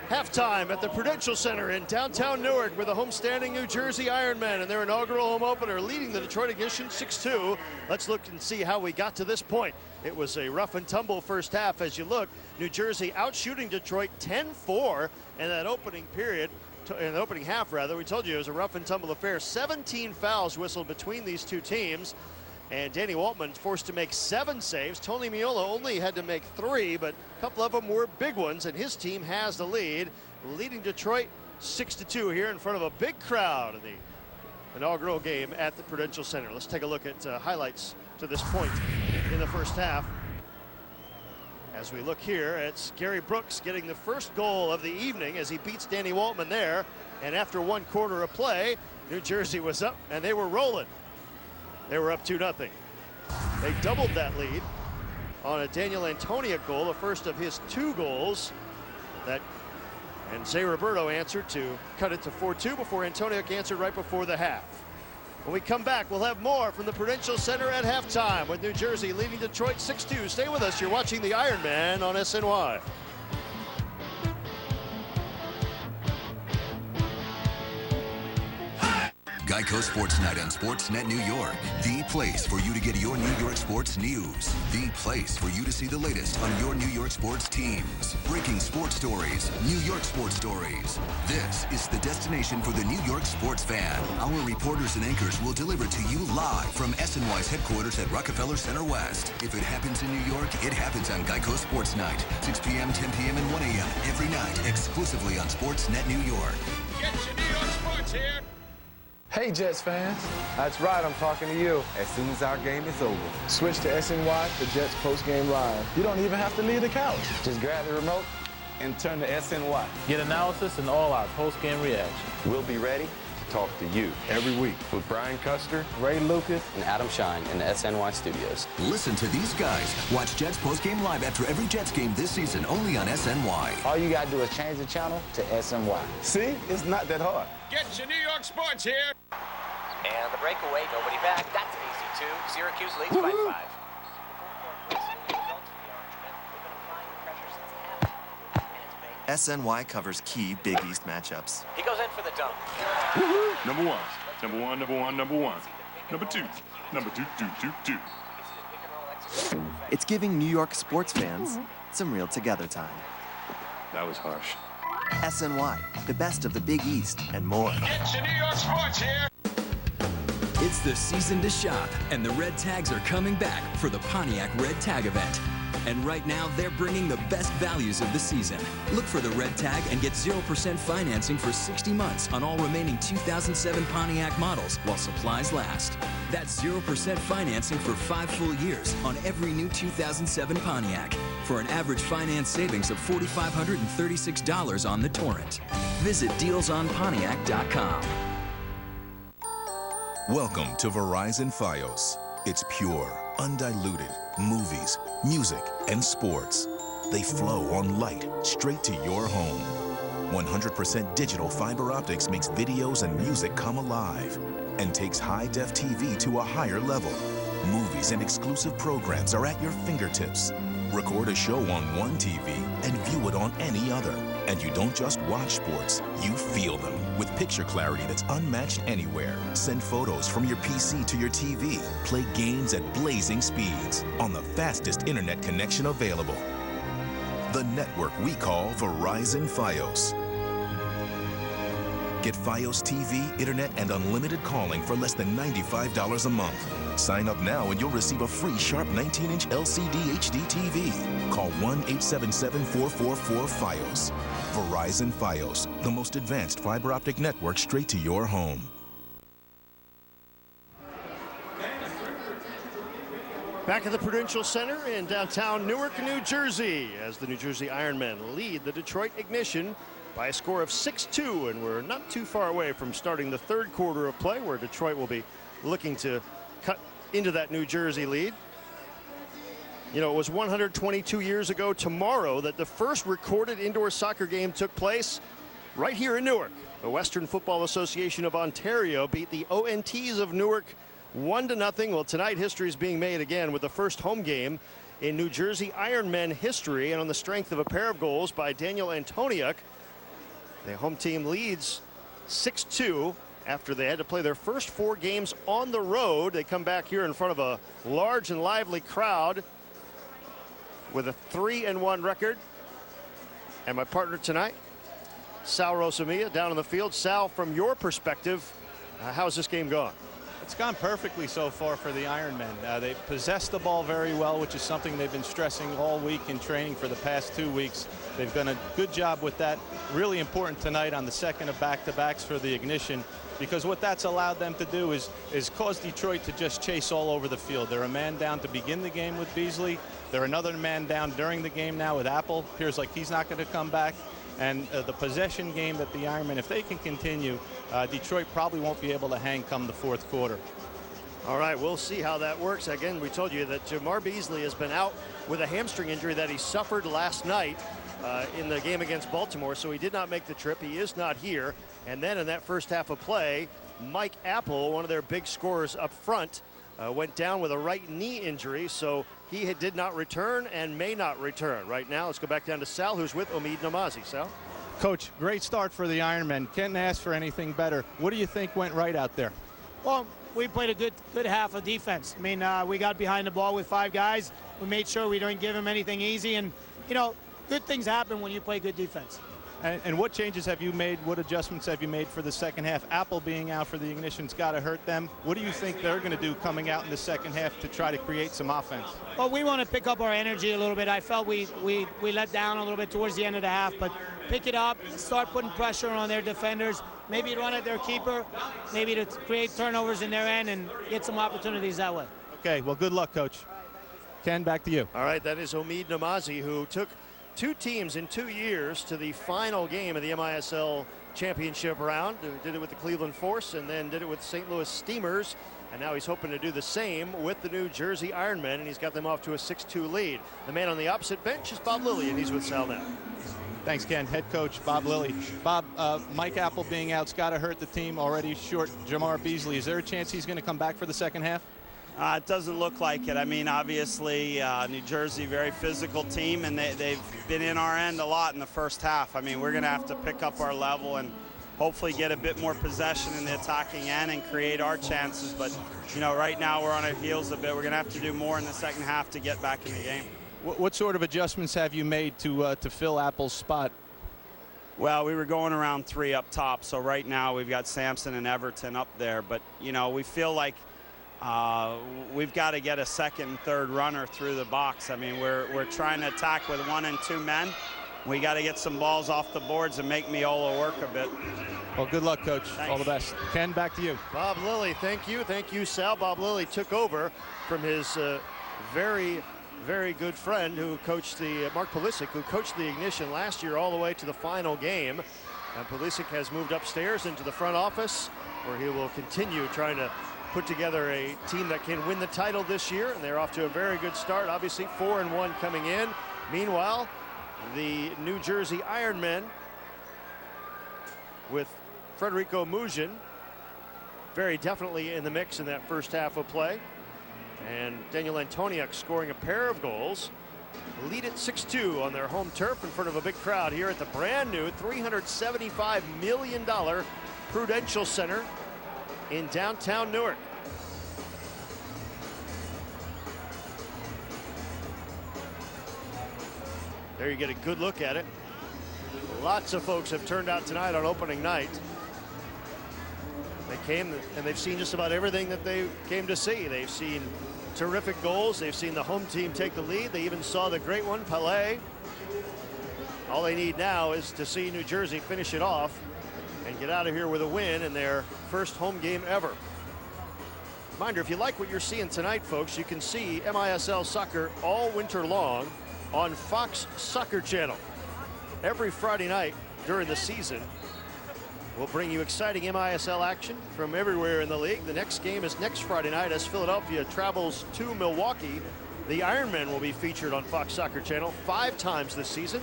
Halftime at the Prudential Center in downtown Newark with the homestanding New Jersey Ironmen and their inaugural home opener leading the Detroit edition 6-2. Let's look and see how we got to this point. It was a rough and tumble first half. As you look, New Jersey outshooting Detroit 10-4 in that opening period, in the opening half rather. We told you it was a rough and tumble affair. 17 fouls whistled between these two teams. And Danny Waltman forced to make 7 saves. Tony Meola only had to make 3, but a couple of them were big ones, and his team has the lead, leading Detroit 6-2 here in front of a big crowd in the inaugural game at the Prudential Center. Let's take a look at highlights to this point in the first half. As we look here, it's Gary Brooks getting the first goal of the evening as he beats Danny Waltman there. And after 1 quarter of play, New Jersey was up and they were rolling. They were up 2-0. They doubled that lead on a Daniel Antoniuk goal, the first of his 2 goals. And Zay Roberto answered to cut it to 4-2 before Antoniuk answered right before the half. When we come back, we'll have more from the Prudential Center at halftime with New Jersey leading Detroit 6-2. Stay with us. You're watching the Ironman on SNY. Geico Sports Night on Sportsnet New York. The place for you to get your New York sports news. The place for you to see the latest on your New York sports teams. Breaking sports stories, New York sports stories. This is the destination for the New York sports fan. Our reporters and anchors will deliver to you live from SNY's headquarters at Rockefeller Center West. If it happens in New York, it happens on Geico Sports Night. 6 p.m., 10 p.m., and 1 a.m. every night, exclusively on Sportsnet New York. Get your New York sports here. Hey, Jets fans. That's right, I'm talking to you. As soon as our game is over, switch to SNY for Jets postgame live. You don't even have to leave the couch. Just grab the remote and turn to SNY. Get analysis and all our postgame reactions. We'll be ready to talk to you every week with Brian Custer, Ray Lucas, and Adam Shine in the SNY studios. Listen to these guys. Watch Jets postgame live after every Jets game this season, only on SNY. All you got to do is change the channel to SNY. See? It's not that hard. Get your New York sports here. And the breakaway, nobody back. That's an easy 2. Syracuse leads by 5. SNY covers key Big East matchups. He goes in for the dunk. Number one, number one, number one, number one. Number two, number two, two, two, two. It's giving New York sports fans some real together time. That was harsh. SNY, the best of the Big East and more. Get your New York sports here. It's the season to shop, and the Red Tags are coming back for the Pontiac Red Tag event. And right now, they're bringing the best values of the season. Look for the Red Tag and get 0% financing for 60 months on all remaining 2007 Pontiac models while supplies last. That's 0% financing for 5 full years on every new 2007 Pontiac for an average finance savings of $4,536 on the Torrent. Visit dealsonpontiac.com. Welcome to Verizon Fios. It's pure, undiluted movies, music, and sports. They flow on light straight to your home. 100% digital fiber optics makes videos and music come alive and takes high-def TV to a higher level. Movies and exclusive programs are at your fingertips. Record a show on one TV and view it on any other. And you don't just watch sports, you feel them with picture clarity that's unmatched anywhere. Send photos from your PC to your TV. Play games at blazing speeds on the fastest internet connection available. The network we call Verizon Fios. Get Fios TV, internet, and unlimited calling for less than $95 a month. Sign up now and you'll receive a free sharp 19-inch LCD HD TV. Call 1-877-444-FIOS. Verizon Fios, the most advanced fiber optic network straight to your home. Back at the Prudential Center in downtown Newark, New Jersey, as the New Jersey Ironmen lead the Detroit Ignition by a score of 6-2, and we're not too far away from starting the third quarter of play, where Detroit will be looking to cut into that New Jersey lead. You know, it was 122 years ago tomorrow that the first recorded indoor soccer game took place right here in Newark. The Western Football Association of Ontario beat the ONTs of Newark 1-0. Well, tonight history is being made again with the first home game in New Jersey Ironmen history, and on the strength of a pair of goals by Daniel Antoniuk, the home team leads 6-2 after they had to play their first 4 games on the road. They come back here in front of a large and lively crowd with a 3-1 record. And my partner tonight, Sal Rosamia, down on the field. Sal, from your perspective, how's this game gone? It's gone perfectly so far for the Ironmen. They possess the ball very well, which is something they've been stressing all week in training for the past 2 weeks. They've done a good job with that. Really important tonight on the second of back-to-backs for the Ignition. because what that's allowed them to do is cause Detroit to just chase all over the field. They're a man down to begin the game with Beasley. They're another man down during the game now with Apple. Appears like he's not going to come back. And the possession game that the Ironmen, if they can continue, Detroit probably won't be able to hang come the fourth quarter. All right, we'll see how that works. Again, we told you that Jamar Beasley has been out with a hamstring injury that he suffered last night in the game against Baltimore, so he did not make the trip. He is not here. And then in that first half of play, Mike Apple, one of their big scorers up front, went down with a right knee injury, so he did not return and may not return. Right now, let's go back down to Sal, who's with Omid Namazi. Sal? Coach, great start for the Ironmen. Can't ask for anything better. What do you think went right out there? Well, we played a good half of defense. I mean, we got behind the ball with 5 guys. We made sure we didn't give them anything easy. And, you know, good things happen when you play good defense. And what changes have you made? What adjustments have you made for the second half? Apple being out for the ignition's got to hurt them. What do you think they're going to do coming out in the second half to try to create some offense? Well, we want to pick up our energy a little bit. I felt we let down a little bit towards the end of the half, but pick it up, start putting pressure on their defenders, maybe run at their keeper, maybe to create turnovers in their end and get some opportunities that way. Okay, well, good luck, Coach. Ken, back to you. All right, that is Omid Namazi, who took 2 teams in 2 years to the final game of the MISL championship round. Did it with the Cleveland Force and then did it with St. Louis Steamers. And now he's hoping to do the same with the New Jersey Ironmen, and he's got them off to a 6-2 lead. The man on the opposite bench is Bob Lilly, and he's with Sal now. Thanks, Ken. Head coach Bob Lilly. Bob, Mike Apple being out's got to hurt the team. Already short Jamar Beasley. Is there a chance he's going to come back for the second half? It doesn't look like it. I mean, obviously, New Jersey, very physical team, and they've been in our end a lot in the first half. I mean, we're going to have to pick up our level and hopefully get a bit more possession in the attacking end and create our chances. But, you know, right now we're on our heels a bit. We're going to have to do more in the second half to get back in the game. What sort of adjustments have you made to fill Apple's spot? Well, we were going around 3 up top, so right now we've got Sampson and Everton up there. But, you know, we feel like we've got to get a second and third runner through the box. I mean, we're trying to attack with 1 and 2 men. We got to get some balls off the boards and make Meola work a bit. Well, good luck, Coach. Thanks. All the best. Ken, back to you. Bob Lilly, thank you. Thank you, Sal. Bob Lilly took over from his very good friend who coached the, Mark Pulisic, who coached the Ignition last year all the way to the final game. And Pulisic has moved upstairs into the front office where he will continue trying to put together a team that can win the title this year, and they're off to a very good start. Obviously 4-1 coming in. Meanwhile, the New Jersey Ironmen with Federico Mujin very definitely in the mix in that first half of play. And Daniel Antoniuk scoring a pair of goals. Lead it 6-2 on their home turf in front of a big crowd here at the brand new $375 million Prudential Center in downtown Newark. There you get a good look at it. Lots of folks have turned out tonight on opening night. They came and they've seen just about everything that they came to see. They've seen terrific goals. They've seen the home team take the lead. They even saw the great one, Pele. All they need now is to see New Jersey finish it off and get out of here with a win in their first home game ever. Reminder, if you like what you're seeing tonight, folks, you can see MISL soccer all winter long on Fox Soccer Channel. Every Friday night during the season, we'll bring you exciting MISL action from everywhere in the league. The next game is next Friday night as Philadelphia travels to Milwaukee. The Ironmen will be featured on Fox Soccer Channel 5 times this season.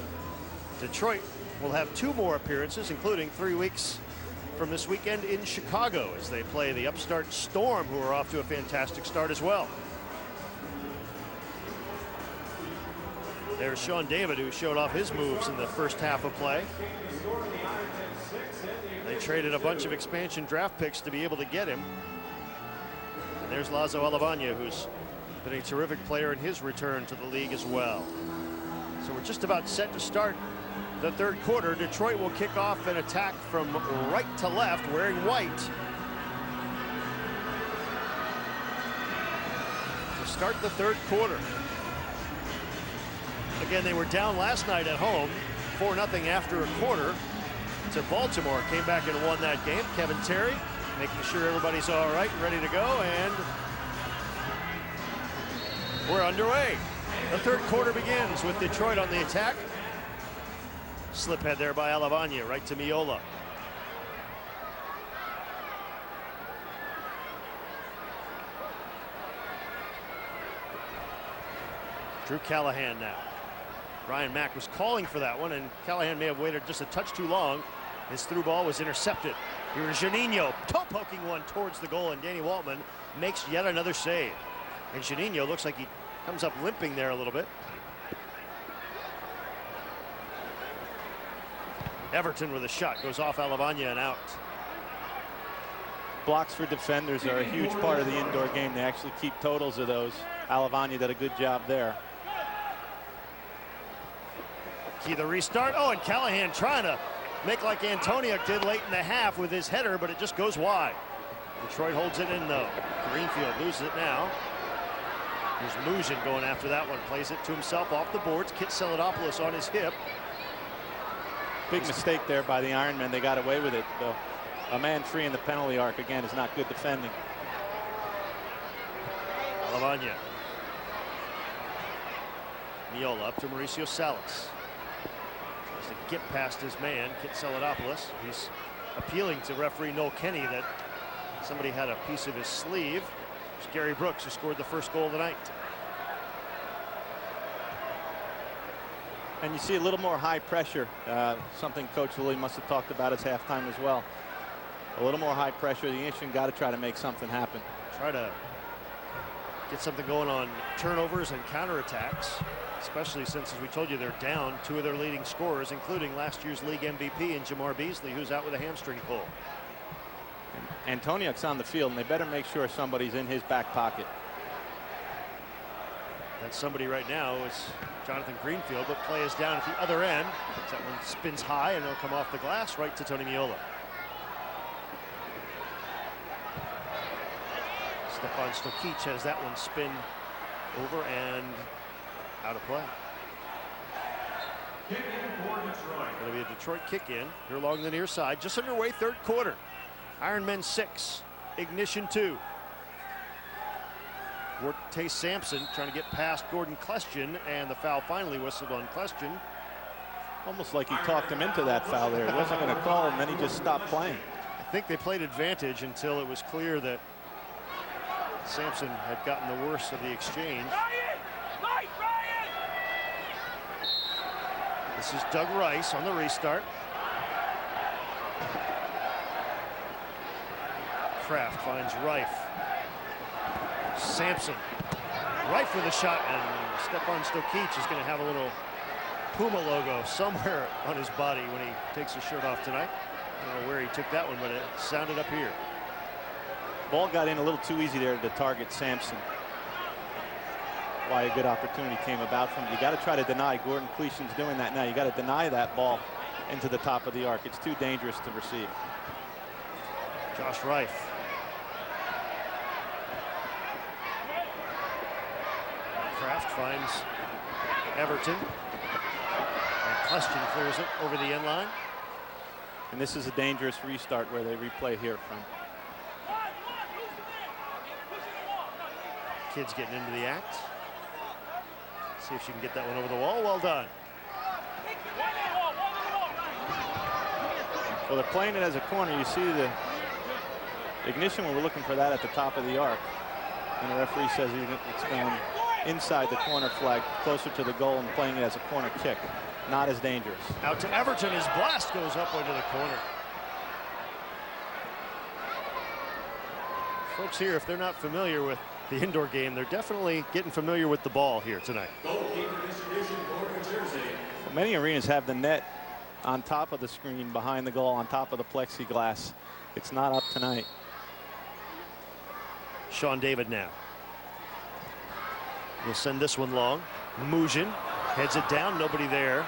Detroit will have 2 more appearances, including 3 weeks from this weekend in Chicago as they play the upstart Storm, who are off to a fantastic start as well. There's Sean David, who showed off his moves in the first half of play. They traded a bunch of expansion draft picks to be able to get him. And there's Lazo Alavagna, who's been a terrific player in his return to the league as well. So we're just about set to start the third quarter. Detroit will kick off an attack from right to left, wearing white. To start the third quarter. Again, they were down last night at home, 4-0 after a quarter to Baltimore. Came back and won that game. Kevin Terry making sure everybody's all right and ready to go, and we're underway. The third quarter begins with Detroit on the attack. Slip head there by Alavanya, right to Meola. Drew Callahan now. Ryan Mack was calling for that one, and Callahan may have waited just a touch too long. His through ball was intercepted. Here's Juninho, toe poking one towards the goal, and Danny Waltman makes yet another save. And Juninho looks like he comes up limping there a little bit. Everton with a shot, goes off Alavanya and out. Blocks for defenders are a huge part of the indoor game. They actually keep totals of those. Alavanya did a good job there. Key the restart. Oh, and Callahan trying to make like Antoniuk did late in the half with his header, but it just goes wide. Detroit holds it in though. Greenfield loses it now. Here's Muzin going after that one. Plays it to himself off the boards. Kit Selidopoulos on his hip. Big mistake there by the Ironmen. They got away with it, though. A man free in the penalty arc, again, is not good defending. Alavanya. Meola up to Mauricio Salas. Tries to get past his man, Kit Selidopoulos. He's appealing to referee Noel Kenny that somebody had a piece of his sleeve. It's Gary Brooks who scored the first goal of the night. And you see a little more high pressure, something Coach Lilly must have talked about at halftime as well. A little more high pressure. The Indians got to try to make something happen. Try to get something going on turnovers and counterattacks, especially since, as we told you, they're down two of their leading scorers, including last year's league MVP and Jamar Beasley, who's out with a hamstring pull. And Antoniuk's on the field, and they better make sure somebody's in his back pocket. That somebody right now is Jonathan Greenfield, but play is down at the other end. That one spins high, and it'll come off the glass right to Tony Meola. Stefan Stokic has that one spin over and out of play. It'll be a Detroit kick in here along the near side. Just underway, third quarter. Ironmen 6, Ignition 2. Tace Sampson trying to get past Gordon Klestjan, and the foul finally whistled on Klestjan. Almost like he talked him into that foul there. He wasn't going to call him, then he just stopped playing. I think they played advantage until it was clear that Sampson had gotten the worst of the exchange. This is Doug Rice on the restart. Kraft finds Rife. Sampson. Rife with a shot, and Stefan Stokic is going to have a little Puma logo somewhere on his body when he takes his shirt off tonight. I don't know where he took that one, but it sounded up here. Ball got in a little too easy there to target Sampson. Why a good opportunity came about from him. You got to try to deny. Gordon Klestjan's doing that now. You got to deny that ball into the top of the arc. It's too dangerous to receive. Josh Rife. Kraft finds Everton. And Klestjan clears it over the end line. And this is a dangerous restart where they replay here from. Kids getting into the act. See if she can get that one over the wall. Well done. Well, they're playing it as a corner. You see the Ignition when we're looking for that at the top of the arc. And the referee says it's going inside the corner flag, closer to the goal, and playing it as a corner kick. Not as dangerous. Out to Everton. His blast goes up into the corner. Folks here, if they're not familiar with the indoor game, they're definitely getting familiar with the ball here tonight. Well, many arenas have the net on top of the screen behind the goal, on top of the plexiglass. It's not up tonight. Sean David now. We'll send this one long. Muzin heads it down. Nobody there.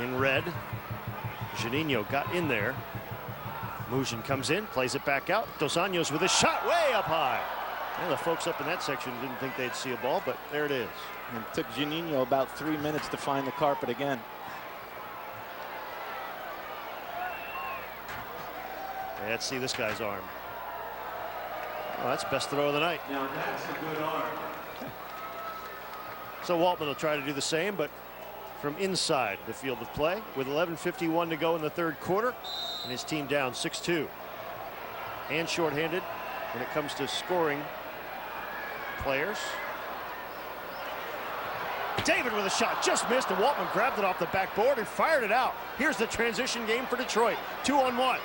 In red. Juninho got in there. Muzin comes in, plays it back out. Dos Anjos with a shot way up high. And the folks up in that section didn't think they'd see a ball, but there it is. And it took Juninho about 3 minutes to find the carpet again. Okay, let's see this guy's arm. Oh, that's best throw of the night. Now that's a good arm. So Waltman will try to do the same, but from inside the field of play with 11:51 to go in the third quarter, and his team down 6-2. And shorthanded when it comes to scoring players. David with a shot, just missed, and Waltman grabbed it off the backboard and fired it out. Here's the transition game for Detroit, 2-on-1.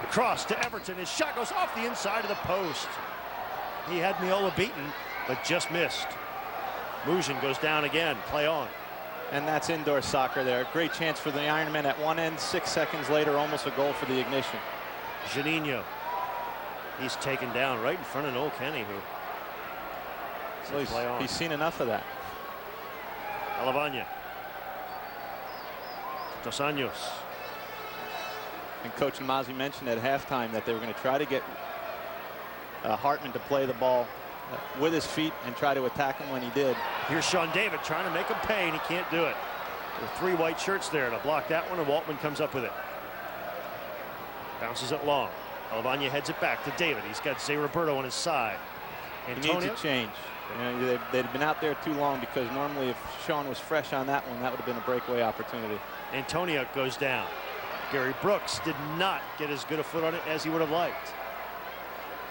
Cross to Everton, his shot goes off the inside of the post. He had Meola beaten, but just missed. Muzhin goes down again, play on. And that's indoor soccer there. Great chance for the Ironmen at one end. 6 seconds later, almost a goal for the Ignition. Juninho, he's taken down right in front of Noel Kenny, who so he's seen enough of that. Alavanya. 2 años. And Coach Namazi mentioned at halftime that they were going to try to get Hartman to play the ball with his feet and try to attack him when he did. Here's Sean David trying to make him pay, and he can't do it. There are 3 white shirts there to block that one, and Waltman comes up with it. Bounces it long. Alavanya heads it back to David. He's got Zé Roberto on his side. He needs a change. You know, they'd been out there too long, because normally if Sean was fresh on that one, that would have been a breakaway opportunity. Antoniuk goes down. Gary Brooks did not get as good a foot on it as he would have liked.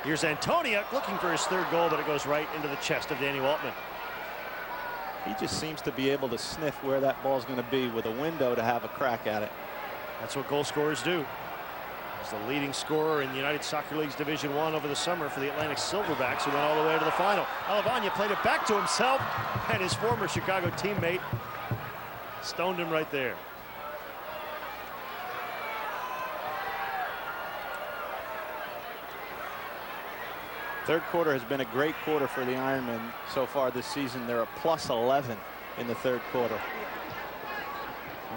Here's Antoniuk looking for his 3rd goal, but it goes right into the chest of Danny Waltman. He just seems to be able to sniff where that ball's going to be with a window to have a crack at it. That's what goal scorers do. He's the leading scorer in the United Soccer League's Division I over the summer for the Atlantic Silverbacks, who went all the way to the final. Alavanya played it back to himself, and his former Chicago teammate stoned him right there. Third quarter has been a great quarter for the Ironmen so far this season. They're a +11 in the third quarter.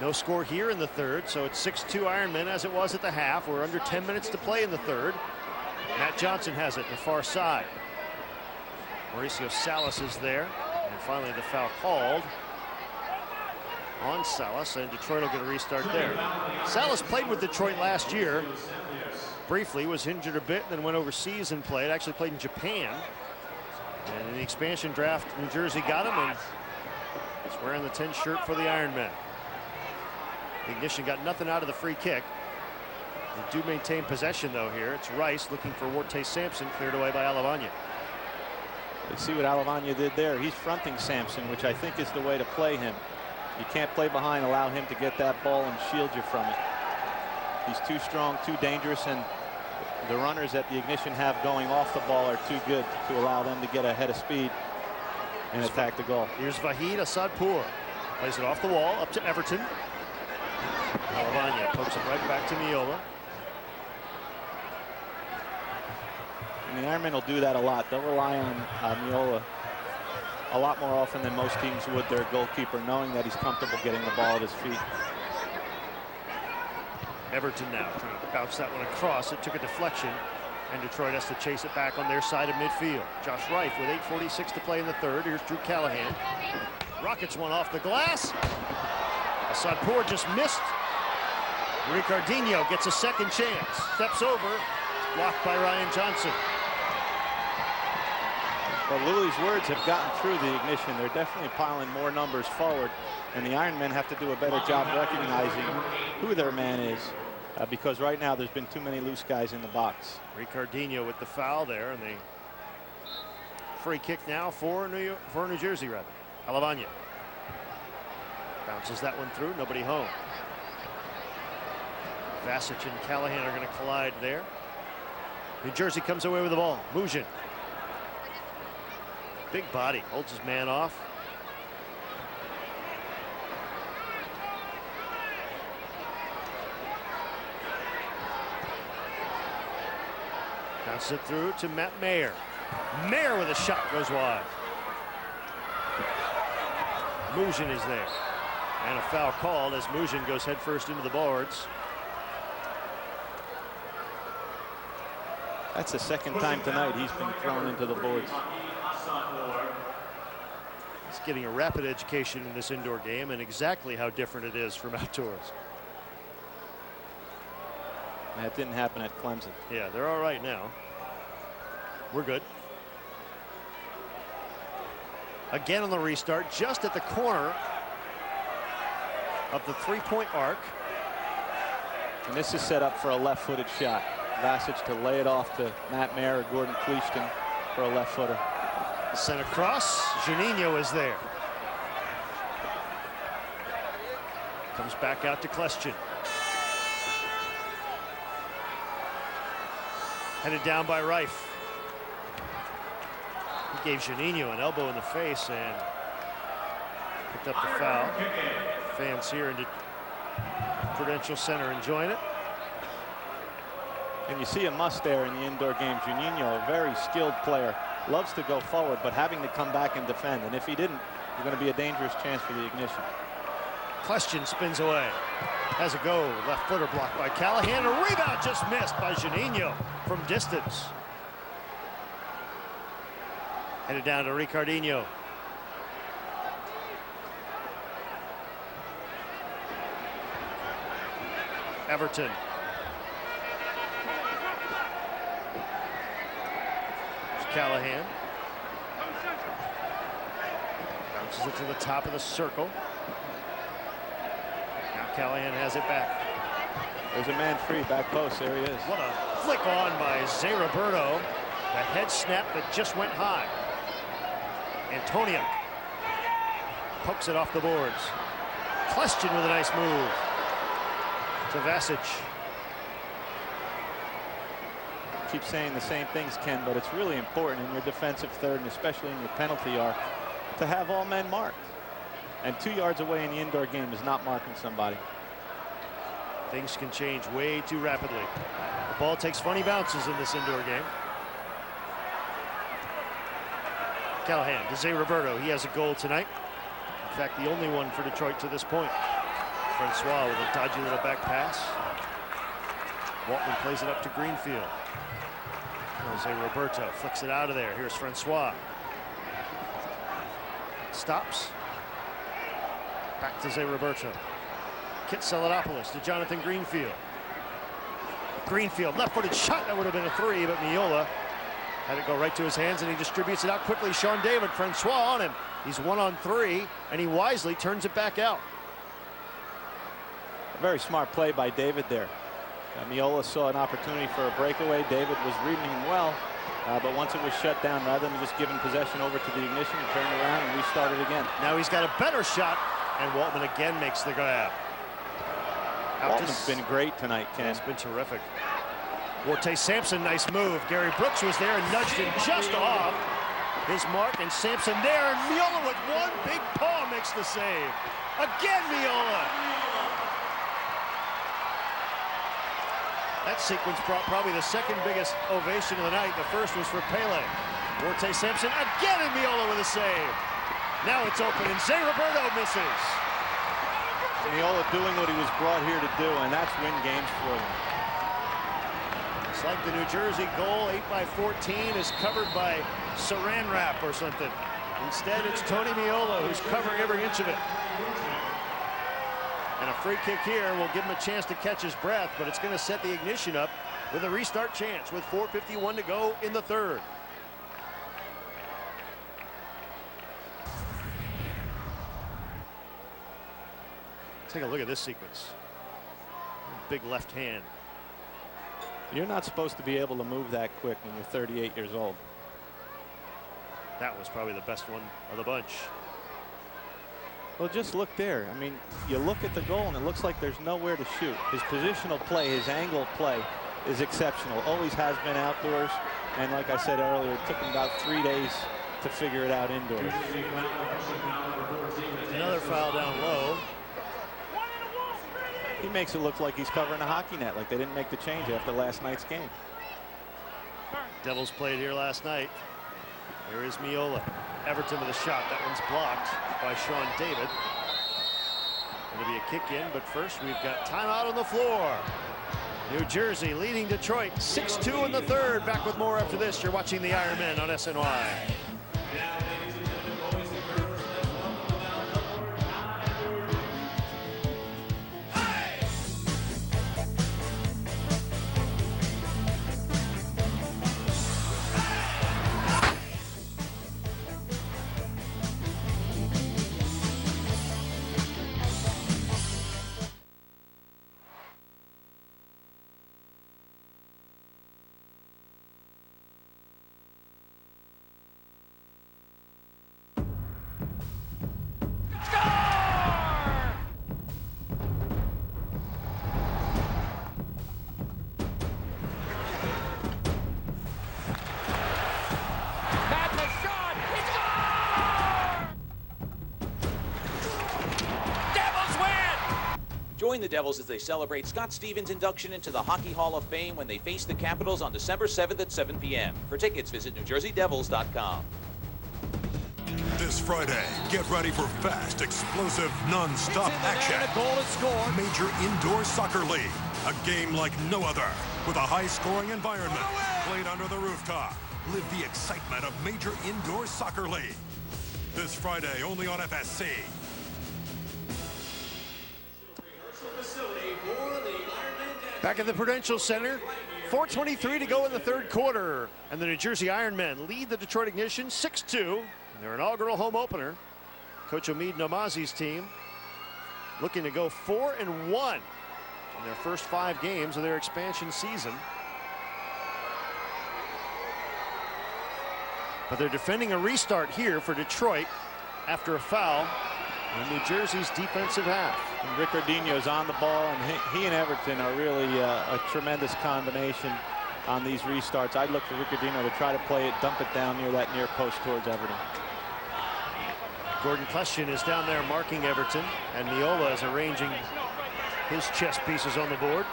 No score here in the third, so it's 6-2 Ironmen as it was at the half. We're under 10 minutes to play in the third. Matt Johnson has it in the far side. Mauricio Salas is there. And finally the foul called on Salas, and Detroit will get a restart there. Salas played with Detroit last year. Briefly was injured a bit, then went overseas and played. Actually played in Japan. And in the expansion draft, New Jersey got him, and he's wearing the 10 shirt for the Ironmen. The Ignition got nothing out of the free kick. They do maintain possession though here. It's Rice looking for Warte Sampson, cleared away by Alavanya. You see what Alavanya did there. He's fronting Sampson, which I think is the way to play him. You can't play behind, allow him to get that ball and shield you from it. He's too strong, too dangerous, and the runners that the Ignition have going off the ball are too good to allow them to get ahead of speed and attack the goal. Here's Vahid Asadpour. Plays it off the wall, up to Everton. Alavanya pokes it right back to Meola. And the Ironmen will do that a lot. They'll rely on Meola a lot more often than most teams would their goalkeeper, knowing that he's comfortable getting the ball at his feet. Everton now trying to bounce that one across. It took a deflection, and Detroit has to chase it back on their side of midfield. Josh Reif with 8:46 to play in the third. Here's Drew Callahan. Rockets one off the glass. Asadpour just missed. Ricardinho gets a second chance. Steps over. Blocked by Ryan Johnson. Well, Louie's words have gotten through the Ignition. They're definitely piling more numbers forward, and the Ironmen have to do a better job recognizing who their man is, because right now there's been too many loose guys in the box. Ricardinho with the foul there, and the free kick now for New Jersey, rather. Alavanya bounces that one through, nobody home. Vasic and Callahan are going to collide there. New Jersey comes away with the ball. Muzhin. Big body, holds his man off. Bounces it through to Matt Mayer. Mayer with a shot goes wide. Muzhin is there. And a foul called as Muzhin goes headfirst into the boards. That's the second time tonight he's been thrown into the boards. He's getting a rapid education in this indoor game and exactly how different it is from outdoors. That didn't happen at Clemson. Yeah, they're all right now. We're good. Again on the restart, just at the corner of the three-point arc. And this is set up for a left-footed shot. Vasic to lay it off to Matt Mayer or Gordon Cleashton for a left-footer. Sent across. Juninho is there. Comes back out to Cleashton. Headed down by Rife. He gave Juninho an elbow in the face and picked up the foul. Fans here in Prudential Center enjoying it. And you see a must there in the indoor game. Juninho, a very skilled player, loves to go forward, but having to come back and defend. And if he didn't, it's going to be a dangerous chance for the ignition. Cleashton spins away. Has a go. Left footer blocked by Callahan. A rebound just missed by Juninho from distance. Headed down to Ricardinho. Everton. There's Callahan. Bounces it to the top of the circle. Now Callahan has it back. There's a man free, back post, there he is. What a flick on by Zé Roberto. A head snap that just went high. Antoniuk pokes it off the boards. Cleashton with a nice move to Vasic. Keep saying the same things, Ken, but it's really important in your defensive third and especially in your penalty arc to have all men marked. And 2 yards away in the indoor game is not marking somebody. Things can change way too rapidly. The ball takes funny bounces in this indoor game. Callahan to Zé Roberto. He has a goal tonight. In fact, the only one for Detroit to this point. Francois with a dodgy little back pass. Waltman plays it up to Greenfield. Zé Roberto flicks it out of there. Here's Francois. Stops. Back to Zé Roberto. Kit Celadopoulos to Jonathan Greenfield. Greenfield, left-footed shot. That would have been a three, but Meola had it go right to his hands, and he distributes it out quickly. Sean David, Francois on him. He's 1-on-3, and he wisely turns it back out. A very smart play by David there. Meola saw an opportunity for a breakaway. David was reading him well, but once it was shut down, rather than just giving possession over to the ignition, he turned around and restarted again. Now he's got a better shot, and Waltman again makes the grab. Waltman's been great tonight, Ken. It's been terrific. Worte Sampson, nice move. Gary Brooks was there and nudged him just off his mark, and Sampson there, and Meola with one big paw makes the save. Again, Meola. That sequence brought probably the second biggest ovation of the night. The first was for Pele. Worte Sampson again, and Meola with a save. Now it's open, and Zé Roberto misses. Meola doing what he was brought here to do, and that's win games for them. It's like the New Jersey goal, 8x14, is covered by saran wrap or something. Instead, it's Tony Meola who's covering every inch of it. And a free kick here will give him a chance to catch his breath, but it's going to set the ignition up with a restart chance with 4:51 to go in the third. Take a look at this sequence. Big left hand. You're not supposed to be able to move that quick when you're 38 years old. That was probably the best one of the bunch. Well, just look there. I mean, you look at the goal and it looks like there's nowhere to shoot. His positional play, his angle play is exceptional. Always has been outdoors. And like I said earlier, it took him about 3 days to figure it out indoors. Another foul down low. He makes it look like he's covering a hockey net, like they didn't make the change after last night's game. Devils played here last night. Here is Meola. Everton with a shot. That one's blocked by Sean David. It'll be a kick in, but first we've got timeout on the floor. New Jersey leading Detroit 6-2 in the third. Back with more after this. You're watching the Ironmen on SNY. the Devils as they celebrate Scott Stevens' induction into the Hockey Hall of Fame when they face the Capitals on December 7th at 7 p.m. For tickets, visit NewJerseyDevils.com. This Friday, get ready for fast, explosive, non-stop action. A goal is scored. Major Indoor Soccer League. A game like no other, with a high-scoring environment. Played under the rooftop. Live the excitement of Major Indoor Soccer League. This Friday, only on FSC. Back at the Prudential Center, 4:23 to go in the third quarter. And the New Jersey Ironmen lead the Detroit Ignition 6-2. Their inaugural home opener. Coach Omid Namazi's team looking to go 4-1 in their first 5 games of their expansion season. But they're defending a restart here for Detroit after a foul in New Jersey's defensive half. And Ricardinho's on the ball, and he and Everton are really a tremendous combination on these restarts. I'd look for Ricardinho to try to play it, dump it down near that near post towards Everton. Gordon Kleshchin is down there marking Everton, and Meola is arranging his chess pieces on the board.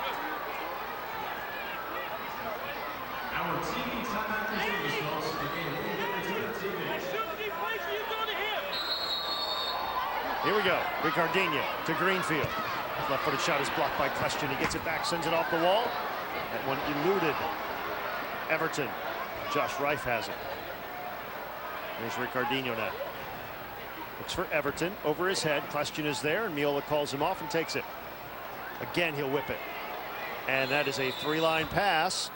Here we go. Ricardinho to Greenfield. His left-footed shot is blocked by Kleshchin. He gets it back, sends it off the wall. That one eluded Everton. Josh Reif has it. There's Ricardinho now. Looks for Everton over his head. Kleshchin is there, and Meola calls him off and takes it. Again, he'll whip it. And that is a 3-line pass.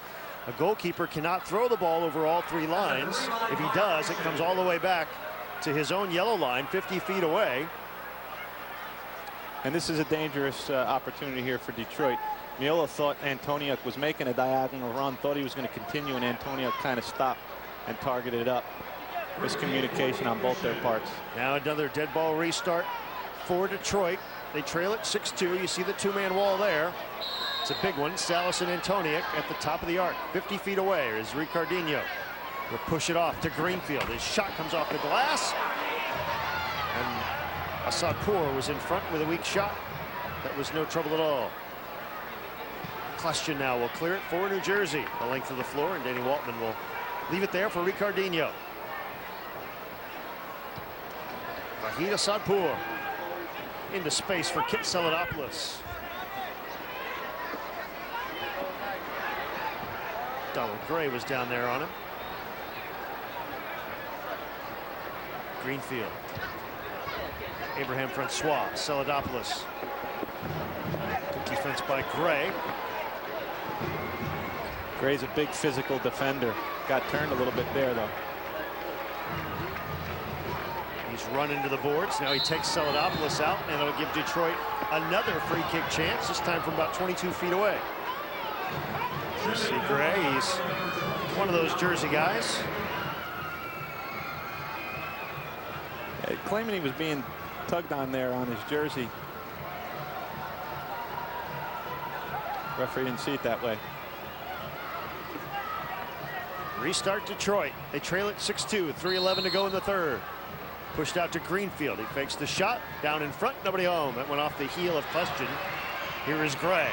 A goalkeeper cannot throw the ball over all 3 lines. If he does, it comes all the way back to his own yellow line, 50 feet away. And this is a dangerous opportunity here for Detroit. Meola thought Antoniuk was making a diagonal run, thought he was going to continue, and Antoniuk kind of stopped and targeted it up. Miscommunication on both their parts. Now another dead ball restart for Detroit. They trail it 6-2. You see the 2-man wall there. It's a big one. Salas and Antoniuk at the top of the arc. 50 feet away is Ricardinho. Will push it off to Greenfield. His shot comes off the glass. And Asadpour was in front with a weak shot. That was no trouble at all. Kleshchin now will clear it for New Jersey. The length of the floor, and Danny Waltman will leave it there for Ricardinho. Vahid Asadpour into space for Kit Saladopoulos. Donald Gray was down there on him. Greenfield. Abraham Francois. Saladopoulos. Good defense by Gray. Gray's a big physical defender. Got turned a little bit there, though. He's run into the boards. Now he takes Saladopoulos out, and it'll give Detroit another free kick chance, this time from about 22 feet away. You see Gray, he's one of those Jersey guys. Claiming he was being tugged on there on his jersey. Referee didn't see it that way. Restart Detroit. They trail it 6-2, 3:11 to go in the third. Pushed out to Greenfield. He fakes the shot. Down in front, nobody home. That went off the heel of Kleshchin. Here is Gray.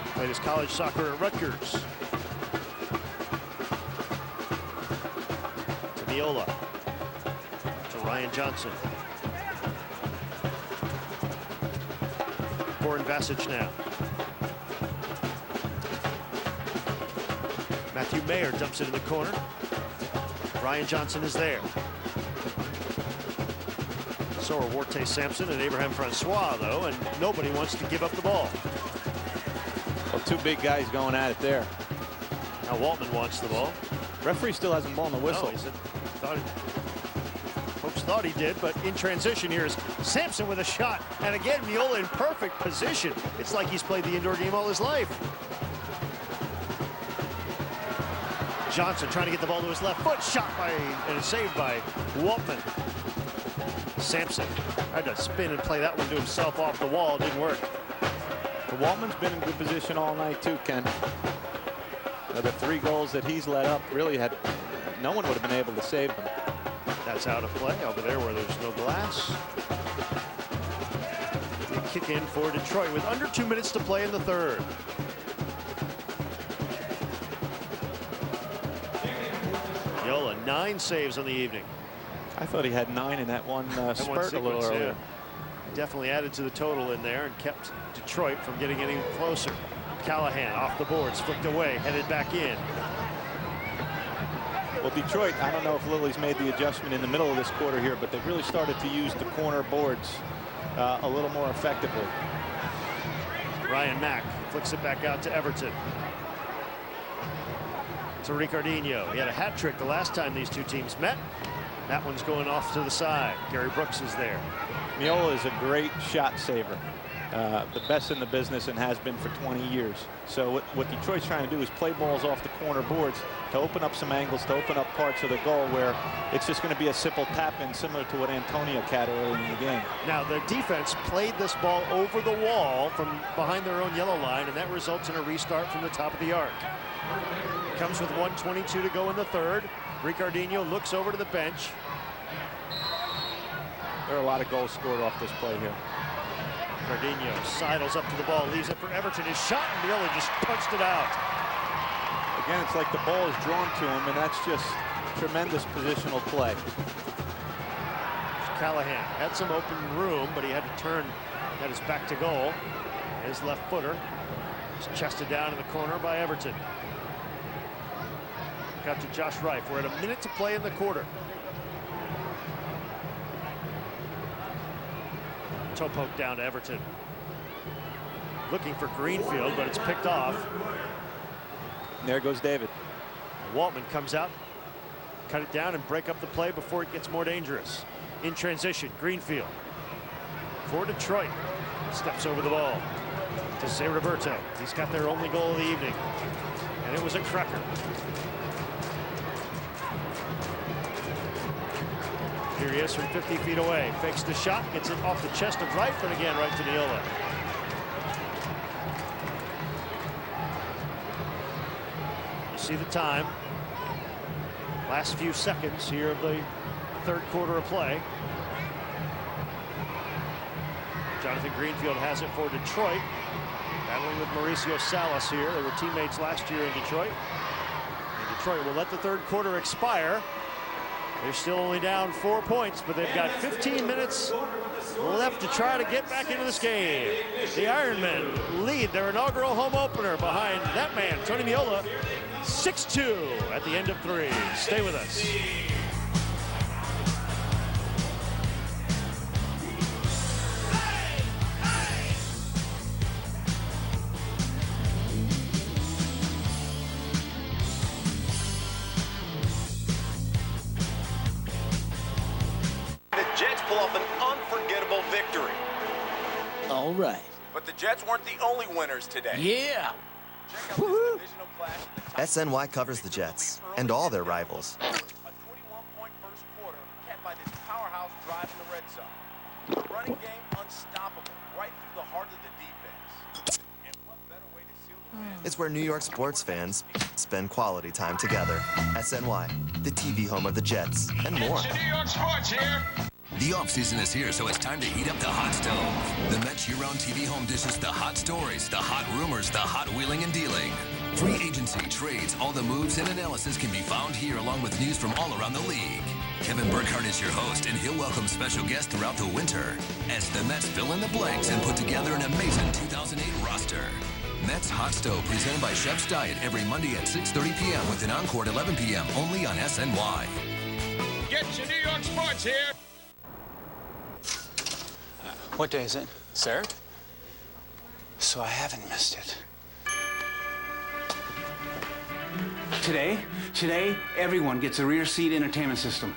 He played his college soccer at Rutgers. To Meola. To Ryan Johnson. Goran Vasic now. Matthew Mayer dumps it in the corner. Ryan Johnson is there. So are Warte Sampson and Abraham Francois, though, and nobody wants to give up the ball. Well, 2 big guys going at it there. Now Waltman wants the ball. Referee still hasn't blown the whistle. No, folks thought he did, but in transition here is Sampson with a shot. And again, Meola in perfect position. It's like he's played the indoor game all his life. Johnson trying to get the ball to his left foot. Shot by, and it's saved by Waltman. Sampson had to spin and play that one to himself off the wall. It didn't work. But Waltman's been in good position all night too, Ken. The 3 goals that he's let up really had, no one would have been able to save them. That's out of play over there where there's no glass. kick in for Detroit with under 2 minutes to play in the third. Meola, 9 saves on the evening. I thought he had 9 in that one spurt a little earlier. Yeah. Definitely added to the total in there and kept Detroit from getting any closer. Callahan off the boards, flicked away, headed back in. Well, Detroit, I don't know if Lily's made the adjustment in the middle of this quarter here, but they've really started to use the corner boards a little more effectively. Ryan Mack flicks it back out to Everton. To Ricardinho. He had a hat trick the last time these two teams met. That one's going off to the side. Gary Brooks is there. Meola is a great shot saver. The best in the business and has been for 20 years. So what Detroit's trying to do is play balls off the corner boards to open up some angles, to open up parts of the goal where it's just going to be a simple tap-in similar to what Antoniuk had early in the game. Now the defense played this ball over the wall from behind their own yellow line, and that results in a restart from the top of the arc. Comes with 1:22 to go in the third. Ricardinho looks over to the bench. There are a lot of goals scored off this play here. Ricardinho sidles up to the ball, leaves it for Everton. His shot, and Meola just punched it out. Again, it's like the ball is drawn to him, and that's just tremendous positional play. Callahan had some open room, but he had to turn, had his back to goal. His left footer is chested down in the corner by Everton. Got to Josh Reif. We're at a minute to play in the quarter. Toe poke down to Everton. Looking for Greenfield, but it's picked off. And there goes David. Waltman comes out, cut it down and break up the play before it gets more dangerous. In transition, Greenfield for Detroit. Steps over the ball to Zé Roberto. He's got their only goal of the evening, and it was a cracker. Here he is from 50 feet away. Fakes the shot, gets it off the chest of Reif, but again right to Meola. You see the time. Last few seconds here of the third quarter of play. Jonathan Greenfield has it for Detroit. Battling with Mauricio Salas here. They were teammates last year in Detroit. And Detroit will let the third quarter expire. They're still only down 4 points, but they've got 15 minutes left to try to get back into this game. The Ironmen lead their inaugural home opener behind that man, Tony Meola, 6-2 at the end of 3. Stay with us. Jets pull off an unforgettable victory. All right. But the Jets weren't the only winners today. Yeah. SNY covers the Jets and all their rivals. A 21-point first quarter kept by this powerhouse drive in the red zone. The running game unstoppable right through the heart of the defense. And what better way to seal the win? It's where New York sports fans spend quality time together. SNY, the TV home of the Jets, and more. It's New York Sports here. The offseason is here, so it's time to heat up the hot stove. The Mets year-round TV home dishes the hot stories, the hot rumors, the hot wheeling and dealing. Free agency, trades, all the moves and analysis can be found here along with news from all around the league. Kevin Burkhardt is your host, and he'll welcome special guests throughout the winter as the Mets fill in the blanks and put together an amazing 2008 roster. Mets Hot Stove, presented by Chef's Diet, every Monday at 6:30 p.m. with an encore at 11 p.m. only on SNY. Get your New York Sports here. What day is it? Saturday? So I haven't missed it. Today, everyone gets a rear seat entertainment system.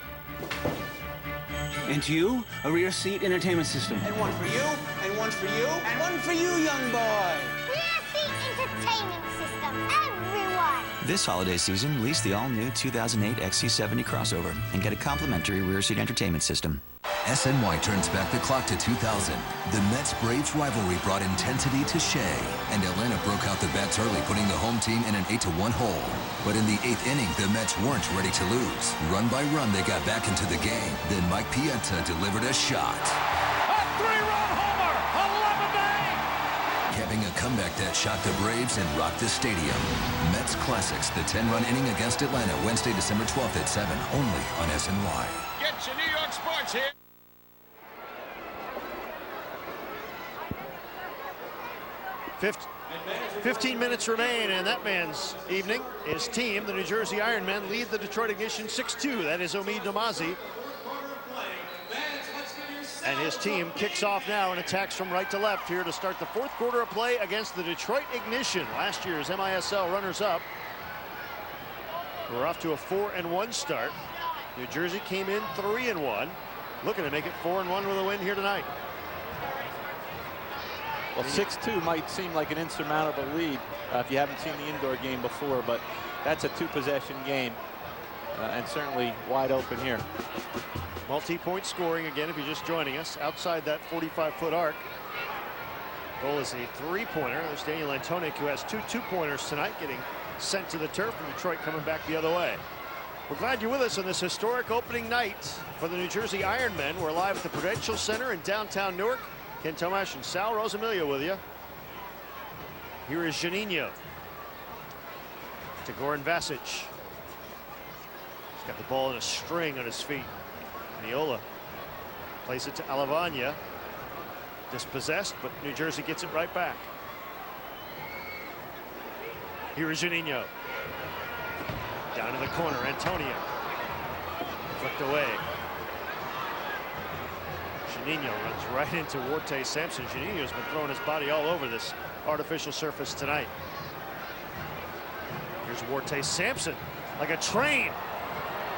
And you, a rear seat entertainment system. And one for you, and one for you, and one for you, young boy. Rear seat entertainment system, everyone. This holiday season, lease the all-new 2008 XC70 crossover and get a complimentary rear seat entertainment system. SNY turns back the clock to 2000. The Mets-Braves rivalry brought intensity to Shea, and Atlanta broke out the bats early, putting the home team in an 8-1 hole. But in the 8th inning, the Mets weren't ready to lose. Run by run, they got back into the game. Then Mike Pienta delivered a shot. A 3-run homer, recapping a comeback that shocked the Braves and rocked the stadium. Mets Classics, the 10-run inning against Atlanta, Wednesday, December 12th at 7, only on SNY. Get your New York sports here. Fifth 15 minutes remain in that man's evening. His team, the New Jersey Ironmen, lead the Detroit Ignition 6-2. That is Omid Namazi. And his team kicks off now and attacks from right to left here to start the fourth quarter of play against the Detroit Ignition, last year's MISL runners-up. We're off to a 4-1 start. New Jersey came in 3-1, looking to make it 4-1 with a win here tonight. Well, 6-2 might seem like an insurmountable lead if you haven't seen the indoor game before, but that's a two-possession game, and certainly wide open here. Multi-point scoring again if you're just joining us outside that 45-foot arc. Goal is a three-pointer. There's Daniel Antoniuk, who has two two-pointers tonight, getting sent to the turf, and Detroit coming back the other way. We're glad you're with us on this historic opening night for the New Jersey Ironmen. We're live at the Prudential Center in downtown Newark. Ken Tomash and Sal Rosamilia with you. Here is Juninho to Goran Vasic. He's got the ball in a string on his feet. Meola plays it to Alavanya. Dispossessed, but New Jersey gets it right back. Here is Juninho. Down in the corner, Antoniuk. Flicked away. Juninho runs right into Warte Sampson. Juninho's been throwing his body all over this artificial surface tonight. Here's Warte Sampson, like a train.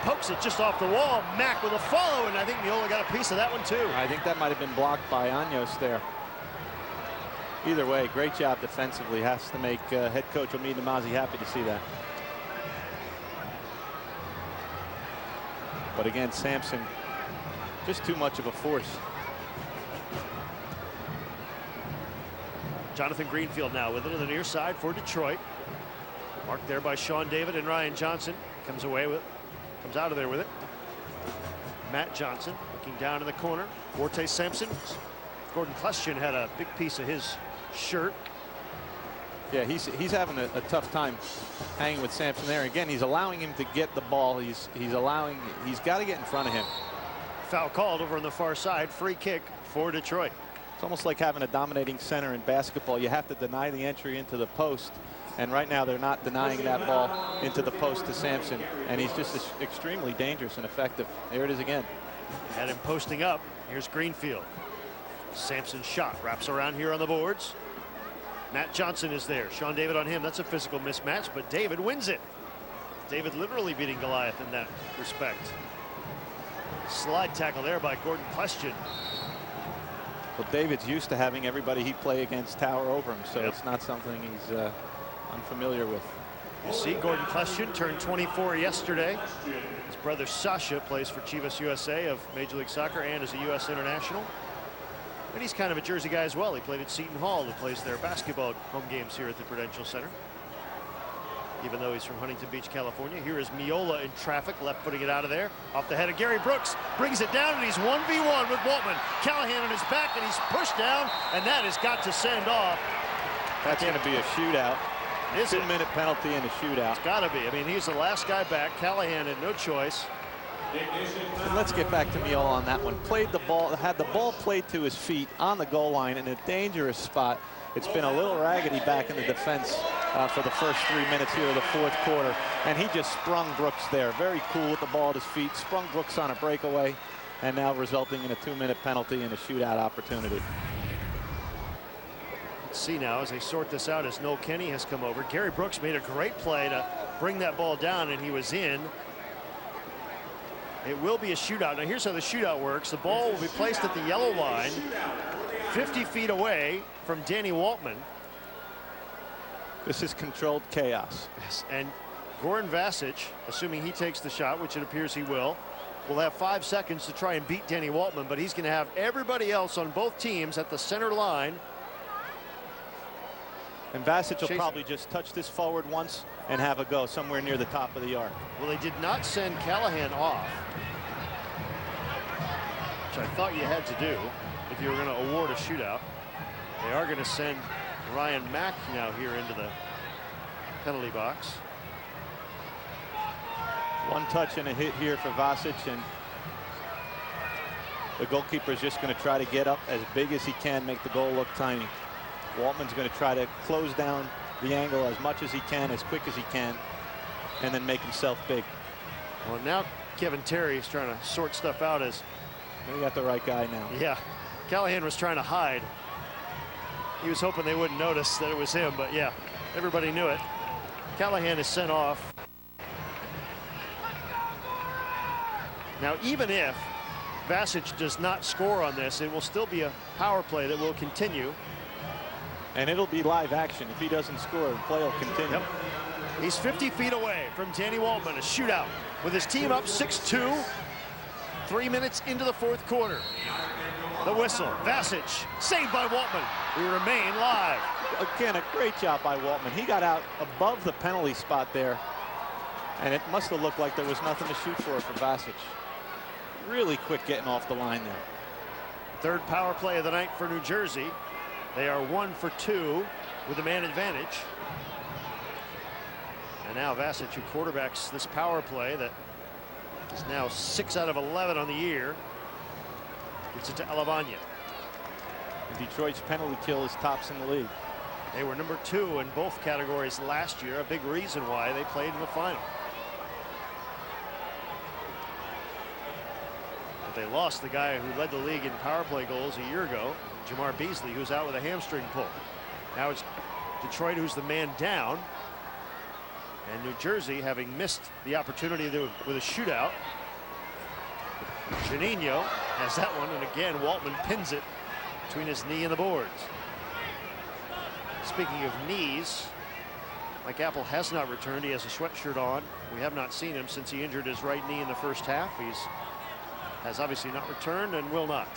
Pokes it just off the wall. Mack with a follow, and I think Meola got a piece of that one too. I think that might have been blocked by Anyos there. Either way, great job defensively. Has to make head coach Omid Namazi happy to see that. But again, Sampson, just too much of a force. Jonathan Greenfield now with it on the near side for Detroit. Marked there by Sean David and Ryan Johnson. Comes out of there with it. Matt Johnson looking down in the corner. Warte Sampson. Gordon Klestion had a big piece of his shirt. Yeah, he's having a tough time hanging with Sampson there. Again, he's allowing him to get the ball. He's got to get in front of him. Foul called over on the far side. Free kick for Detroit. It's almost like having a dominating center in basketball. You have to deny the entry into the post. And right now they're not denying that ball into the post to Sampson. And he's just extremely dangerous and effective. There it is again. Had him posting up. Here's Greenfield. Sampson's shot wraps around here on the boards. Matt Johnson is there. Sean David on him. That's a physical mismatch, but David wins it. David literally beating Goliath in that respect. Slide tackle there by Gordon Klestion. Well, David's used to having everybody he play against tower over him, so it's not something he's unfamiliar with. You see Gordon Klestion turned 24 yesterday. His brother Sasha plays for Chivas USA of Major League Soccer and is a U.S. international. And he's kind of a Jersey guy as well. He played at Seton Hall, who plays their basketball home games here at the Prudential Center. Even though he's from Huntington Beach, California. Here is Meola in traffic, left putting it out of there. Off the head of Gary Brooks, brings it down, and he's 1v1 with Waltman. Callahan on his back, and he's pushed down, and that has got to send off. That's going to be a shootout. Is it? 2-minute penalty and a shootout. It's got to be. I mean, he's the last guy back. Callahan had no choice. And let's get back to Meola on that one. Played the ball, had the ball played to his feet on the goal line in a dangerous spot. It's been a little raggedy back in the defense for the first 3 minutes here of the fourth quarter. And he just sprung Brooks there. Very cool with the ball at his feet. Sprung Brooks on a breakaway. And now resulting in a 2-minute penalty and a shootout opportunity. Let's see now as they sort this out as Noel Kenny has come over. Gary Brooks made a great play to bring that ball down, and he was in. It will be a shootout. Now here's how the shootout works. The ball will be placed at the yellow line 50 feet away from Danny Waltman. This is controlled chaos. Yes, and Goran Vasic, assuming he takes the shot, which it appears he will have 5 seconds to try and beat Danny Waltman, but he's going to have everybody else on both teams at the center line. And Vasic will probably just touch this forward once and have a go somewhere near the top of the arc. Well, they did not send Callahan off, which I thought you had to do if you were going to award a shootout. They are going to send Ryan Mack now here into the penalty box. One touch and a hit here for Vasic, and the goalkeeper is just going to try to get up as big as he can, make the goal look tiny. Waltman's going to try to close down the angle as much as he can, as quick as he can, and then make himself big. Well, now Kevin Terry is trying to sort stuff out as we got the right guy now. Yeah, Callahan was trying to hide. He was hoping they wouldn't notice that it was him, but yeah, everybody knew it. Callahan is sent off. Now, even if Vasic does not score on this, it will still be a power play that will continue. And it'll be live action. If he doesn't score, the play will continue. Yep. He's 50 feet away from Danny Waltman. A shootout with his team up 6-2. 3 minutes into the fourth quarter. The whistle. Vasic saved by Waltman. We remain live. Again, a great job by Waltman. He got out above the penalty spot there, and it must have looked like there was nothing to shoot for Vasic. Really quick getting off the line there. Third power play of the night for New Jersey. They are 1 for 2 with a man advantage. And now Vasic, who quarterbacks this power play that is now 6 out of 11 on the year, gets it to Alavanya. Detroit's penalty kill is tops in the league. They were number 2 in both categories last year, a big reason why they played in the final. But they lost the guy who led the league in power play goals a year ago, Jamar Beasley, who's out with a hamstring pull. Now it's Detroit who's the man down. And New Jersey, having missed the opportunity with a shootout. Juninho has that one, and again, Waltman pins it between his knee and the boards. Speaking of knees, Mike Apple has not returned. He has a sweatshirt on. We have not seen him since he injured his right knee in the first half. Has obviously not returned and will not.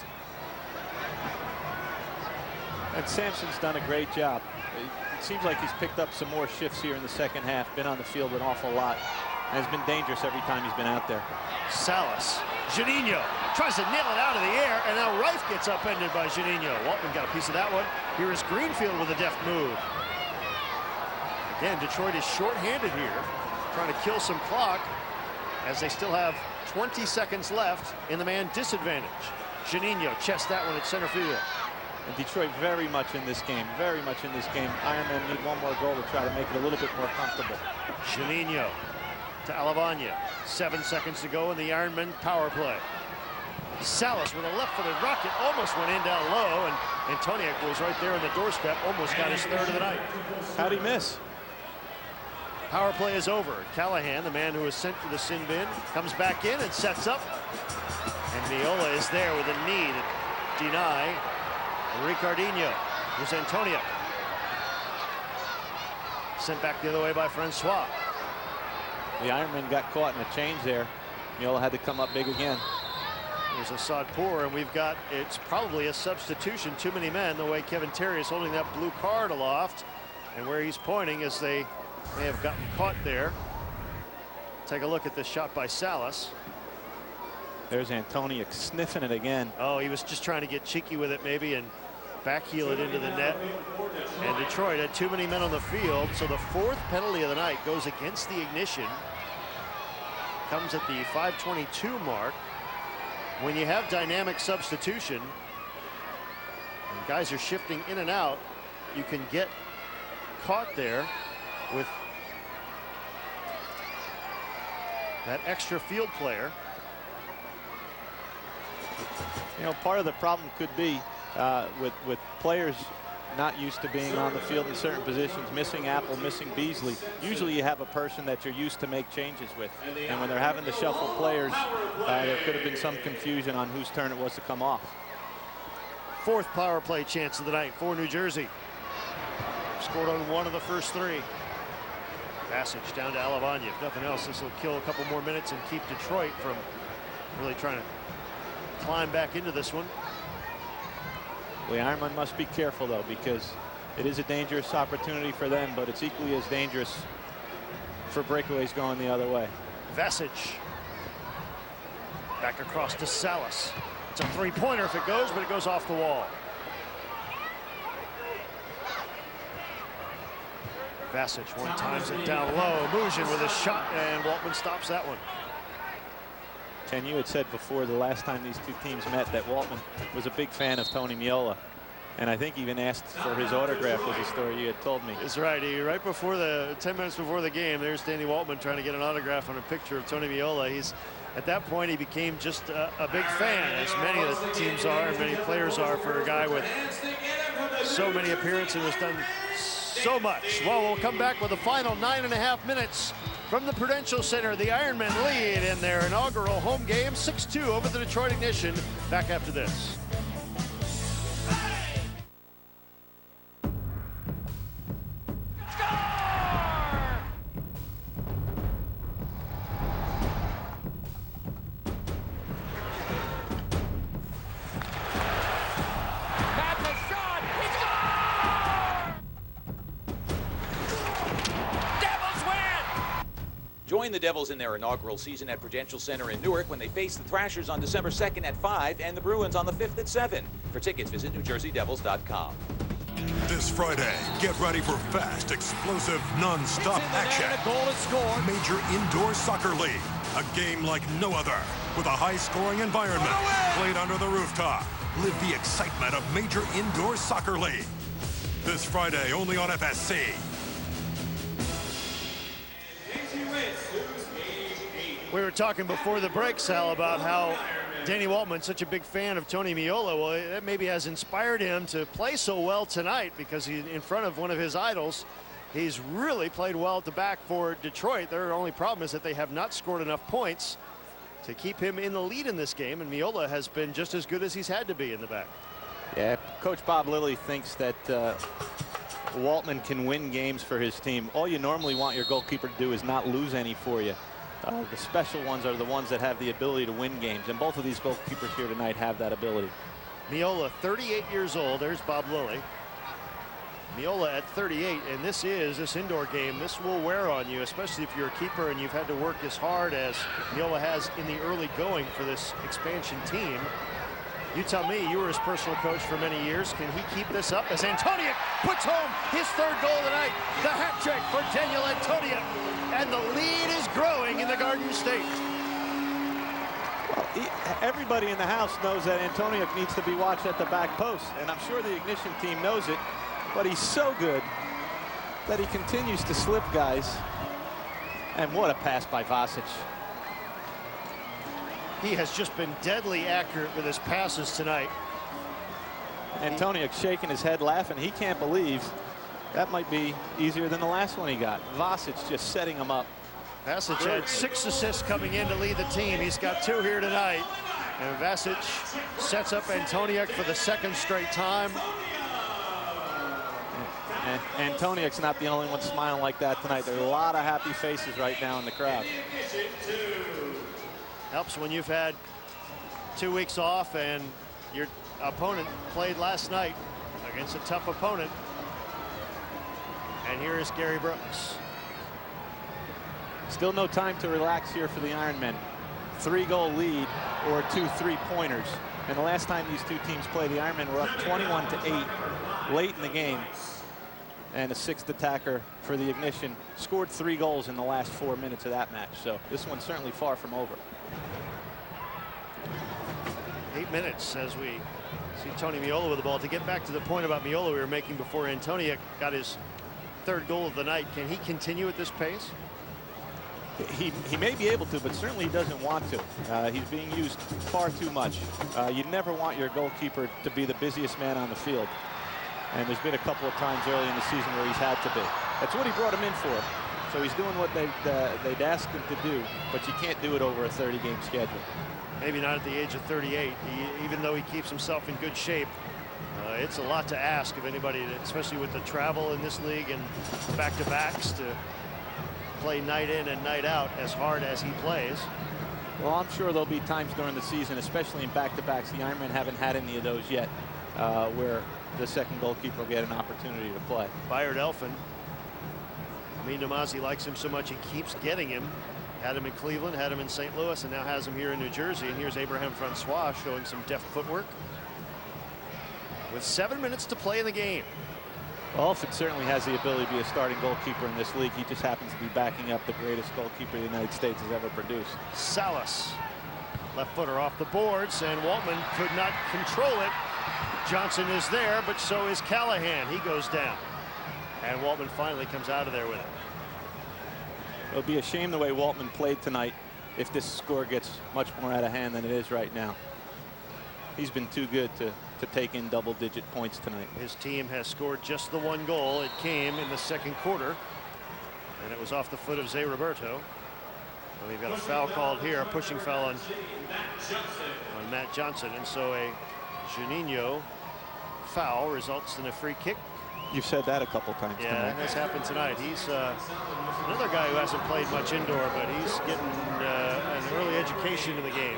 And Sampson's done a great job. It seems like he's picked up some more shifts here in the second half, been on the field an awful lot, and has been dangerous every time he's been out there. Salas, Juninho tries to nail it out of the air, and now Reif gets upended by Juninho. Waltman got a piece of that one. Here is Greenfield with a deft move. Again, Detroit is shorthanded here, trying to kill some clock as they still have 20 seconds left in the man disadvantage. Juninho chests that one at center field. And Detroit very much in this game, very much in this game. Ironmen need one more goal to try to make it a little bit more comfortable. Juninho to Alavanya. 7 seconds to go in the Ironmen power play. Salas with a left-footed rocket almost went in down low, and Antoniuk was right there on the doorstep, almost got his third of the night. How'd he miss? Power play is over. Callahan, the man who was sent to the sin bin, comes back in and sets up. And Meola is there with a knee to deny Ricardinho. Here's Antoniuk. Sent back the other way by Francois. The Ironman got caught in a change there. Meola had to come up big again. There's Assad Pour, and we've got, it's probably a substitution, too many men, the way Kevin Terry is holding that blue card aloft, and where he's pointing as they may have gotten caught there. Take a look at this shot by Salas. There's Antoniuk sniffing it again. Oh, he was just trying to get cheeky with it maybe and backheel it into the net. And Detroit had too many men on the field, so the fourth penalty of the night goes against the Ignition. Comes at the 5:22 mark. When you have dynamic substitution and guys are shifting in and out, you can get caught there with that extra field player. You know, part of the problem could be with players not used to being on the field in certain positions, missing Apple, missing Beasley. Usually you have a person that you're used to make changes with. And when they're having to shuffle players, there could have been some confusion on whose turn it was to come off. Fourth power play chance of the night for New Jersey. Scored on one of the first three. Passage down to Alavanya. If nothing else, this will kill a couple more minutes and keep Detroit from really trying to climb back into this one. The Ironman must be careful, though, because it is a dangerous opportunity for them, but it's equally as dangerous for breakaways going the other way. Vasic. Back across to Salas. It's a three-pointer if it goes, but it goes off the wall. Vasic one times it down low. Mujin with a shot, and Waltman stops that one. Ken, you had said before the last time these two teams met that Waltman was a big fan of Tony Meola. And I think even asked for his autograph was a story you had told me. That's right. Right before 10 minutes before the game, there's Danny Waltman trying to get an autograph on a picture of Tony Meola. At that point, he became just a big fan, as many of the teams are and many players are, for a guy with so many appearances, has done so much. Well, we'll come back with the final 9.5 minutes from the Prudential Center. The Ironmen lead in their inaugural home game, 6-2 over the Detroit Ignition. Back after this. Join the Devils in their inaugural season at Prudential Center in Newark when they face the Thrashers on December 2nd at 5 and the Bruins on the 5th at 7. For tickets, visit NewJerseyDevils.com. This Friday, get ready for fast, explosive, non-stop action. A goal is scored. Major Indoor Soccer League. A game like no other, with a high-scoring environment. Played under the rooftop. Live the excitement of Major Indoor Soccer League. This Friday, only on FSC. We were talking before the break, Sal, about how Danny Waltman's such a big fan of Tony Meola. Well, that maybe has inspired him to play so well tonight, because he's in front of one of his idols. He's really played well at the back for Detroit. Their only problem is that they have not scored enough points to keep him in the lead in this game, and Meola has been just as good as he's had to be in the back. Yeah, Coach Bob Lilly thinks that Waltman can win games for his team. All you normally want your goalkeeper to do is not lose any for you. The special ones are the ones that have the ability to win games, and both of these goalkeepers here tonight have that ability. Meola, 38 years old. There's Bob Lilly. Meola at 38, and this indoor game, this will wear on you, especially if you're a keeper and you've had to work as hard as Meola has in the early going for this expansion team. You tell me, you were his personal coach for many years. Can he keep this up as Antoniuk puts home his third goal of the night? The hat trick for Daniel Antoniuk. And the lead is growing in the Garden State. Well, everybody in the house knows that Antoniuk needs to be watched at the back post, and I'm sure the Ignition team knows it, but he's so good that he continues to slip guys. And what a pass by Vasic. He has just been deadly accurate with his passes tonight. Antoniuk shaking his head, laughing. He can't believe that might be easier than the last one he got. Vasic just setting him up. Vasic had 6 assists coming in to lead the team. He's got 2 here tonight. And Vasic sets up Antoniuk for the 2nd straight time. And Antoniuk's not the only one smiling like that tonight. There are a lot of happy faces right now in the crowd. Helps when you've had 2 weeks off and your opponent played last night against a tough opponent. And here is Gary Brooks. Still no time to relax here for the Ironmen. 3-goal lead or 2 3-pointers. And the last time these two teams played, the Ironmen were up 21-8 late in the game. And a 6th attacker for the Ignition scored 3 goals in the last 4 minutes of that match. So this one's certainly far from over. 8 minutes as we see Tony Meola with the ball. To get back to the point about Meola we were making before Antoniuk got his 3rd goal of the night, can he continue at this pace? He may be able to, but certainly he doesn't want to. He's being used far too much. You never want your goalkeeper to be the busiest man on the field. And there's been a couple of times early in the season where he's had to be. That's what he brought him in for. So he's doing what they'd asked him to do, but you can't do it over a 30-game schedule. Maybe not at the age of 38, even though he keeps himself in good shape. It's a lot to ask of anybody, especially with the travel in this league and back-to-backs, to play night in and night out as hard as he plays. Well, I'm sure there'll be times during the season, especially in back-to-backs, the Ironmen haven't had any of those yet, where the 2nd goalkeeper will get an opportunity to play. Bayard Elfin. Amin Namazi likes him so much he keeps getting him. Had him in Cleveland, had him in St. Louis, and now has him here in New Jersey. And here's Abraham Francois showing some deft footwork. With 7 minutes to play in the game. Alford certainly has the ability to be a starting goalkeeper in this league. He just happens to be backing up the greatest goalkeeper the United States has ever produced. Salas, left footer off the boards, and Waltman could not control it. Johnson is there, but so is Callahan. He goes down. And Waltman finally comes out of there with it. It'll be a shame the way Waltman played tonight if this score gets much more out of hand than it is right now. He's been too good to take in double-digit points tonight. His team has scored just the one goal. It came in the second quarter, and it was off the foot of Zé Roberto. And we've got a foul called here, a pushing foul on Matt Johnson, and so a Juninho foul results in a free kick. You've said that a couple times Yeah, tonight. that has happened tonight. He's another guy who hasn't played much indoor, but he's getting an early education in the game.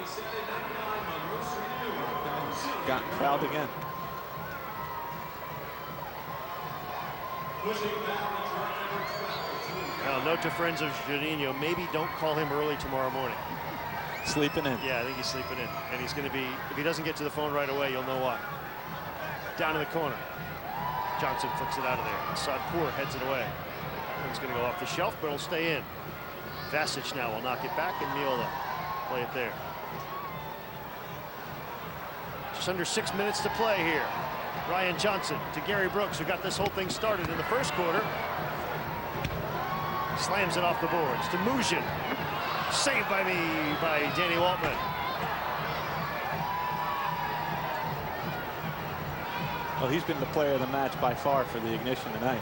Got fouled again. Now, note to friends of Juninho, maybe don't call him early tomorrow morning. Sleeping in. Yeah, I think he's sleeping in. And he's going to be, if he doesn't get to the phone right away, you'll know why. Down in the corner. Johnson flicks it out of there. Sadpour heads it away. It's going to go off the shelf, but it'll stay in. Vasic now will knock it back, and Meola play it there. Just under 6 minutes to play here. Ryan Johnson to Gary Brooks, who got this whole thing started in the first quarter. Slams it off the boards to Mujin. Saved by Danny Waltman. Well, he's been the player of the match by far for the Ignition tonight.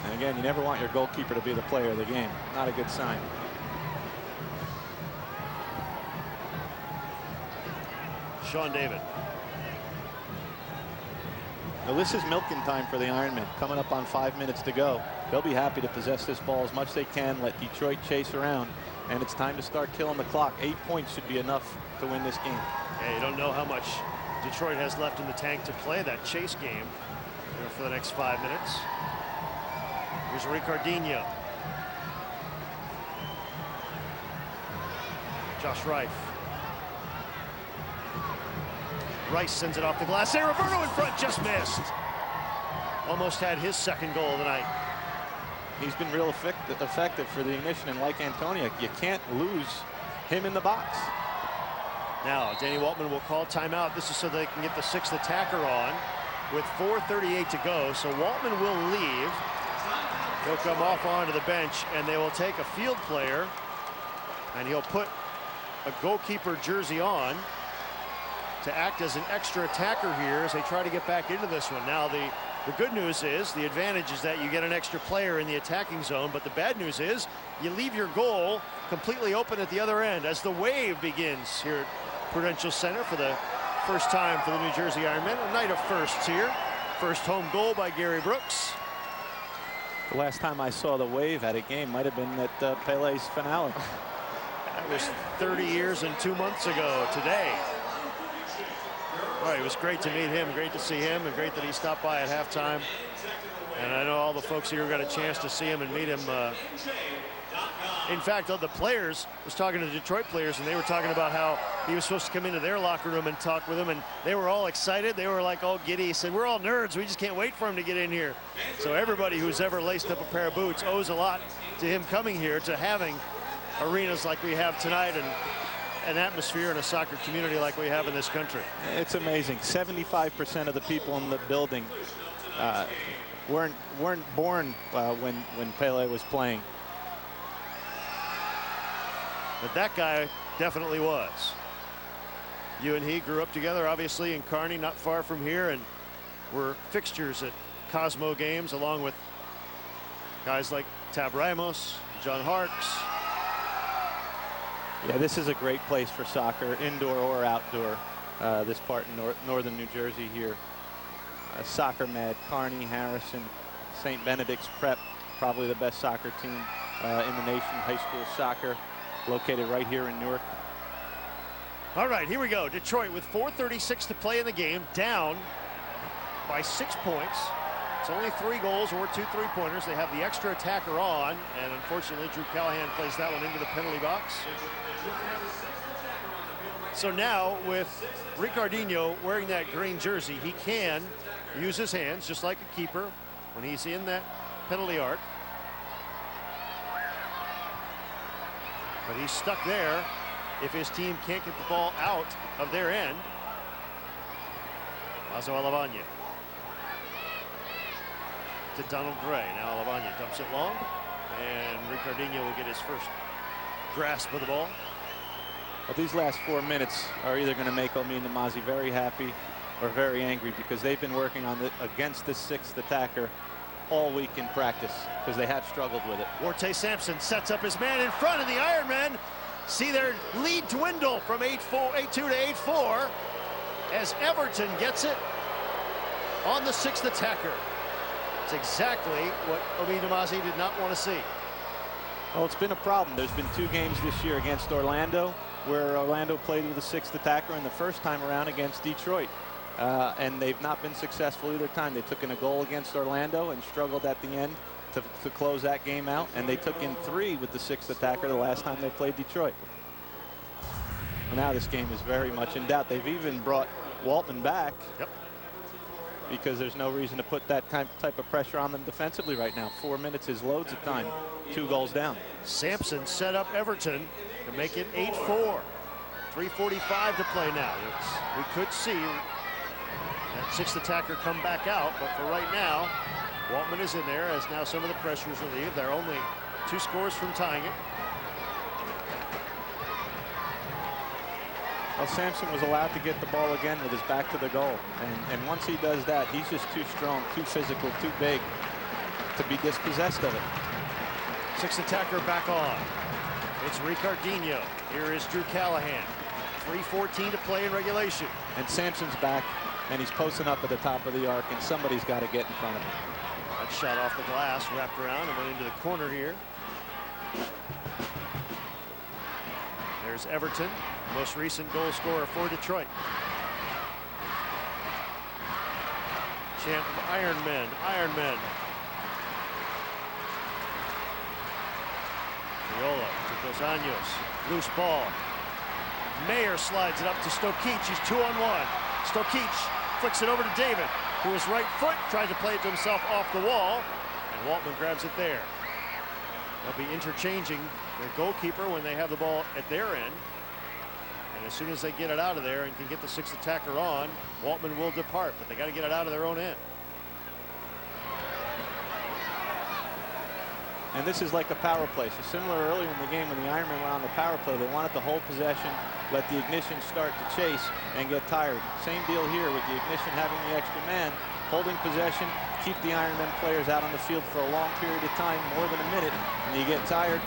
And again, you never want your goalkeeper to be the player of the game. Not a good sign. Sean David. Well, this is milking time for the Ironmen. Coming up on 5 minutes to go. They'll be happy to possess this ball as much as they can, let Detroit chase around, and it's time to start killing the clock. 8 points should be enough to win this game. Yeah, you don't know how much Detroit has left in the tank to play that chase game for the next 5 minutes. Here's Ricardinho. Josh Reif. Rice sends it off the glass. Hey, Roberto in front, just missed. Almost had his second goal of the night. He's been real effective for the Ignition, and like Antoniuk, you can't lose him in the box. Now, Danny Waltman will call timeout. This is so they can get the sixth attacker on with 4:38 to go. So Waltman will leave. He'll come off onto the bench, and they will take a field player, and he'll put a goalkeeper jersey on to act as an extra attacker here as they try to get back into this one. Now, the good news is, the advantage is that you get an extra player in the attacking zone, but the bad news is you leave your goal completely open at the other end as the wave begins here at Prudential Center for the first time for the New Jersey Ironmen. A night of firsts here. First home goal by Gary Brooks. The last time I saw the wave at a game might have been at Pele's finale. That was 30 years and 2 months ago today. Well, it was great to meet him, great to see him, and great that he stopped by at halftime. And I know all the folks here got a chance to see him and meet him. In fact, the players, was talking to the Detroit players, and they were talking about how he was supposed to come into their locker room and talk with them, and they were all excited. They were like all giddy. He said, we're all nerds. We just can't wait for him to get in here. So everybody who's ever laced up a pair of boots owes a lot to him coming here, to having arenas like we have tonight and an atmosphere and a soccer community like we have in this country. It's amazing. 75% of the people in the building weren't born when Pele was playing. But that guy definitely was. You and he grew up together, obviously, in Kearney, not far from here, and were fixtures at Cosmo games, along with guys like Tab Ramos, John Harkes. Yeah, this is a great place for soccer, indoor or outdoor. This part in northern New Jersey here. Soccer mad, Kearney, Harrison, St. Benedict's Prep, probably the best soccer team in the nation, high school soccer, located right here in Newark. All right, here we go. Detroit with 4:36 to play in the game, down by 6 points. It's only 3 goals or 2 3-pointers. They have the extra attacker on, and unfortunately, Drew Callahan plays that one into the penalty box. So now, with Ricardinho wearing that green jersey, he can use his hands, just like a keeper, when he's in that penalty arc. But he's stuck there if his team can't get the ball out of their end. Mazo Alavagna to Donald Gray. Now Alavagna dumps it long, and Ricardinho will get his first grasp of the ball. Well, these last 4 minutes are either going to make Omi Namazi very happy or very angry, because they've been working on against this 6th attacker all week in practice, because they have struggled with it. Warte Sampson sets up his man in front of the Ironmen. See their lead dwindle from 8-2 to 8-4 as Everton gets it on the 6th attacker. It's exactly what Omi Namazi did not want to see. Well, it's been a problem. There's been 2 games this year against Orlando where Orlando played with the 6th attacker, and the first time around against Detroit. And they've not been successful either time. They took in a goal against Orlando and struggled at the end to close that game out. And they took in 3 with the 6th attacker the last time they played Detroit. Well, now this game is very much in doubt. They've even brought Waltman back. Yep. Because there's no reason to put that type of pressure on them defensively right now. 4 minutes is loads of time. 2 goals down. Sampson set up Everton to make it 8-4. 3:45 to play now. We could see that 6th attacker come back out, but for right now, Waltman is in there as now some of the pressure is relieved. They're only 2 scores from tying it. Well, Sampson was allowed to get the ball again with his back to the goal. And once he does that, he's just too strong, too physical, too big to be dispossessed of it. 6th attacker back on. It's Ricardinho. Here is Drew Callahan. 3:14 to play in regulation. And Sampson's back, and he's posting up at the top of the arc, and somebody's got to get in front of him. That shot off the glass, wrapped around and went into the corner here. There's Everton, most recent goal scorer for Detroit. Champ of Ironmen. Meola to Dos Anjos. Loose ball. Mayer slides it up to Stokic. He's 2-on-1. Stokic flicks it over to David, who his right foot tried to play it to himself off the wall, and Waltman grabs it there. They'll be interchanging their goalkeeper when they have the ball at their end. And as soon as they get it out of there and can get the 6th attacker on, Waltman will depart, but they got to get it out of their own end. And this is like a power play. So similar earlier in the game when the Ironmen were on the power play, they wanted to hold possession, let the Ignition start to chase and get tired. Same deal here with the Ignition having the extra man, holding possession, keep the Ironmen players out on the field for a long period of time, more than a minute, and you get tired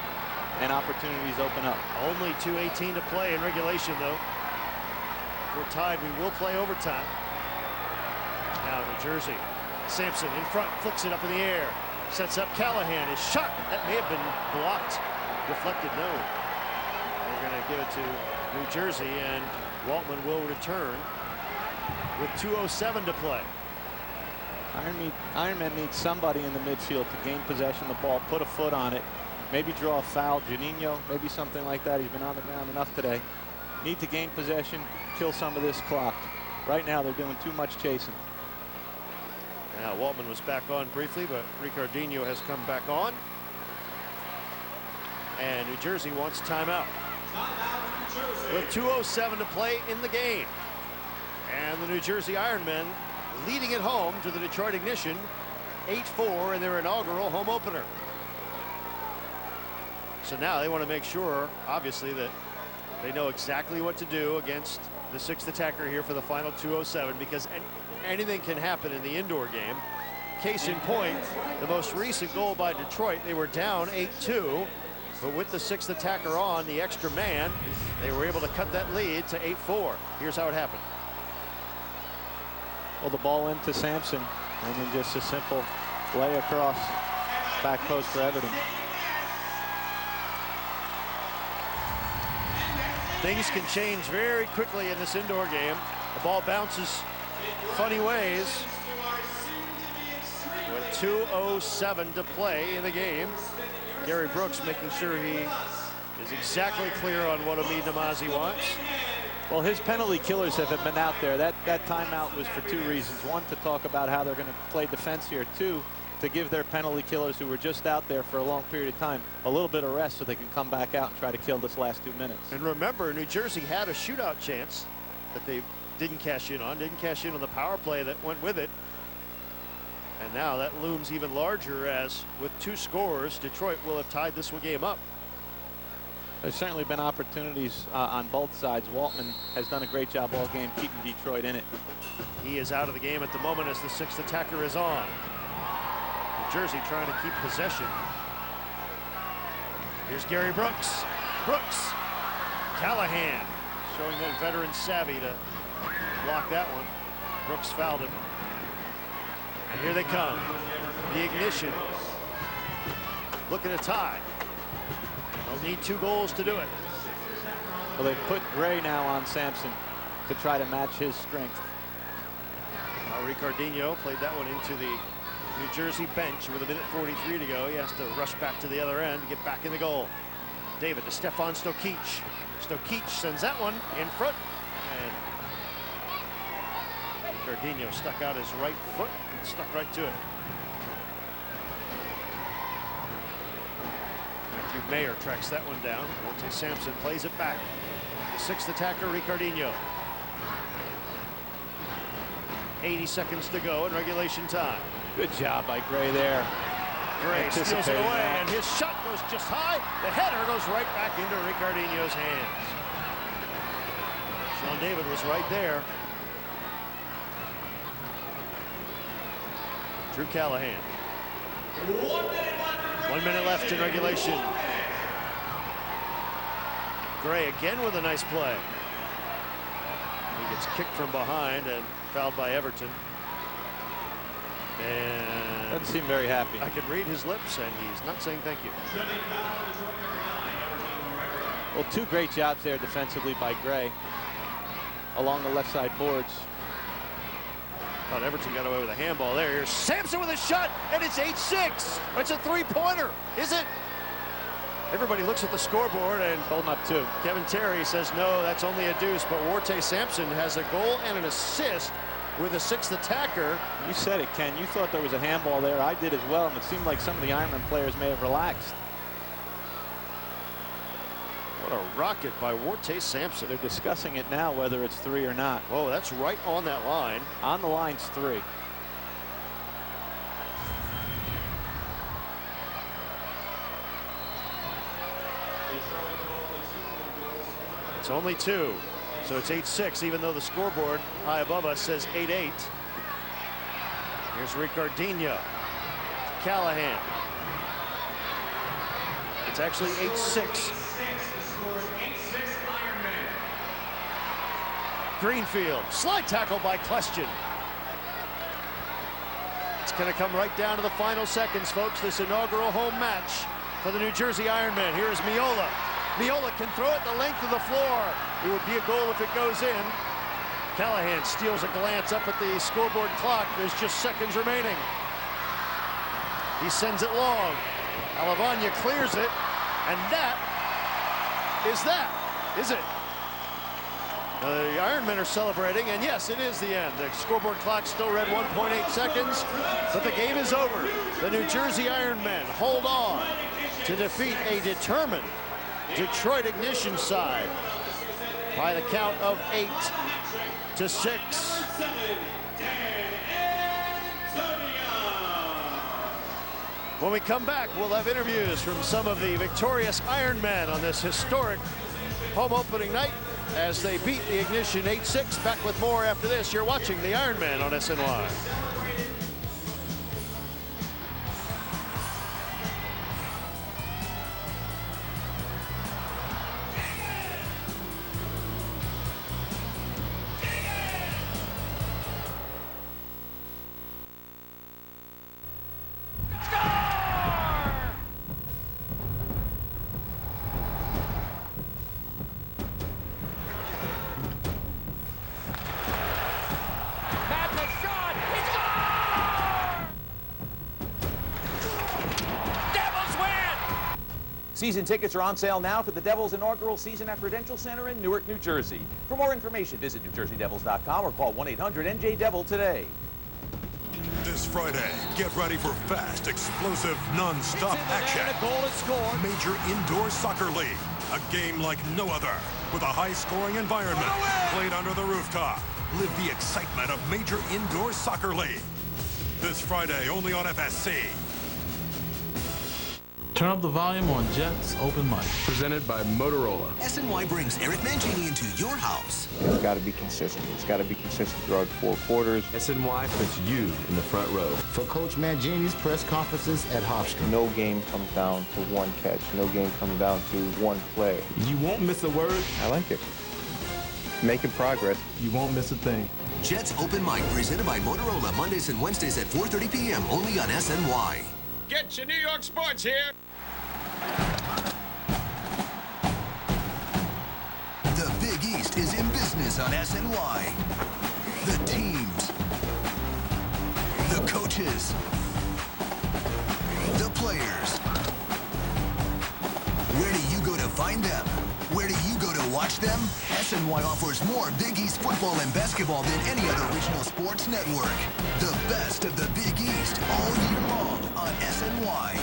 and opportunities open up. Only 2:18 to play in regulation, though. If we're tied, we will play overtime. Now New Jersey. Sampson in front, flicks it up in the air. Sets up Callahan. His shot, that may have been blocked. Deflected, no. They're going to give it to New Jersey, and Waltman will return with 2:07 to play. Ironmen need somebody in the midfield to gain possession of the ball, put a foot on it, maybe draw a foul. Juninho, maybe something like that. He's been on the ground enough today. Need to gain possession, kill some of this clock. Right now, they're doing too much chasing. Now, Waltman was back on briefly, but Ricardinho has come back on. And New Jersey wants timeout. With 2:07 to play in the game. And the New Jersey Ironmen leading it home to the Detroit Ignition, 8-4 in their inaugural home opener. So now they want to make sure, obviously, that they know exactly what to do against the 6th attacker here for the final 2:07, because anything can happen in the indoor game. Case in point, the most recent goal by Detroit, they were down 8-2, but with the 6th attacker on, the extra man, they were able to cut that lead to 8-4. Here's how it happened. Well, the ball into Sampson, and then just a simple lay across back post for Everton. Things can change very quickly in this indoor game. The ball bounces funny ways. With 2:07 to play in the game, Gary Brooks making sure he is exactly clear on what Omi Namazi wants. Well, his penalty killers have been out there. That timeout was for 2 reasons. 1, to talk about how they're going to play defense here. 2, to give their penalty killers who were just out there for a long period of time a little bit of rest so they can come back out and try to kill this last 2 minutes. And remember, New Jersey had a shootout chance that they didn't cash in on the power play that went with it. And now that looms even larger, as with 2 scores, Detroit will have tied this game up. There's certainly been opportunities on both sides. Waltman has done a great job all game keeping Detroit in it. He is out of the game at the moment as the 6th attacker is on. New Jersey trying to keep possession. Here's Gary Brooks. Brooks. Callahan showing that veteran savvy to block that one. Brooks fouled him. And here they come. The ignition. Looking to tie. They'll need 2 goals to do it. Well, they've put Gray now on Sampson to try to match his strength. Ricardinho played that one into the New Jersey bench with 1:43 to go. He has to rush back to the other end to get back in the goal. David to Stefan Stokic. Stokic sends that one in front, and Ricardinho stuck out his right foot and stuck right to it. Matthew Mayer tracks that one down. Monte Sampson plays it back. The 6th attacker, Ricardinho. 80 seconds to go in regulation time. Good job by Gray there. Gray steals it away, and his shot goes just high. The header goes right back into Ricardinho's hands. Sean David was right there. Drew Callahan. 1 minute left in regulation. Gray again with a nice play. He gets kicked from behind and fouled by Everton. And doesn't seem very happy. I can read his lips, and he's not saying thank you. Well, 2 great jobs there defensively by Gray along the left side boards. Thought Everton got away with a handball there. Here's Sampson with a shot, and it's 8-6. It's a 3-pointer, is it? Everybody looks at the scoreboard and holding up 2. Kevin Terry says no, that's only a deuce, but Warte Sampson has a goal and an assist with a 6th attacker. You said it, Ken. You thought there was a handball there. I did as well, and it seemed like some of the Ironman players may have relaxed. What a rocket by Warte Sampson. They're discussing it now, whether it's 3 or not. Whoa, that's right on that line. On the line's 3. It's only 2, so it's 8-6, even though the scoreboard high above us says 8-8. Here's Ricardinho. Callahan. It's actually 8-6. Greenfield, slide tackle by Klestion. It's going to come right down to the final seconds, folks. This inaugural home match for the New Jersey Ironmen. Here is Meola. Meola can throw it the length of the floor. It would be a goal if it goes in. Callahan steals a glance up at the scoreboard clock. There's just seconds remaining. He sends it long. Alavanya clears it, and that is it. The Ironmen are celebrating, and yes, it is the end. The scoreboard clock still read 1.8 seconds, but the game is over. The New Jersey Ironmen hold on to defeat a determined Detroit Ignition side by the count of 8-6. When we come back, we'll have interviews from some of the victorious Ironmen on this historic home opening night as they beat the Ignition 8-6. Back with more after this. You're watching the Ironmen on SNY. Season tickets are on sale now for the Devils' inaugural season at Prudential Center in Newark, New Jersey. For more information, visit NewJerseyDevils.com or call 1-800-NJ-DEVIL today. This This Friday, get ready for fast, explosive, non-stop action. Major Indoor Soccer League, a game like no other, with a high-scoring environment, played under the rooftop. Live the excitement of Major Indoor Soccer League. This Friday, only on FSC. Turn up the volume on Jets Open Mic. Presented by Motorola. SNY brings Eric Mangini into your house. It's got to be consistent. It's got to be consistent throughout 4 quarters. SNY puts you in the front row. For Coach Mangini's press conferences at Hofstra. No game comes down to one catch. No game comes down to one play. You won't miss a word. I like it. Making progress. You won't miss a thing. Jets Open Mic, presented by Motorola, Mondays and Wednesdays at 4:30 p.m. only on SNY. Get your New York sports here. The Big East is in business on SNY. The teams, the coaches, the players. Where do you go to find them? Where do you go to watch them? SNY offers more Big East football and basketball than any other regional sports network. The best of the Big East all year long on SNY.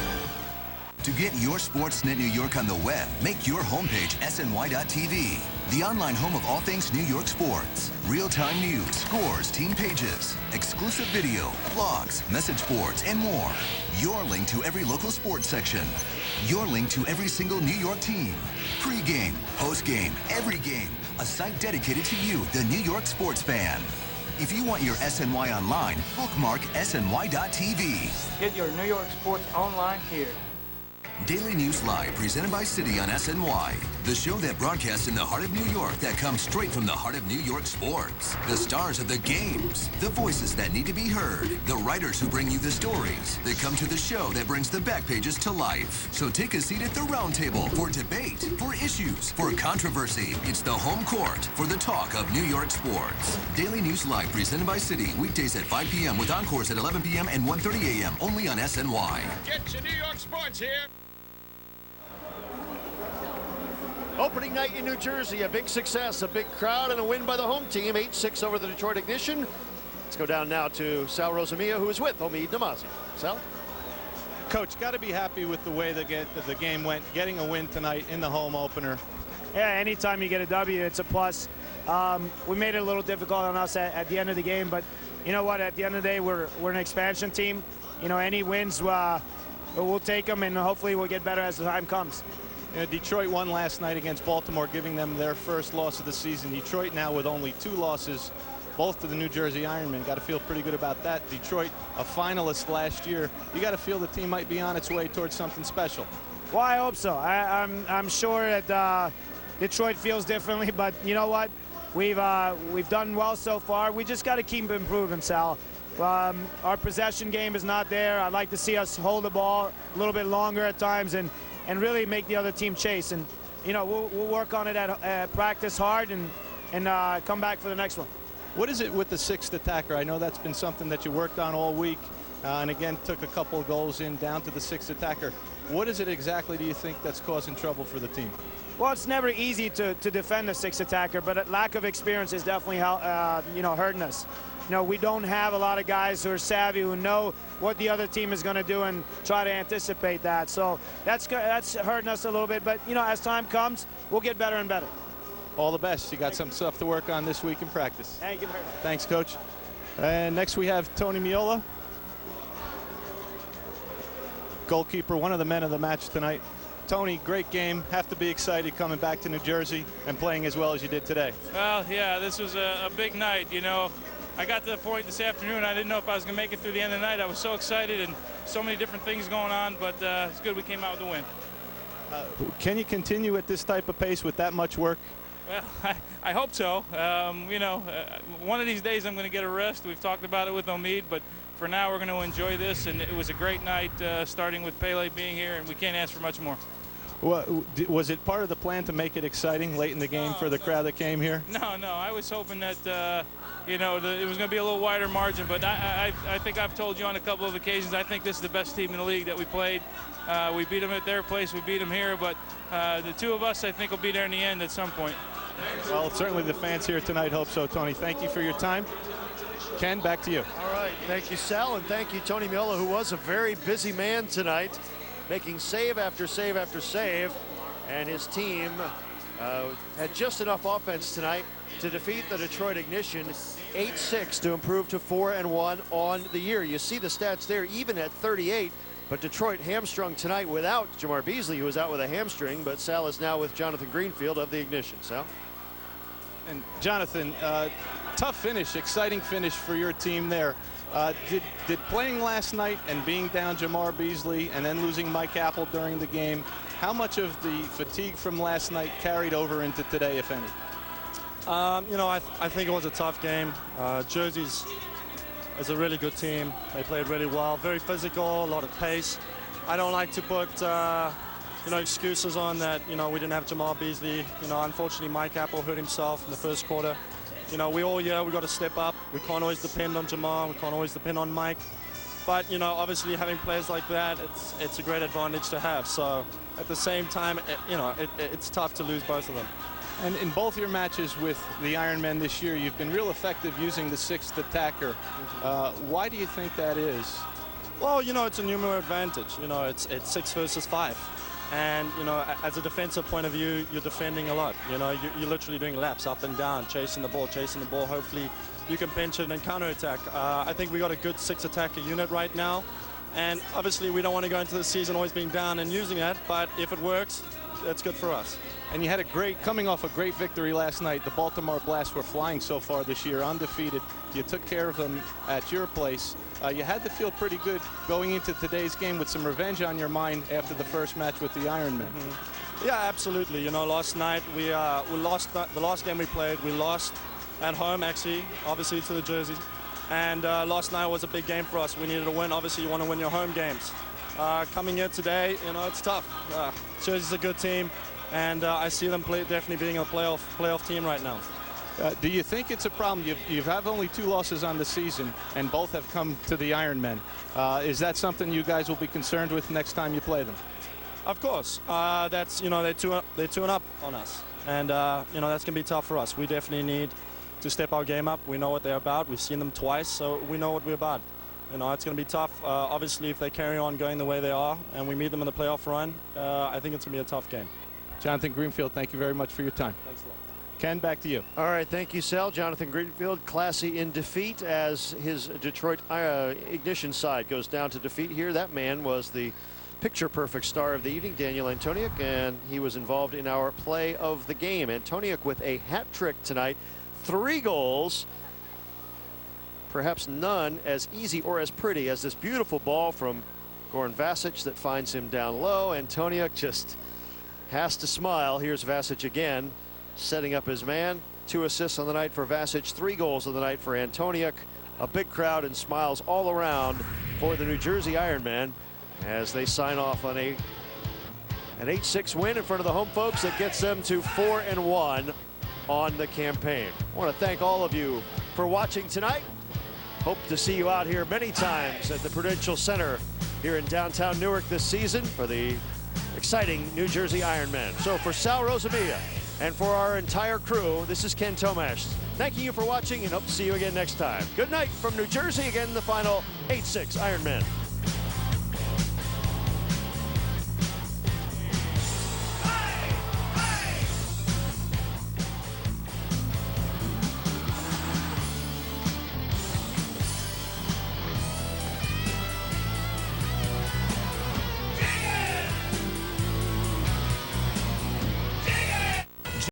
To get your Sportsnet New York on the web, make your homepage sny.tv. The online home of all things New York sports. Real-time news, scores, team pages, exclusive video, blogs, message boards, and more. Your link to every local sports section. Your link to every single New York team. Pre-game, post-game, every game. A site dedicated to you, the New York sports fan. If you want your SNY online, bookmark sny.tv. Get your New York sports online here. Daily News Live, presented by City on SNY. The show that broadcasts in the heart of New York that comes straight from the heart of New York sports. The stars of the games. The voices that need to be heard. The writers who bring you the stories. They come to the show that brings the back pages to life. So take a seat at the round table for debate, for issues, for controversy. It's the home court for the talk of New York sports. Daily News Live, presented by City. Weekdays at 5 p.m. with encores at 11 p.m. and 1:30 a.m. only on SNY. Get your New York sports here. Opening night in New Jersey, a big success, a big crowd, and a win by the home team, 8-6 over the Detroit Ignition. Let's go down now to Sal Rosamia, who is with Omid Namazi. Sal? Coach, got to be happy with the way the game went, getting a win tonight in the home opener. Yeah, anytime you get a W, it's a plus. We made it a little difficult on us at the end of the game, but you know what? At the end of the day, we're an expansion team. You know, any wins, we'll take them, and hopefully we'll get better as the time comes. Detroit won last night against Baltimore, giving them their first loss of the season. Detroit now with only 2 losses, both to the New Jersey Ironmen. Got to feel pretty good about that. Detroit, a finalist last year. You got to feel the team might be on its way towards something special. Well, I hope so. I'm sure that Detroit feels differently, but you know what? We've done well so far. We just got to keep improving, Sal. Our possession game is not there. I'd like to see us hold the ball a little bit longer at times and really make the other team chase. And you know, we'll work on it at practice hard and come back for the next one. What is it with the 6th attacker? I know that's been something that you worked on all week, and again took a couple of goals in down to the 6th attacker. What is it exactly, do you think, that's causing trouble for the team? Well, it's never easy to defend the 6th attacker, but a lack of experience is definitely hurting us. You know, we don't have a lot of guys who are savvy, who know what the other team is going to do and try to anticipate that. So that's hurting us a little bit. But, you know, as time comes, we'll get better and better. All the best. You got some stuff to work on this week in practice. Thank you very much. Thanks, Coach. And next we have Tony Meola, goalkeeper, one of the men of the match tonight. Tony, great game. Have to be excited coming back to New Jersey and playing as well as you did today. Well, yeah, this was a big night, you know. I got to the point this afternoon, I didn't know if I was going to make it through the end of the night. I was so excited and so many different things going on, but it's good we came out with a win. Can you continue at this type of pace with that much work? Well, I hope so. You know, one of these days I'm going to get a rest. We've talked about it with Omid, but for now we're going to enjoy this, and it was a great night starting with Pele being here, and we can't ask for much more. Well, was it part of the plan to make it exciting late in the game for the crowd that came here? No, I was hoping that, you know, it was going to be a little wider margin, but I think I've told you on a couple of occasions, I think this is the best team in the league that we played. We beat them at their place, we beat them here, but the two of us, I think, will be there in the end at some point. Well, certainly the fans here tonight hope so, Tony. Thank you for your time. Ken, back to you. All right, thank you, Sal, and thank you, Tony Meola, who was a very busy man tonight, making save after save after save, and his team had just enough offense tonight to defeat the Detroit Ignition 8-6 to improve to 4-1 on the year. You see the stats there, even at 38, but Detroit hamstrung tonight without Jamar Beasley, who was out with a hamstring, but Sal is now with Jonathan Greenfield of the Ignition. Sal? And Jonathan, tough finish, exciting finish for your team there. Did playing last night and being down Jamar Beasley and then losing Mike Apple during the game, how much of the fatigue from last night carried over into today, if any? You know, I think it was a tough game. Jersey is a really good team. They played really well, very physical, a lot of pace. I don't like to put you know, excuses on that. You know, we didn't have Jamar Beasley. You know, unfortunately, Mike Apple hurt himself in the first quarter. You know, we all year we got to step up. We can't always depend on Jamar. We can't always depend on Mike. But you know, obviously having players like that, it's a great advantage to have. So at the same time, you know, it's tough to lose both of them. And in both your matches with the Ironmen this year, you've been real effective using the sixth attacker. Why do you think that is? Well, you know, it's a numerical advantage. You know, it's 6 versus 5. And, you know, as a defensive point of view, you're defending a lot. You know, you're literally doing laps up and down, chasing the ball. Hopefully you can pinch it and counterattack. I think we got a good 6 attacker unit right now. And obviously we don't want to go into the season always being down and using that. But if it works, that's good for us. And you had coming off a great victory last night. The Baltimore Blast were flying so far this year, undefeated. You took care of them at your place. You had to feel pretty good going into today's game with some revenge on your mind after the first match with the Ironmen. Yeah, absolutely. You know, last night we lost the last game we played. We lost at home, actually, obviously to the Jersey. And last night was a big game for us. We needed a win. Obviously, you want to win your home games. Coming here today, you know, it's tough. Jersey's a good team. And I see them definitely being a playoff team right now. Do you think it's a problem? You have only 2 losses on the season, and both have come to the Ironmen. Is that something you guys will be concerned with next time you play them? Of course. That's, you know, they're 2-1 up on us, and you know, that's gonna be tough for us. We definitely need to step our game up. We know what they're about. We've seen them twice, so we know what we're about. You know, it's gonna be tough. Obviously, if they carry on going the way they are, and we meet them in the playoff run, I think it's gonna be a tough game. Jonathan Greenfield, thank you very much for your time. Thanks a lot. Ken, back to you. All right, thank you, Sal. Jonathan Greenfield, classy in defeat as his Detroit Ignition side goes down to defeat here. That man was the picture-perfect star of the evening, Daniel Antoniuk, and he was involved in our play of the game. Antoniuk with a hat trick tonight, 3 goals, perhaps none as easy or as pretty as this beautiful ball from Goran Vasic that finds him down low. Antoniuk just has to smile. Here's Vasic again, setting up his man. 2 assists on the night for Vasic, 3 goals of the night for Antoniuk. A big crowd and smiles all around for the New Jersey Ironmen as they sign off on an 8-6 win in front of the home folks that gets them to 4-1 on the campaign. I want to thank all of you for watching tonight. Hope to see you out here many times at the Prudential Center here in downtown Newark this season for the exciting New Jersey Ironmen. So for Sal Rosamia and for our entire crew, this is Ken Tomash. Thanking you for watching and hope to see you again next time. Good night from New Jersey. Again, the final 8-6 Ironmen.